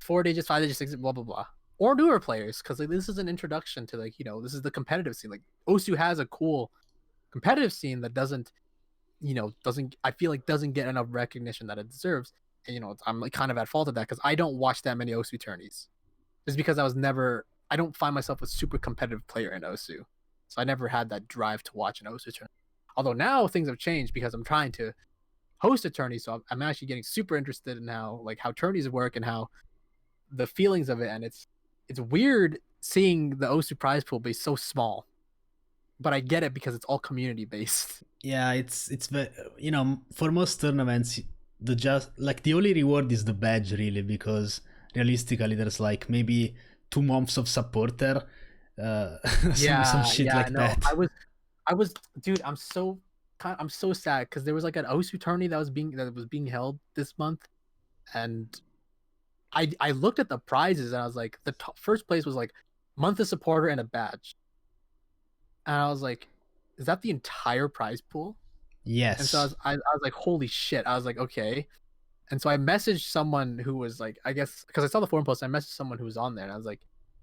4 digits, 5 digits, 6, blah blah blah, or newer players, because like this is an introduction to like this is the competitive scene. Like Osu has a cool competitive scene that doesn't I feel like doesn't get enough recognition that it deserves. And I'm like kind of at fault of that because I don't watch that many Osu tourneys. Just because I don't find myself a super competitive player in Osu. So I never had that drive to watch an Osu tourney. Although now things have changed because I'm trying to host a tourney, so I'm actually getting super interested in how tourneys work and how the feelings of it. And it's weird seeing the Osu prize pool be so small, but I get it because it's all community based. Yeah, it's for most tournaments, the only reward is the badge, really, because realistically, there's like maybe 2 months of supporter, some shit Yeah, like no, that. I was, dude. I'm so sad because there was like an Osu tourney that was being held this month, and I looked at the prizes and I was like, the first place was like month of supporter and a badge, and I was like, is that the entire prize pool? And so Yes. I was like, holy shit! I was like, okay. And so I messaged someone who was like, I guess because I saw the forum post, I messaged someone who was on there, and I was like,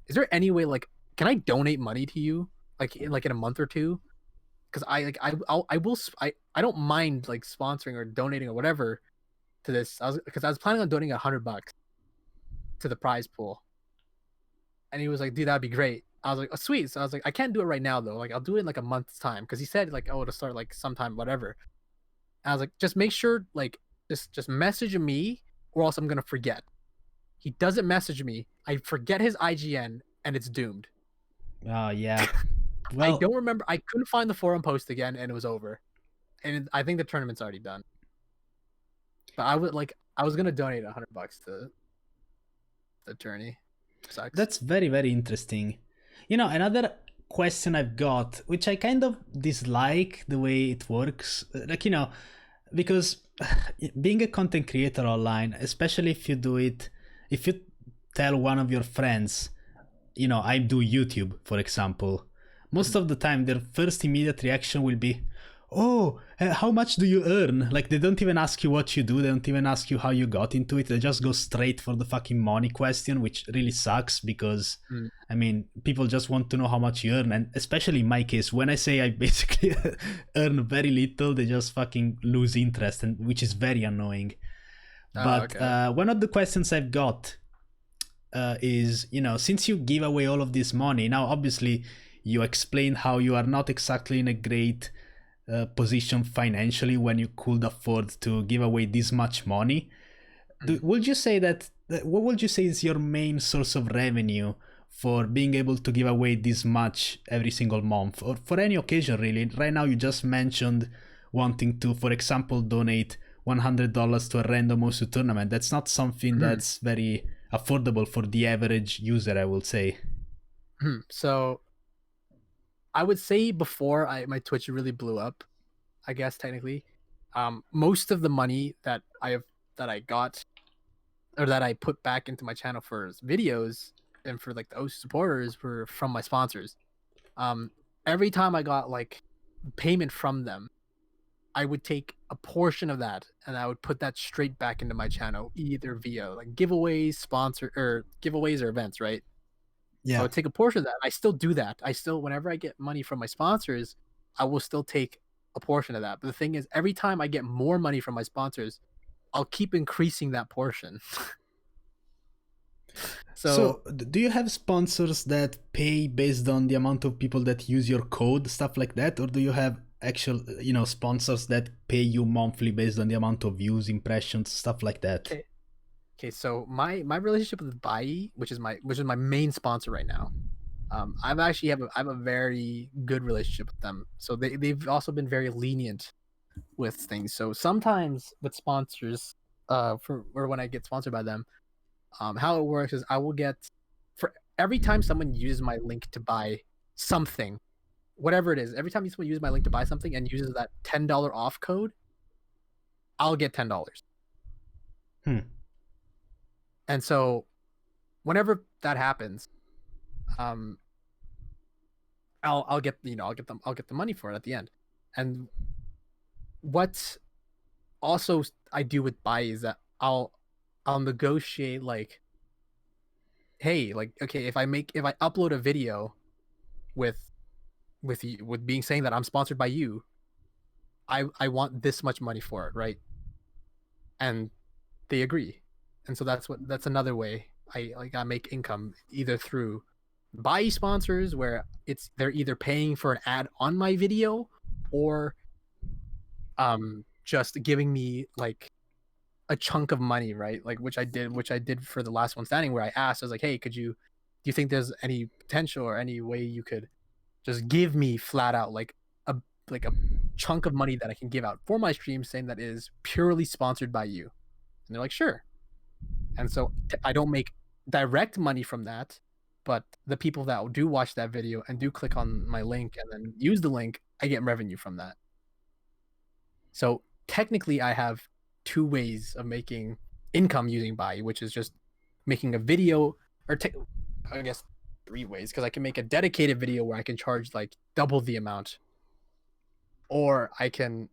is there any way like can I donate money to you like in a month or two? Because I like I will I don't mind like sponsoring or donating or whatever to this. Because I was planning on donating $100 to the prize pool, and he was like, dude, that'd be great. I was like, oh, sweet. So I was like, I can't do it right now though. Like I'll do it in like a month's time because he said like, oh, it'll start like sometime whatever. And I was like, just make sure like just message me or else I'm gonna forget. He doesn't message me. I forget his IGN and it's doomed. Oh yeah. I Well, don't remember. I couldn't find the forum post again and it was over. And I think the tournament's already done. But I was gonna donate $100 to the tourney. Sucks. that's very, very interesting. Another question I've got, which I kind of dislike the way it works, because being a content creator online, especially if you tell one of your friends, I do YouTube, for example, most of the time their first immediate reaction will be, oh, how much do you earn? Like, they don't even ask you what you do, they don't even ask you how you got into it, they just go straight for the fucking money question, which really sucks because Mm. I mean, people just want to know how much you earn, and especially in my case, when I say I basically earn very little, they just fucking lose interest, and which is very annoying. Oh, But okay. one of the questions I've got is, since you give away all of this money, now obviously you explain how you are not exactly in a great position financially when you could afford to give away this much money. Would you say what would you say is your main source of revenue for being able to give away this much every single month, or for any occasion really? Right now you just mentioned wanting to, for example, donate $100 to a random Osu tournament. That's not something Mhm. that's very affordable for the average user, I will say. So I would say before my Twitch really blew up, I guess technically, most of the money that I got or that I put back into my channel for videos and for like the OC supporters were from my sponsors. Every time I got like payment from them, I would take a portion of that and I would put that straight back into my channel, either via like giveaways or events, right? So I Yeah. would take a portion of that. I still do that. I still, whenever I get money from my sponsors, I will still take a portion of that. But the thing is, every time I get more money from my sponsors, I'll keep increasing that portion. So So, do you have sponsors that pay based on the amount of people that use your code, stuff like that, or do you have actual, sponsors that pay you monthly based on the amount of views, impressions, stuff like that? okay, so my relationship with Bai, which is my main sponsor right now, I've actually I have a very good relationship with them. So they've also been very lenient with things. So sometimes with sponsors, or when I get sponsored by them, how it works is I will get, for every time someone uses my link to buy something, whatever it is, every time someone uses my link to buy something and uses that $10 off code, I'll get $10. Hmm. And so whenever that happens, um, I'll get I'll get the money for it at the end. And what also I do with buy is that I'll negotiate like, hey, like, okay, if I upload a video with with being saying that I'm sponsored by you, I want this much money for it, right? And they agree. And so that's another way I make income, either through buy sponsors where they're either paying for an ad on my video, or just giving me like a chunk of money, right? Like which I did for the last one standing, where I asked, I was like, hey, do you think there's any potential or any way you could just give me flat out a like a chunk of money that I can give out for my stream, saying that is purely sponsored by you? And they're like, sure. And so I don't make direct money from that, but the people that do watch that video and do click on my link and then use the link, I get revenue from that. So technically I have two ways of making income using buy, which is just making a video, or I guess three ways, because I can make a dedicated video where I can charge like double the amount, or I can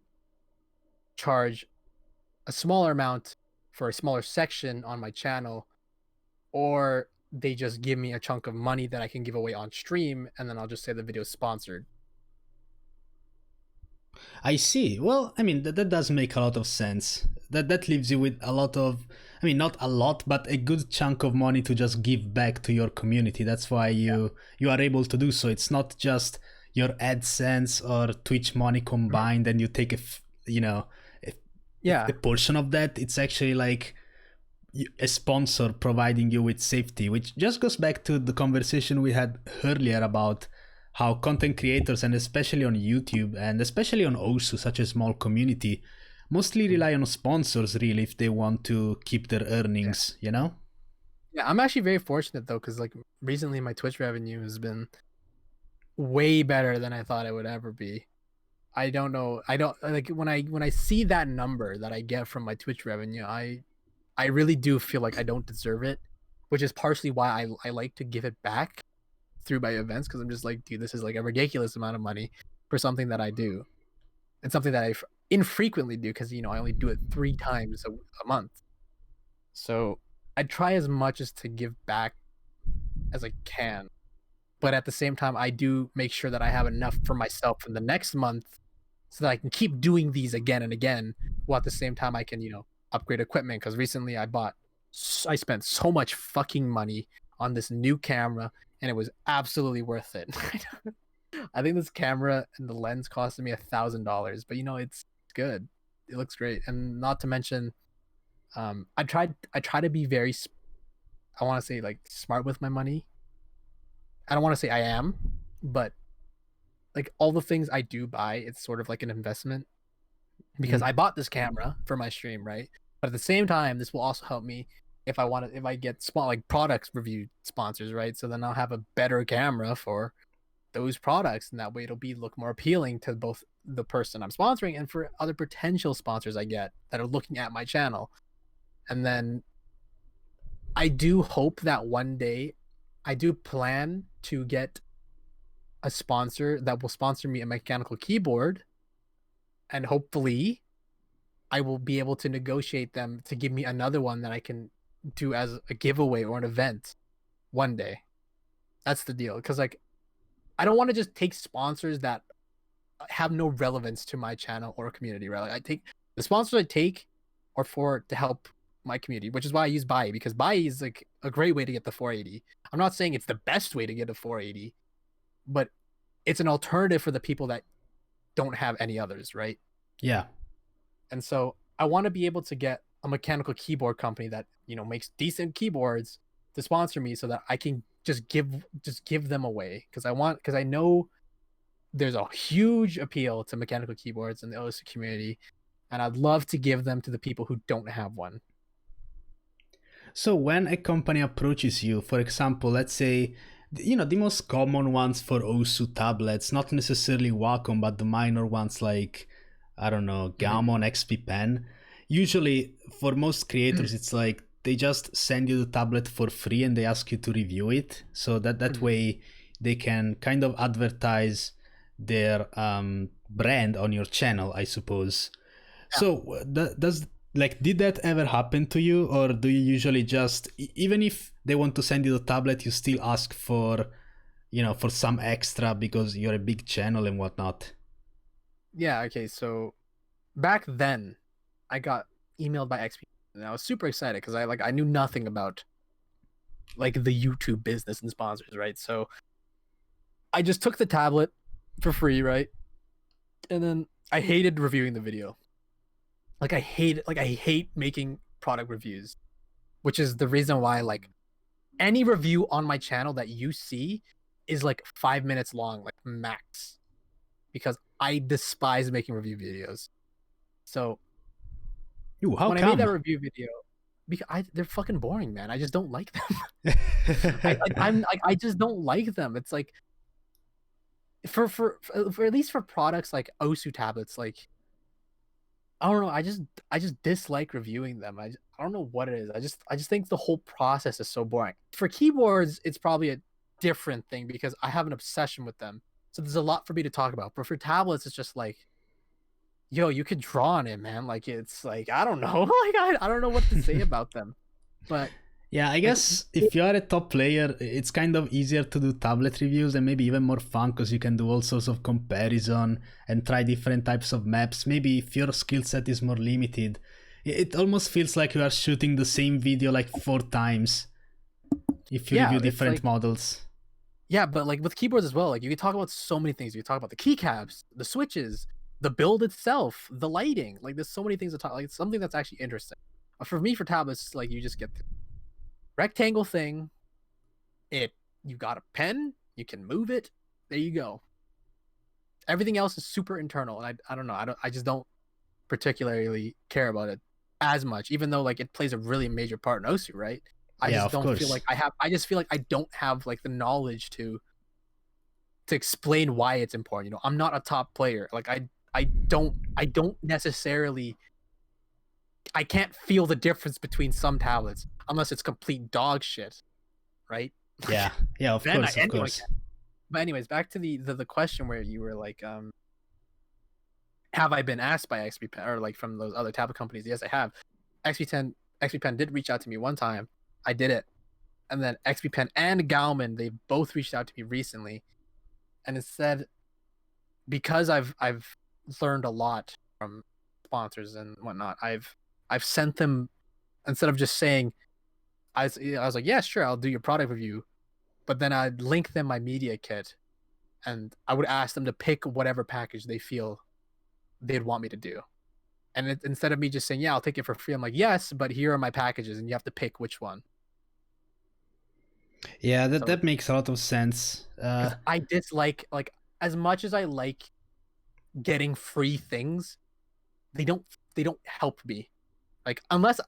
charge a smaller amount for a smaller section on my channel, or they just give me a chunk of money that I can give away on stream, and then I'll just say the video is sponsored. I see. Well, I mean, that does make a lot of sense. That leaves you with a lot of, I mean, not a lot, but a good chunk of money to just give back to your community. That's why you are able to do so. It's not just your AdSense or Twitch money combined, and you take a portion of that. It's actually like a sponsor providing you with safety, which just goes back to the conversation we had earlier about how content creators, and especially on YouTube and especially on OSU, such a small community, mostly rely on sponsors really if they want to keep their earnings, Yeah, I'm actually very fortunate though, because like recently my Twitch revenue has been way better than I thought it would ever be. I don't know. I don't like when I see that number that I get from my Twitch revenue, I really do feel like I don't deserve it, which is partially why I like to give it back through my events, because I'm just like, dude, this is like a ridiculous amount of money for something that I do, and something that I infrequently do, because I only do it 3 times a month. So I try as much as to give back as I can, but at the same time, I do make sure that I have enough for myself in the next month, so that I can keep doing these again and again, while at the same time I can upgrade equipment. Because recently I spent so much fucking money on this new camera, and it was absolutely worth it. I think this camera and the lens costed me $1,000, but it's good. It looks great, and not to mention, I try to be very, I want to say like smart with my money. I don't want to say I am, but like all the things I do buy, it's sort of like an investment, because I bought this camera for my stream, right? But at the same time, this will also help me if I get small like products review sponsors, right? So then I'll have a better camera for those products, and that way it'll look more appealing to both the person I'm sponsoring and for other potential sponsors I get that are looking at my channel. And then I do hope that one day I do plan to get a sponsor that will sponsor me a mechanical keyboard, and hopefully I will be able to negotiate them to give me another one that I can do as a giveaway or an event one day. That's the deal. Because like I don't want to just take sponsors that have no relevance to my channel or community, right? Like I take the sponsors I take are for to help my community, which is why I use Buy, because Buy is like a great way to get the 480. I'm not saying it's the best way to get a 480, but it's an alternative for the people that don't have any others, right? Yeah. And so I want to be able to get a mechanical keyboard company that, you know, makes decent keyboards to sponsor me so that I can just give them away, because I know there's a huge appeal to mechanical keyboards in the OSU community, and I'd love to give them to the people who don't have one. So when a company approaches you, for example, let's say, the most common ones for OSU tablets, not necessarily Wacom, but the minor ones like, I don't know, Gammon, XP Pen. Usually for most creators, it's like they just send you the tablet for free and they ask you to review it. So that way they can kind of advertise their brand on your channel, I suppose. Yeah. So did that ever happen to you, or do you usually just, even if they want to send you the tablet, you still ask for, for some extra because you're a big channel and whatnot? Yeah, okay, so back then I got emailed by XP and I was super excited because I knew nothing about like the YouTube business and sponsors, right? So I just took the tablet for free, right? And then I hated reviewing the video. I hate making product reviews, which is the reason why like any review on my channel that you see is like 5 minutes long, like max, because I despise making review videos. So when I made that review video, because they're fucking boring, man. I just don't like them. I just don't like them. It's like for at least for products like OSU tablets, like I don't know. I just dislike reviewing them. I don't know what it is. I just think the whole process is so boring. For keyboards, it's probably a different thing because I have an obsession with them. So there's a lot for me to talk about. But for tablets, it's just like, yo, you could draw on it, man. Like it's like I don't know. Like I don't know what to say about them. But yeah, I guess if you are a top player, it's kind of easier to do tablet reviews and maybe even more fun because you can do all sorts of comparison and try different types of maps. Maybe if your skill set is more limited, it almost feels like you are shooting the same video like 4 times if you review different models. Yeah, but like with keyboards as well, like you can talk about so many things. You can talk about the keycaps, the switches, the build itself, the lighting. Like there's so many things to talk. Like it's something that's actually interesting. For me, for tablets, like you just get the rectangle thing. You got a pen, you can move it. There you go. Everything else is super internal, and I don't know. I just don't particularly care about it as much, even though like it plays a really major part in OSU, right? I just don't feel like I just feel like I don't have like the knowledge to explain why it's important. You know, I'm not a top player. Like I don't necessarily, I can't feel the difference between some tablets unless it's complete dog shit, right? Yeah, of course. But anyways, back to the question where you were like, have I been asked by XP Pen or like from those other tablet companies? Yes, I have. XP Pen did reach out to me one time. I did it, and then XP Pen and Gauman, they both reached out to me recently, and it said, because I've learned a lot from sponsors and whatnot, I've sent them, instead of just saying, I was like, yeah, sure, I'll do your product review, but then I'd link them my media kit, and I would ask them to pick whatever package they feel they'd want me to do. And instead of me just saying, yeah, I'll take it for free, I'm like, yes, but here are my packages, and you have to pick which one. Yeah, that makes a lot of sense. I dislike, like, as much as I like getting free things, they don't help me. Like, unless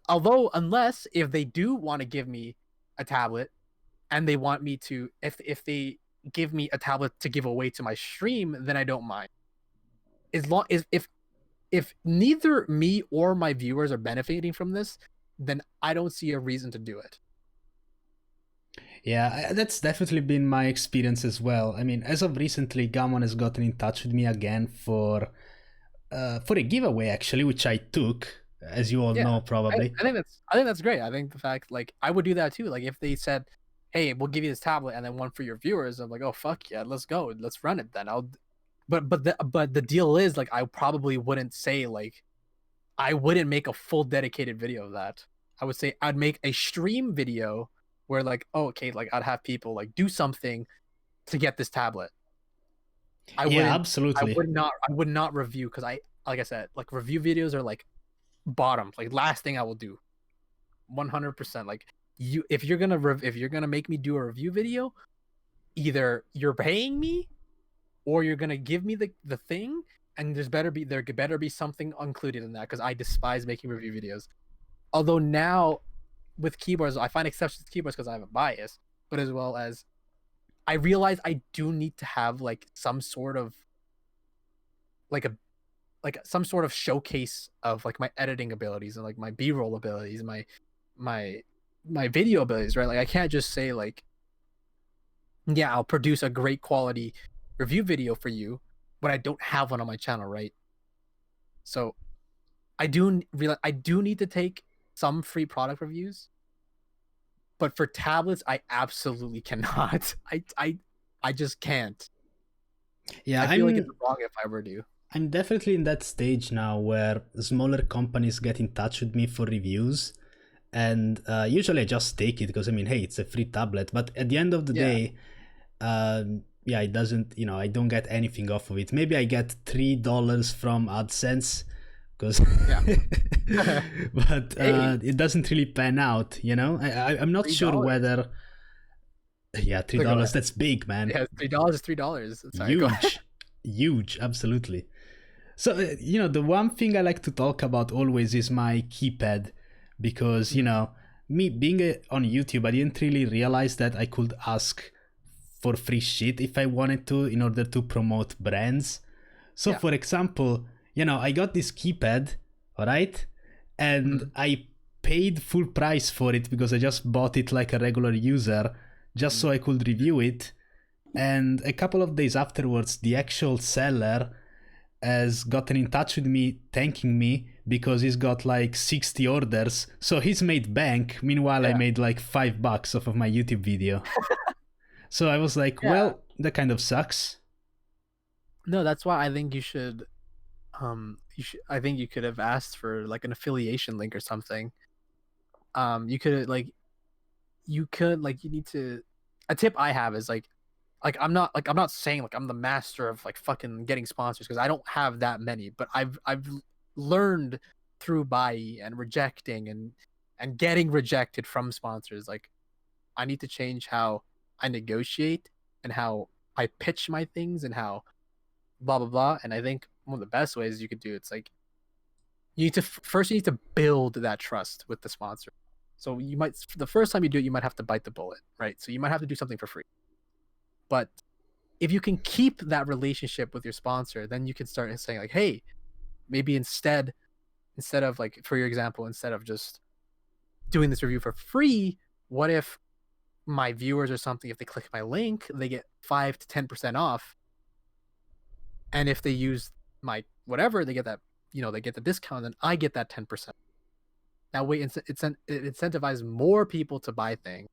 if they do want to give me a tablet and they want me to, if they give me a tablet to give away to my stream, then I don't mind. As long as if neither me or my viewers are benefiting from this, then I don't see a reason to do it. Yeah, that's definitely been my experience as well. I mean, as of recently, Gammon has gotten in touch with me again for a giveaway actually, which I took, as you all Yeah, know probably. I think that's great. I think the fact like I would do that too. Like if they said, "Hey, we'll give you this tablet and then one for your viewers," I'm like, "Oh fuck yeah, let's go, let's run it then." But the deal is like I probably wouldn't say like I wouldn't make a full dedicated video of that. I would say I'd make a stream video where like, oh, okay, like I'd have people like do something to get this tablet. I Yeah, wouldn't. absolutely. I would not review because like I said, like review videos are like bottom, like last thing I will do. 100%. Like if you're gonna make me do a review video, either you're paying me or you're gonna give me the thing, and there better be something included in that because I despise making review videos. Although now with keyboards, I find exceptions to keyboards because I have a bias, but as well as I realize I do need to have like some sort of like a like some sort of showcase of like my editing abilities and like my B-roll abilities, my my video abilities, right? Like I can't just say like, yeah, I'll produce a great quality review video for you when I don't have one on my channel, right? So I do realize I do need to take some free product reviews, but for tablets, I absolutely cannot. I just can't. Yeah, I feel like it's wrong if I were to. I'm definitely in that stage now where smaller companies get in touch with me for reviews, and usually I just take it because I mean, hey, it's a free tablet. But at the end of the Yeah. day, yeah, it doesn't. I don't get anything off of it. Maybe I get $3 from AdSense, because, Yeah. but Hey, it doesn't really pan out. I'm not sure $3. whether. Yeah, three So go ahead. dollars. That's big, man. Yeah, $3 is $3. Sorry, go ahead. Huge, huge, absolutely. So, the one thing I like to talk about always is my keypad, because, me being on YouTube, I didn't really realize that I could ask for free shit if I wanted to in order to promote brands. So, Yeah. for example, I got this keypad, all right? And Mhm. I paid full price for it because I just bought it like a regular user, just so Mhm. I could review it. And a couple of days afterwards, the actual seller has gotten in touch with me thanking me because he's got like 60 orders. So he's made bank. Meanwhile, I Yeah. made like $5 off of my YouTube video. So I was like, Yeah. well, that kind of sucks. No, that's why I think you should I think you could have asked for like an affiliation link or something. You could you need to a tip I have is like I'm not saying like I'm the master of like fucking getting sponsors because I don't have that many, but I've learned through buy and rejecting and getting rejected from sponsors. Like I need to change how I negotiate and how I pitch my things and how blah blah blah. And I think one of the best ways you could do it's like you need to build that trust with the sponsor. So you might the first time you do it, you might have to bite the bullet, right? So you might have to do something for free. But if you can keep that relationship with your sponsor, then you can start saying like, hey, maybe instead of like for your example, instead of just doing this review for free, what if my viewers or something, if they click my link, they get 5 to 10% off, and if they use my whatever, they get that they get the discount, and I get that 10%. That way, it incentivizes more people to buy things,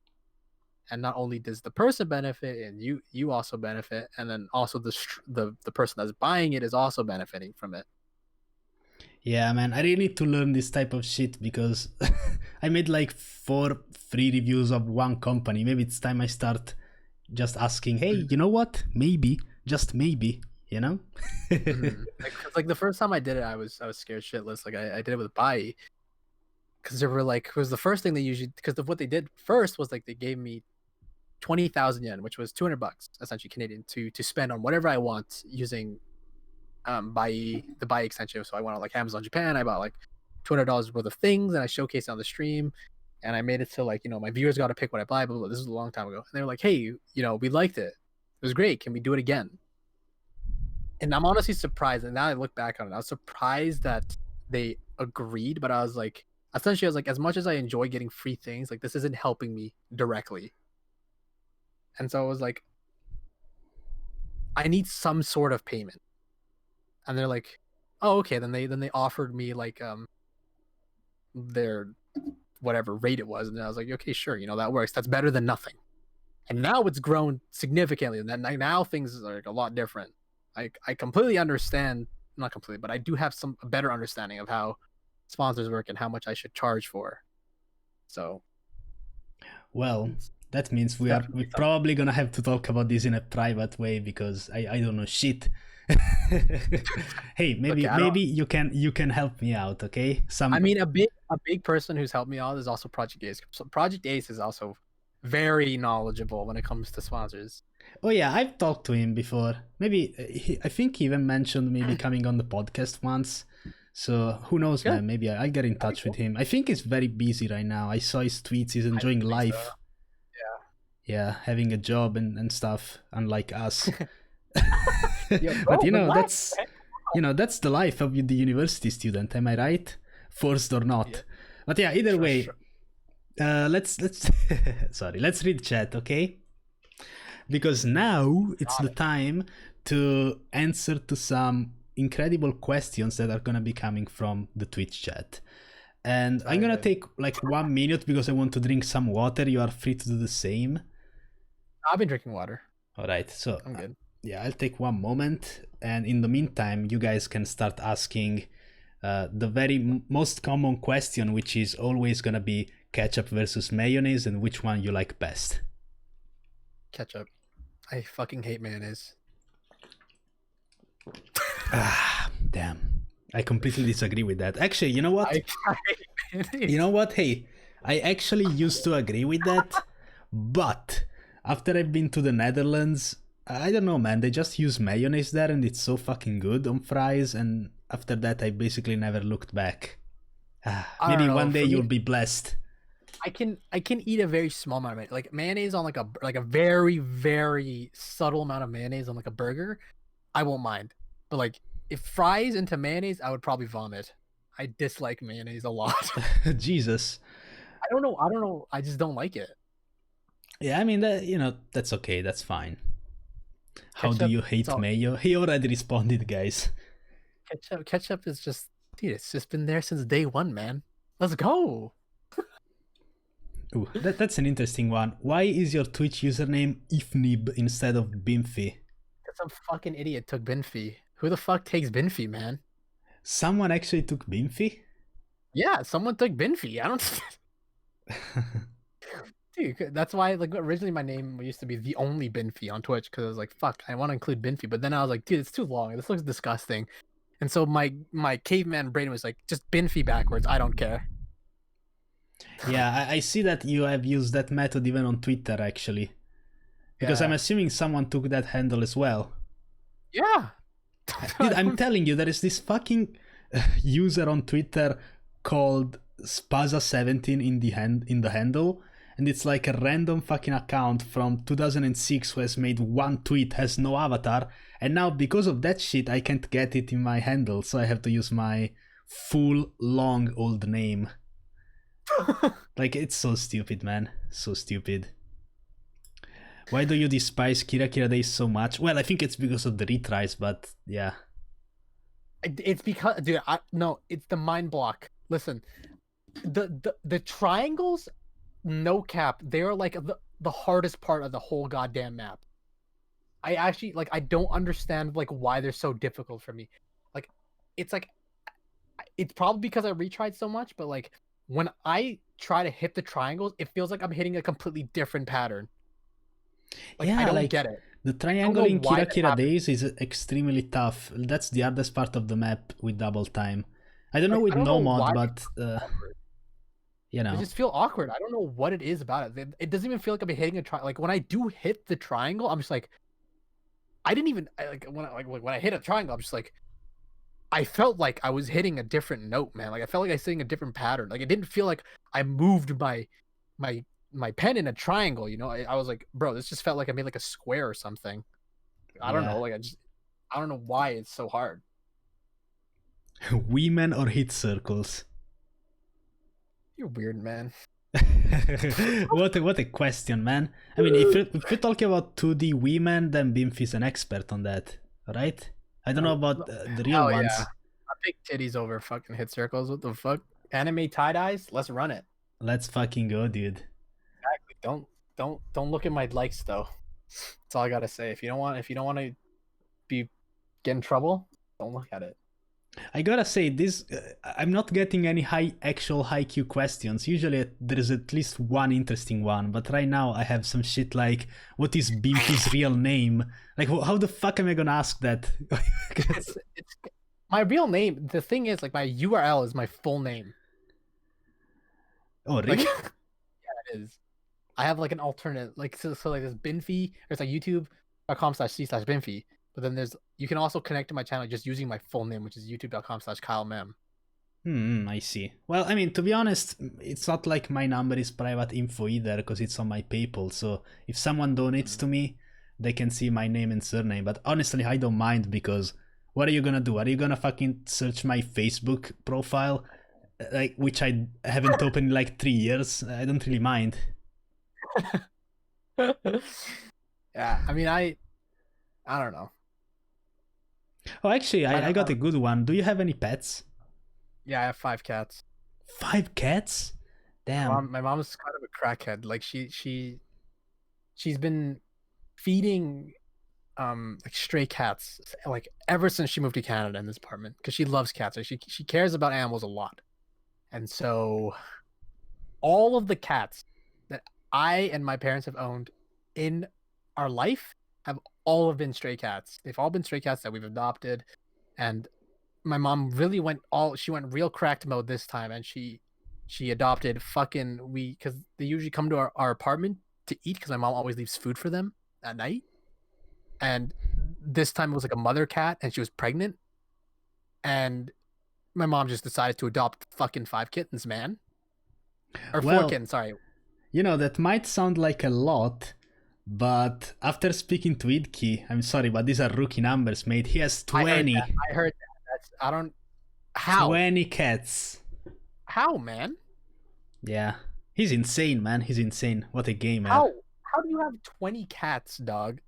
and not only does the person benefit, and you also benefit, and then also the person that's buying it is also benefiting from it. Yeah, man, I really need to learn this type of shit because I made like 4 free reviews of one company. Maybe it's time I start just asking, hey, you know what? Maybe, just maybe, you know? Like the first time I did it, I was scared shitless. Like I did it with Bai because there were like it was the first thing they usually because of what they did first was like they gave me 20,000 yen, which was $200 essentially Canadian to spend on whatever I want using buy extension. So I went on like Amazon Japan. I bought like $200 worth of things and I showcased it on the stream. And I made it to like my viewers got to pick what I buy. But this is a long time ago, and they were like, "Hey, we liked it. It was great. Can we do it again?" And I'm honestly surprised. And now I look back on it, I was surprised that they agreed. But I was like, essentially, I was like, as much as I enjoy getting free things, like this isn't helping me directly. And so I was like, I need some sort of payment. And they're like, oh, okay. Then they offered me like their whatever rate it was, and I was like, okay, sure, that works. That's better than nothing. And now it's grown significantly, and then now things are like a lot different. I completely understand, not completely, but I do have a better understanding of how sponsors work and how much I should charge for. So, Well, that means we're probably gonna have to talk about this in a private way because I don't know shit. Hey, maybe you can help me out, okay? I mean, a big person who's helped me out is also Project Ace. So Project Ace is also very knowledgeable when it comes to sponsors. Oh yeah, I've talked to him before. Maybe I think he even mentioned maybe coming on the podcast once. So who knows, man? Maybe I'll get in touch with him. I think he's very busy right now. I saw his tweets. He's enjoying life. So. Yeah, having a job and stuff, unlike us. But that's the life of the university student. Am I right? Forced or not? Yeah. But yeah, either way. Sure. Let's let's read chat, okay? Because now it's the time to answer to some incredible questions that are gonna be coming from the Twitch chat. And I'm gonna take like 1 minute because I want to drink some water. You are free to do the same. I've been drinking water. All right, so I'm good. Yeah, I'll take 1 moment, and in the meantime, you guys can start asking the very most common question, which is always gonna be ketchup versus mayonnaise, and which one you like best. Ketchup. I fucking hate mayonnaise. Damn. I completely disagree with that. Actually, you know what? You know what? Hey, I actually used to agree with that, but after I've been to the Netherlands, I don't know, man. They just use mayonnaise there, and it's so fucking good on fries. And after that, I basically never looked back. Maybe one day you'll be blessed. I can eat a very small amount of mayonnaise. Like mayonnaise on like a very, very subtle amount of mayonnaise on like a burger, I won't mind. But like if fries into mayonnaise, I would probably vomit. I dislike mayonnaise a lot. Jesus. I don't know. I just don't like it. Yeah, I mean that's okay. That's fine. How do you hate mayo? He already responded, guys. Ketchup is just, dude, it's just been there since day one, man. Let's go. Ooh, that's an interesting one. Why is your Twitch username Ifnib instead of Binfy? Because some fucking idiot took Binfy. Who the fuck takes Binfy, man? Someone actually took Binfy? Yeah, someone took Binfy. I don't... Dude, that's why, like, originally my name used to be The Only Binfy on Twitch, because I was like, fuck, I want to include Binfy, but then I was like, dude, it's too long. This looks disgusting. And so my caveman brain was like, just Binfy backwards. I don't care. Yeah, I see that you have used that method even on Twitter, actually. Because I'm assuming someone took that handle as well. Yeah. Dude, I'm telling you, there is this fucking user on Twitter called Spaza17 in the handle. And it's like a random fucking account from 2006 who has made one tweet, has no avatar. And now because of that shit, I can't get it in my handle. So I have to use my full, long, old name. Like, it's so stupid, man. So stupid. Why do you despise Kira Kira Days so much? Well, I think it's because of the retries, but yeah. It's because, dude, no, it's the mind block. Listen, the triangles, no cap, they're like the hardest part of the whole goddamn map. I actually, like, I don't understand, like, why they're so difficult for me. Like, it's probably because I retried so much, but, like, when I try to hit the triangles, it feels like I'm hitting a completely different pattern. Like, yeah, I don't get it. The triangle in Kira Kira Days is extremely tough. That's the hardest part of the map with double time. I don't know with no mod, but you know. I just feel awkward. I don't know what it is about it. It doesn't even feel like I'm hitting a triangle. Like when I do hit the triangle, I'm just like, I didn't even when I hit a triangle, I'm just like, I felt like I was hitting a different note, man. Like I felt like I was hitting a different pattern. Like it didn't feel like I moved my pen in a triangle, you know. I was like, bro, this just felt like I made like a square or something. I don't know. Like I don't know why it's so hard. Women or hit circles? You're weird, man. What a question, man. I mean, if you're talking about 2D women, then Binfy's an expert on that, right? I don't know about the real Hell ones. yeah. I pick titties over fucking hit circles. What the fuck? Anime tie-dyes? Let's run it. Let's fucking go, dude. Exactly. Don't look at my likes though. That's all I gotta say. If you don't want to be get in trouble, don't look at it. I gotta say, this I'm not getting any actual high Q questions. Usually there's at least one interesting one, but right now I have some shit like, what is Binfy's real name? Like, how the fuck am I gonna ask that? It's my real name. The thing is, like, my URL is my full name. Oh, Like, really? yeah, it is. I have like an alternate, like so like there's Binfy, there's like youtube.com/c/Binfy, but then you can also connect to my channel just using my full name, which is youtube.com/KyleMem. I see. Well, I mean, to be honest, it's not like my number is private info either, because it's on my PayPal. So if someone donates to me, they can see my name and surname. But honestly, I don't mind, because what are you gonna do? Are you gonna fucking search my Facebook profile, like, which I haven't opened in like 3 years? I don't really mind. Yeah, I mean, I don't know. Oh, actually, I got a good one. Do you have any pets? Yeah, I have 5 cats. 5 cats? Damn. My mom's kind of a crackhead. Like she's been feeding like stray cats like ever since she moved to Canada in this apartment, because she loves cats. Like she cares about animals a lot. And so all of the cats that I and my parents have owned in our life have all been stray cats. They've all been stray cats that we've adopted. And my mom really she went real cracked mode this time, and she adopted because they usually come to our apartment to eat, because my mom always leaves food for them at night. And this time it was like a mother cat, and she was pregnant, and my mom just decided to adopt fucking 5 kittens, man. Or 4 kittens, sorry. You know, that might sound like a lot, but after speaking to Idki, I'm sorry, but these are rookie numbers, mate. He has 20. I heard that. How? 20 cats. How, man? Yeah. He's insane, man. He's insane. What a gamer. How do you have 20 cats, dog?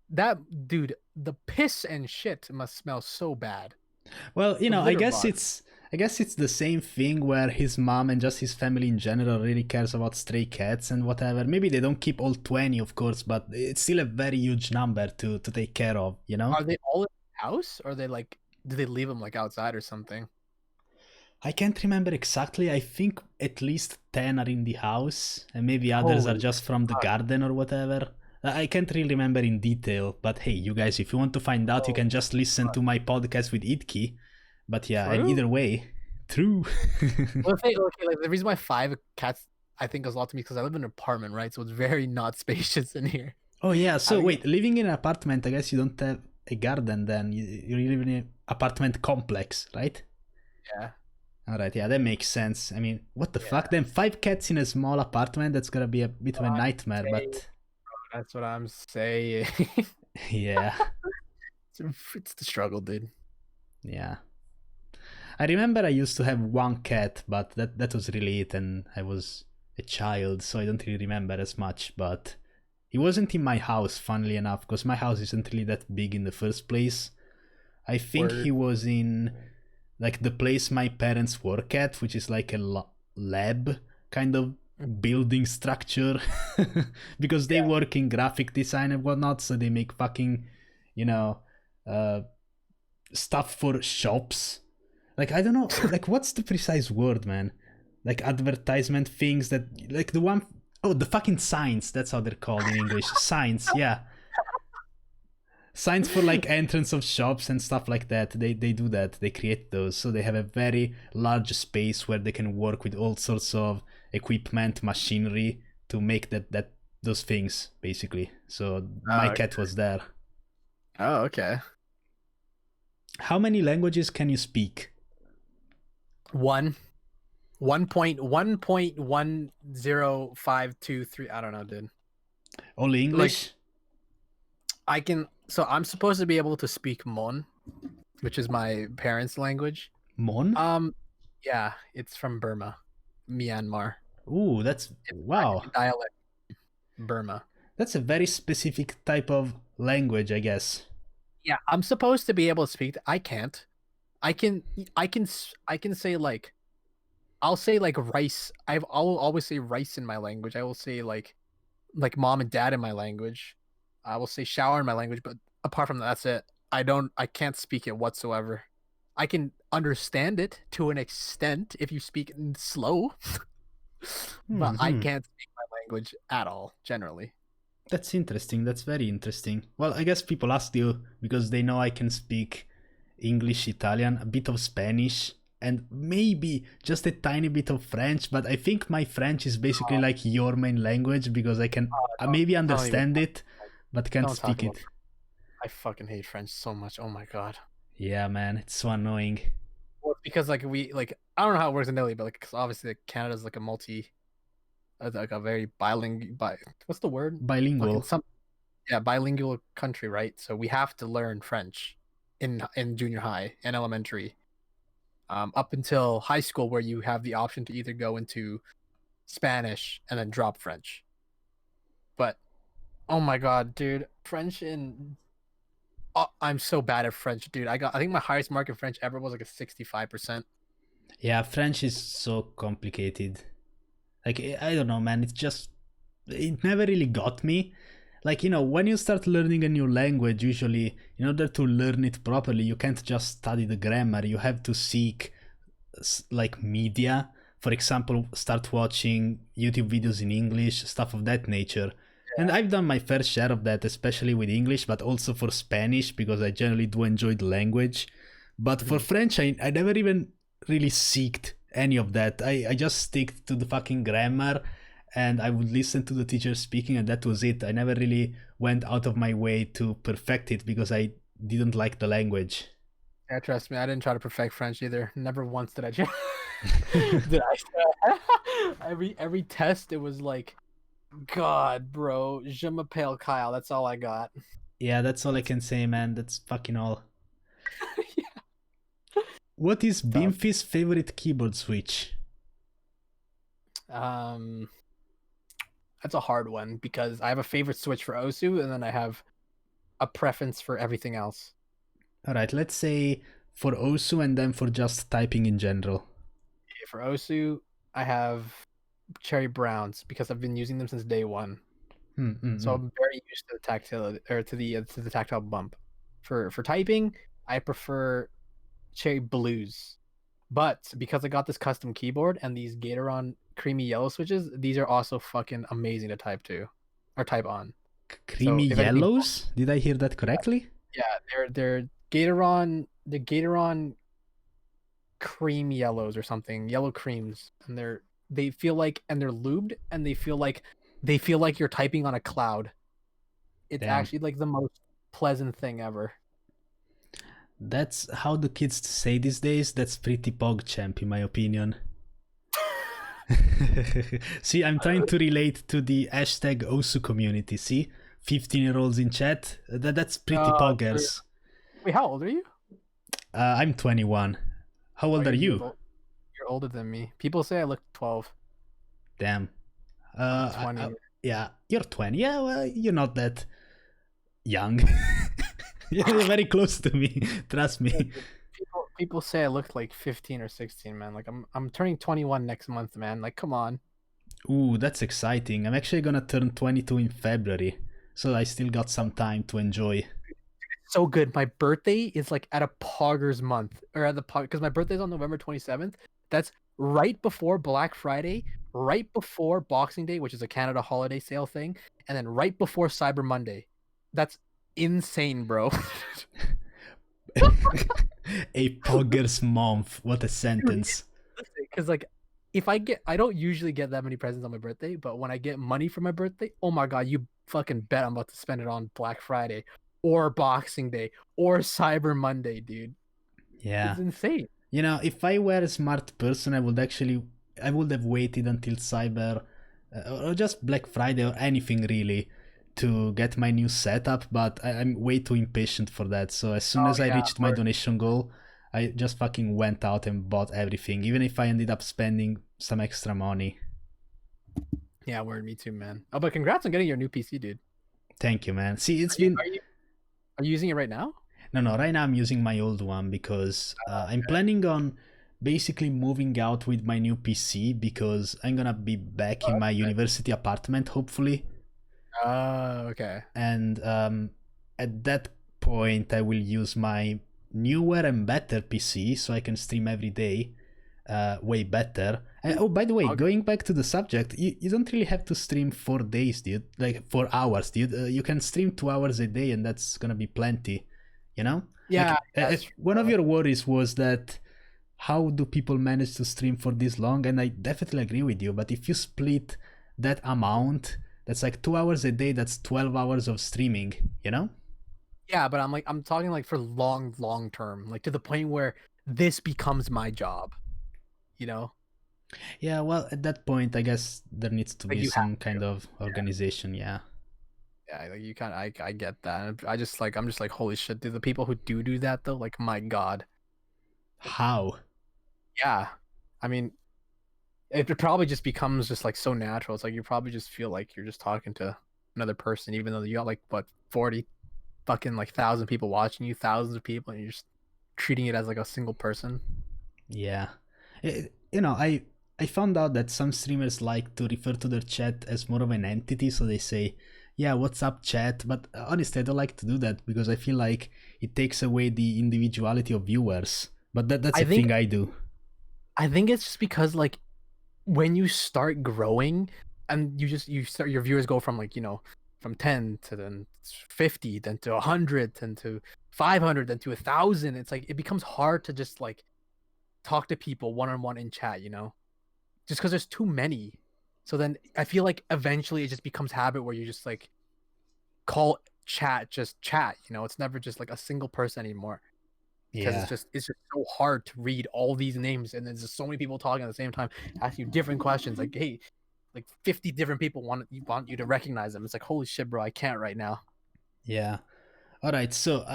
That dude, the piss and shit must smell so bad. Well, you know, I guess it's the same thing where his mom and just his family in general really cares about stray cats and whatever. Maybe they don't keep all 20, of course, but it's still a very huge number to take care of, you know? Are they all in the house, or are they like, do they leave them like outside or something? I can't remember exactly. I think at least 10 are in the house, and maybe others are just from the garden or whatever. I can't really remember in detail, but hey, you guys, if you want to find out, you can just listen to my podcast with Idki. But yeah, and either way, true. Well, like the reason why 5 cats I think goes a lot to me, because I live in an apartment, right? So it's very not spacious in here. Oh yeah, so wait, living in an apartment, I guess you don't have a garden then. You live in an apartment complex, right? Yeah. Alright, yeah, that makes sense. I mean, what the fuck? Then 5 cats in a small apartment, that's gonna be a bit of a nightmare, but... That's what I'm saying. Yeah. It's the struggle, dude. Yeah. I remember I used to have 1 cat, but that was really it, and I was a child, so I don't really remember as much, but... He wasn't in my house, funnily enough, because my house isn't really that big in the first place. I think he was in... like the place my parents work at, which is like a lab kind of building structure, because they work in graphic design and whatnot, so they make fucking, you know, stuff for shops. Like, I don't know, like, what's the precise word, man? Like advertisement things that, like the fucking signs, that's how they're called in English. Signs, yeah. Signs for like entrance of shops and stuff like that. They do that. They create those. So they have a very large space where they can work with all sorts of equipment, machinery to make those things, basically. So my cat was there. Oh, okay. How many languages can you speak? 1.1.10523. I don't know, dude. Only English? So I'm supposed to be able to speak Mon, which is my parents' language. Mon? Yeah, it's from Burma, Myanmar. Ooh, that's It's wow. a dialect, Burma. That's a very specific type of language, I guess. Yeah, I'm supposed to be able to speak. I can't. I can. I can say like. I'll say like rice. I'll always say rice in my language. I will say like mom and dad in my language. I will say shower in my language, but apart from that, that's it. I can't speak it whatsoever. I can understand it to an extent if you speak slow, but I Hmm. can't speak my language at all generally. That's interesting. That's very interesting. Well, I guess people ask you because they know I can speak English, Italian, a bit of Spanish, and maybe just a tiny bit of French. But I think my French is basically Oh, like your main language because I can maybe don't even understand it, but can't don't talk speak about. it. I fucking hate French so much. Oh my god. Yeah, man, it's so annoying. Well, because like I don't know how it works in Italy, but like cause obviously like, Canada's like a very bilingual what's the word? Fucking Bilingual. some yeah, bilingual country, right? So we have to learn French in junior high and elementary, up until high school, where you have the option to either go into Spanish and then drop French. But oh my god, dude, French in I'm so bad at French, dude. I think my highest mark in French ever was like a 65%. Yeah, French is so complicated. Like, I don't know, man. It's just, it never really got me. Like, when you start learning a new language, usually, in order to learn it properly, you can't just study the grammar. You have to seek, like, media. For example, start watching YouTube videos in English, stuff of that nature. And I've done my fair share of that, especially with English, but also for Spanish, because I generally do enjoy the language. But for Mhm. French, I never even really seeked any of that. I just stick to the fucking grammar and I would listen to the teacher speaking, and that was it. I never really went out of my way to perfect it because I didn't like the language. Yeah, trust me, I didn't try to perfect French either. Never once did I try. Did I? Every test, it was like, God, bro, je m'appelle Kyle. That's all I got. Yeah, that's all I That's can say, man. That's fucking all. yeah, What is tough. Binfy's favorite keyboard switch? Um, that's a hard one because I have a favorite switch for Osu, and then I have a preference for everything else. Alright, let's say for Osu and then for just typing in general. For Osu, I have cherry browns because I've been using them since day one. Hmm, hmm, So hmm. I'm very used to the tactile or to the tactile bump. For typing, I prefer cherry blues. But because I got this custom keyboard and these Gatoron creamy yellow switches, these are also fucking amazing to type to or type on. So Creamy if anything, yellows? Did I hear that correctly? yeah, they're Gatoron cream yellows or something, yellow creams, and they feel like and they're lubed and they feel like you're typing on a cloud. It's Damn. actually like the most pleasant thing ever. That's how the kids say these days. That's pretty pogchamp, in my opinion. See, I'm trying to relate to the hashtag Osu community. See, 15-year-olds in chat. That's pretty True. poggers. Wait, how old are you? I'm 21. How Oh, old are you? you're older than me. People say I look 12. Damn. I'm Uh, I, 20. I, yeah, you're 20. Yeah, well, you're not that young. You're very close to me. Trust Yeah, me. dude. People say I look like 15 or 16, man. Like I'm turning 21 next month, man. Like come on. Ooh, that's exciting. I'm actually gonna turn 22 in February, so I still got some time to enjoy. So good. My birthday is like at a poggers month or at the because my birthday's on November 27th. That's right before Black Friday, right before Boxing Day, which is a Canada holiday sale thing, and then right before Cyber Monday. That's insane, bro. A poggers month. What a Dude, sentence. because like if I don't usually get that many presents on my birthday, but when I get money for my birthday, oh my god, you fucking bet I'm about to spend it on Black Friday or Boxing Day or Cyber Monday, dude. Yeah. It's insane. If I were a smart person, I would have waited until Cyber, or just Black Friday or anything really, to get my new setup. But I'm way too impatient for that. So as soon Oh as I yeah, reached my donation goal, I just fucking went out and bought everything, even if I ended up spending some extra money. Yeah, word, me too, man. Oh, but congrats on getting your new PC, dude. Thank you, man. See, it's Are you, been are you are you using it right now? no. Right now, I'm using my old one because I'm planning on basically moving out with my new PC because I'm gonna be back in my Okay. university apartment, hopefully. Oh, okay. And at that point, I will use my newer and better PC so I can stream every day, way better. And, oh, by the way, Okay. going back to the subject, you don't really have to stream 4 days, dude. Like 4 hours, dude. You can stream 2 hours a day, and that's gonna be plenty. You know, Yeah, like that's true. one of your worries was that how do people manage to stream for this long? And I definitely agree with you. But if you split that amount, that's like 2 hours a day. That's 12 hours of streaming. You know? Yeah, but I'm talking like for long term, like to the point where this becomes my job. You know, Yeah. Well, at that point, I guess there needs to like be you have some kind to. of organization. Yeah. Yeah, like you kind of I get that. I'm just like holy shit, dude. The people who do that though, like my god. How? Yeah, I mean, it probably just becomes just like so natural. It's like you probably just feel like you're just talking to another person, even though you got like what 40 fucking like thousand people watching you, thousands of people, and you're just treating it as like a single person. Yeah. You know, I found out that some streamers like to refer to their chat as more of an entity, so they say, "Yeah, what's up, chat?" But honestly, I don't like to do that because I feel like it takes away the individuality of viewers. But that's I a think thing I do. I think it's just because like when you start growing and you start your viewers go from like from 10 to then 50 then to 100 then to 500 then to 1,000. It's like it becomes hard to just like talk to people one-on-one in chat, just because there's too many. So then I feel like eventually it just becomes habit where you just like call chat just chat. It's never just like a single person anymore because Yeah. it's just so hard to read all these names and there's just so many people talking at the same time asking you different questions like hey, like 50 different people want you to recognize them. It's like holy shit, bro, I can't right now. Yeah. All right. So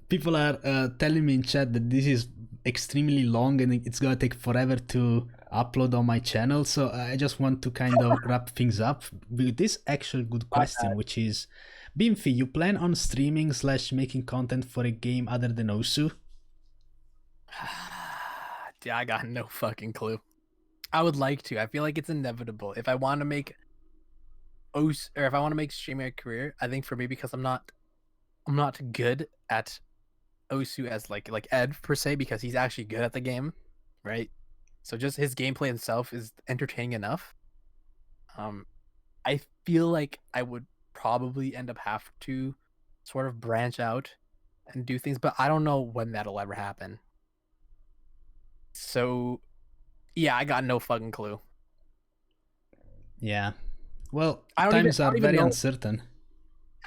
people are telling me in chat that this is extremely long and it's gonna take forever to upload on my channel. So I just want to kind of wrap things up with this actual good My question, which is, Binfy, you plan on streaming / making content for a game other than Osu? bad. Dude, I got no fucking clue. I would like to. I feel like it's inevitable. If I want to make or if I want to make streaming a career, I think for me because I'm not good at Osu as like Ed per se because he's actually good at the game, right? So just his gameplay itself is entertaining enough. Um, I feel like I would probably end up have to sort of branch out and do things, but I don't know when that'll ever happen. So yeah, I got no fucking clue. Yeah. Well, I don't even times I are don't even very know uncertain.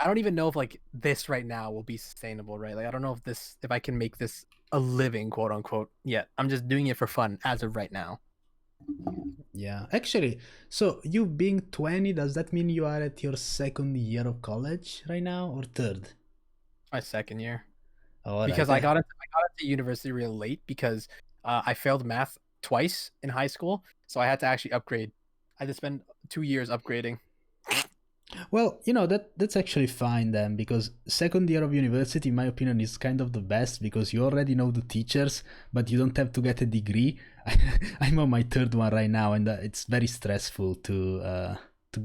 I don't even know if like this right now will be sustainable, right? Like I don't know if I can make this a living, quote unquote. Yet I'm just doing it for fun as of right now. Yeah. Actually, so you being 20, does that mean you are at your second year of college right now or third? My second year. All right. Because I got into university real late because I failed math twice in high school, so I had to actually upgrade. I had to spend 2 years upgrading. Well, that's actually fine then, because second year of university, in my opinion, is kind of the best because you already know the teachers, but you don't have to get a degree. I'm on my third one right now, and it's very stressful to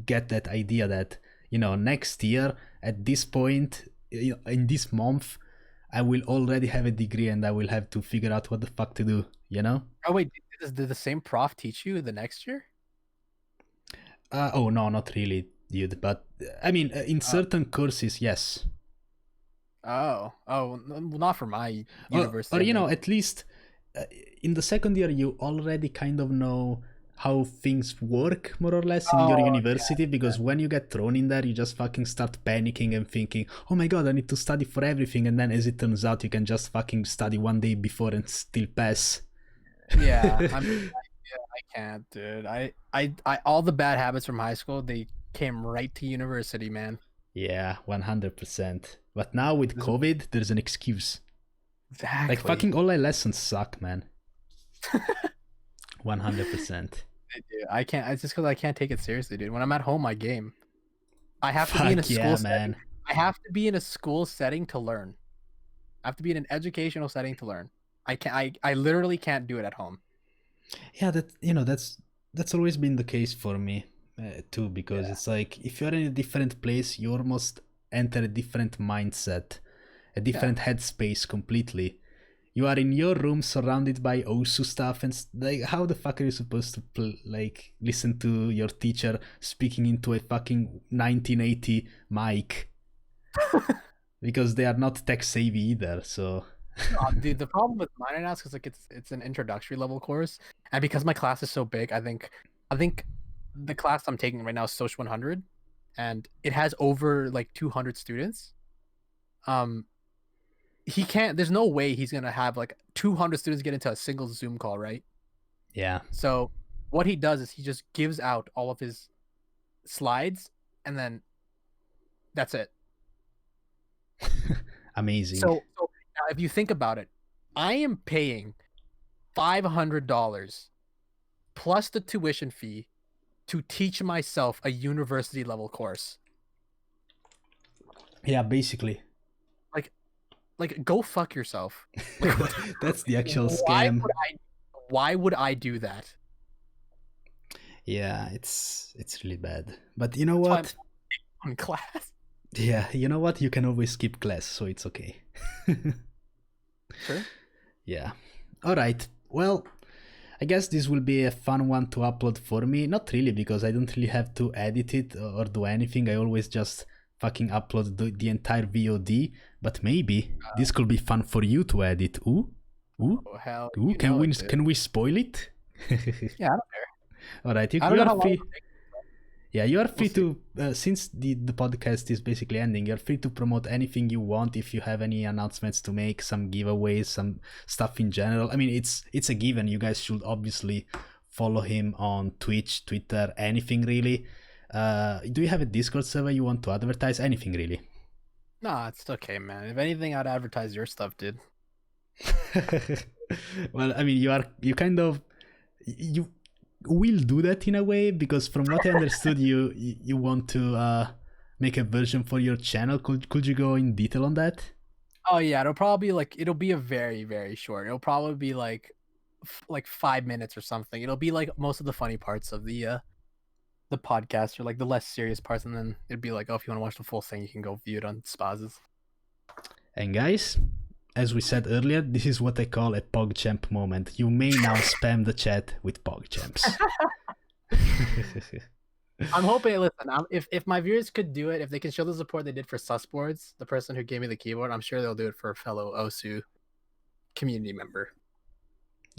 get that idea that next year at this point, in this month, I will already have a degree and I will have to figure out what the fuck to do. Oh wait, did the same prof teach you the next year? Oh no, not really, dude. But I mean, in Uh, certain courses, yes. well, not for my Or university anyway. at least uh, in the second year you already kind of know how things work more or less in your Oh university, because when you get thrown in there you just fucking start panicking and thinking, oh my god, I need to study for everything, and then as it turns out you can just fucking study one day before and still pass. yeah. I can't, dude. I all the bad habits from high school they came right to university, man. Yeah, 100%. But now with This- COVID there's an excuse. Like Exactly. fucking all my lessons suck, man. 100%. Dude, I can't. It's just because I can't take it seriously, dude. When I'm at home, I game. I have to be in a Fuck yeah, school setting. man. I have to be in a school setting to learn. I have to be in an educational setting to learn. I can't. I literally can't do it at home. Yeah, that's always been the case for me too, because Yeah. it's like if you're in a different place, you almost enter a different mindset, a Yeah. different headspace completely. You are in your room surrounded by Osu stuff, and like, how the fuck are you supposed to like listen to your teacher speaking into a fucking 1980 mic? Because they are not tech savvy either. So Dude, the problem with mine right now is because like it's an introductory level course, and because my class is so big, I think the class I'm taking right now is Social 100, and it has over like 200 students. Um, he can't. There's no way he's gonna have like 200 students get into a single Zoom call, right? yeah, So what he does is he just gives out all of his slides, and then that's it. amazing. So now if you think about it, I am paying $500 plus the tuition fee to teach myself a university level course. Yeah, basically. Like go fuck yourself. Like, That's the actual why scam. would I do that? Yeah, it's really bad. But you know That's why what? I'm on class. Yeah, you know what? You can always skip class, so it's okay. Sure. Yeah. All right. Well, I guess this will be a fun one to upload for me. Not really, because I don't really have to edit it or do anything. I always just fucking upload the entire VOD. But maybe this could be fun for you to edit. Ooh, ooh, Oh hell, ooh. you Can know we it, dude. can we spoil it? Yeah, I don't care. All right. You I don't know are how long free. it'll take. Yeah, you are free We'll see. to, since the podcast is basically ending, you're free to promote anything you want. If you have any announcements to make, some giveaways, some stuff in general. I mean, it's a given. You guys should obviously follow him on Twitch, Twitter, anything really. Do you have a Discord server you want to advertise? Anything really? Nah, it's okay, man. If anything, I'd advertise your stuff, dude. Well, I mean, you kind of you will do that in a way, because from what I understood, you want to make a version for your channel. Could you go in detail on that? Oh yeah, it'll be a very, very short. It'll probably be like 5 minutes or something. It'll be like most of the funny parts of the podcast, or like the less serious parts, and then it'd be like, oh, if you want to watch the full thing, you can go view it on Spaz's. And guys, as we said earlier, this is what I call a PogChamp moment. You may now spam the chat with PogChamps. I'm hoping. Listen, if my viewers could do it, if they can show the support they did for Susboards, the person who gave me the keyboard, I'm sure they'll do it for a fellow Osu community member.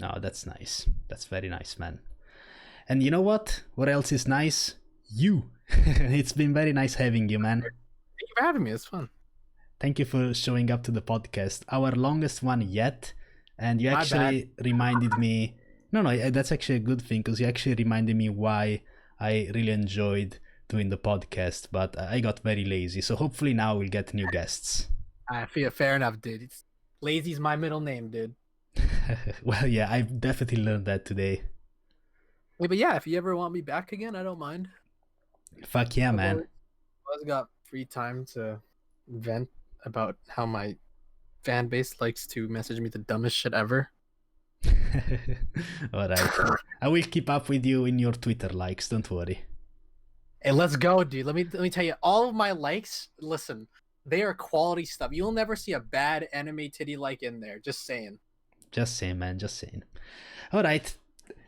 No, that's nice. That's very nice, man. And you know what? What else is nice? You. It's been very nice having you, man. Thank you for having me. It's fun. Thank you for showing up to the podcast. Our longest one yet. And you My actually reminded me. No, that's actually a good thing, because you actually reminded me why I really enjoyed doing the podcast, but I got very lazy. So hopefully now we'll get new guests. I feel fair enough, dude. Lazy's my middle name, dude. Well, yeah, I've definitely learned that today. But yeah, if you ever want me back again, I don't mind. Fuck yeah, man. I've got free time to vent about how my fan base likes to message me the dumbest shit ever. All right. I will keep up with you in your Twitter likes, don't worry. Hey, let's go, dude. Let me tell you, all of my likes, listen, they are quality stuff. You'll never see a bad anime titty like in there. Just saying. Just saying, man, just saying. All right.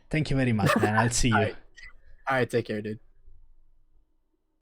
Thank you very much, man. I'll see you. All right, take care, dude.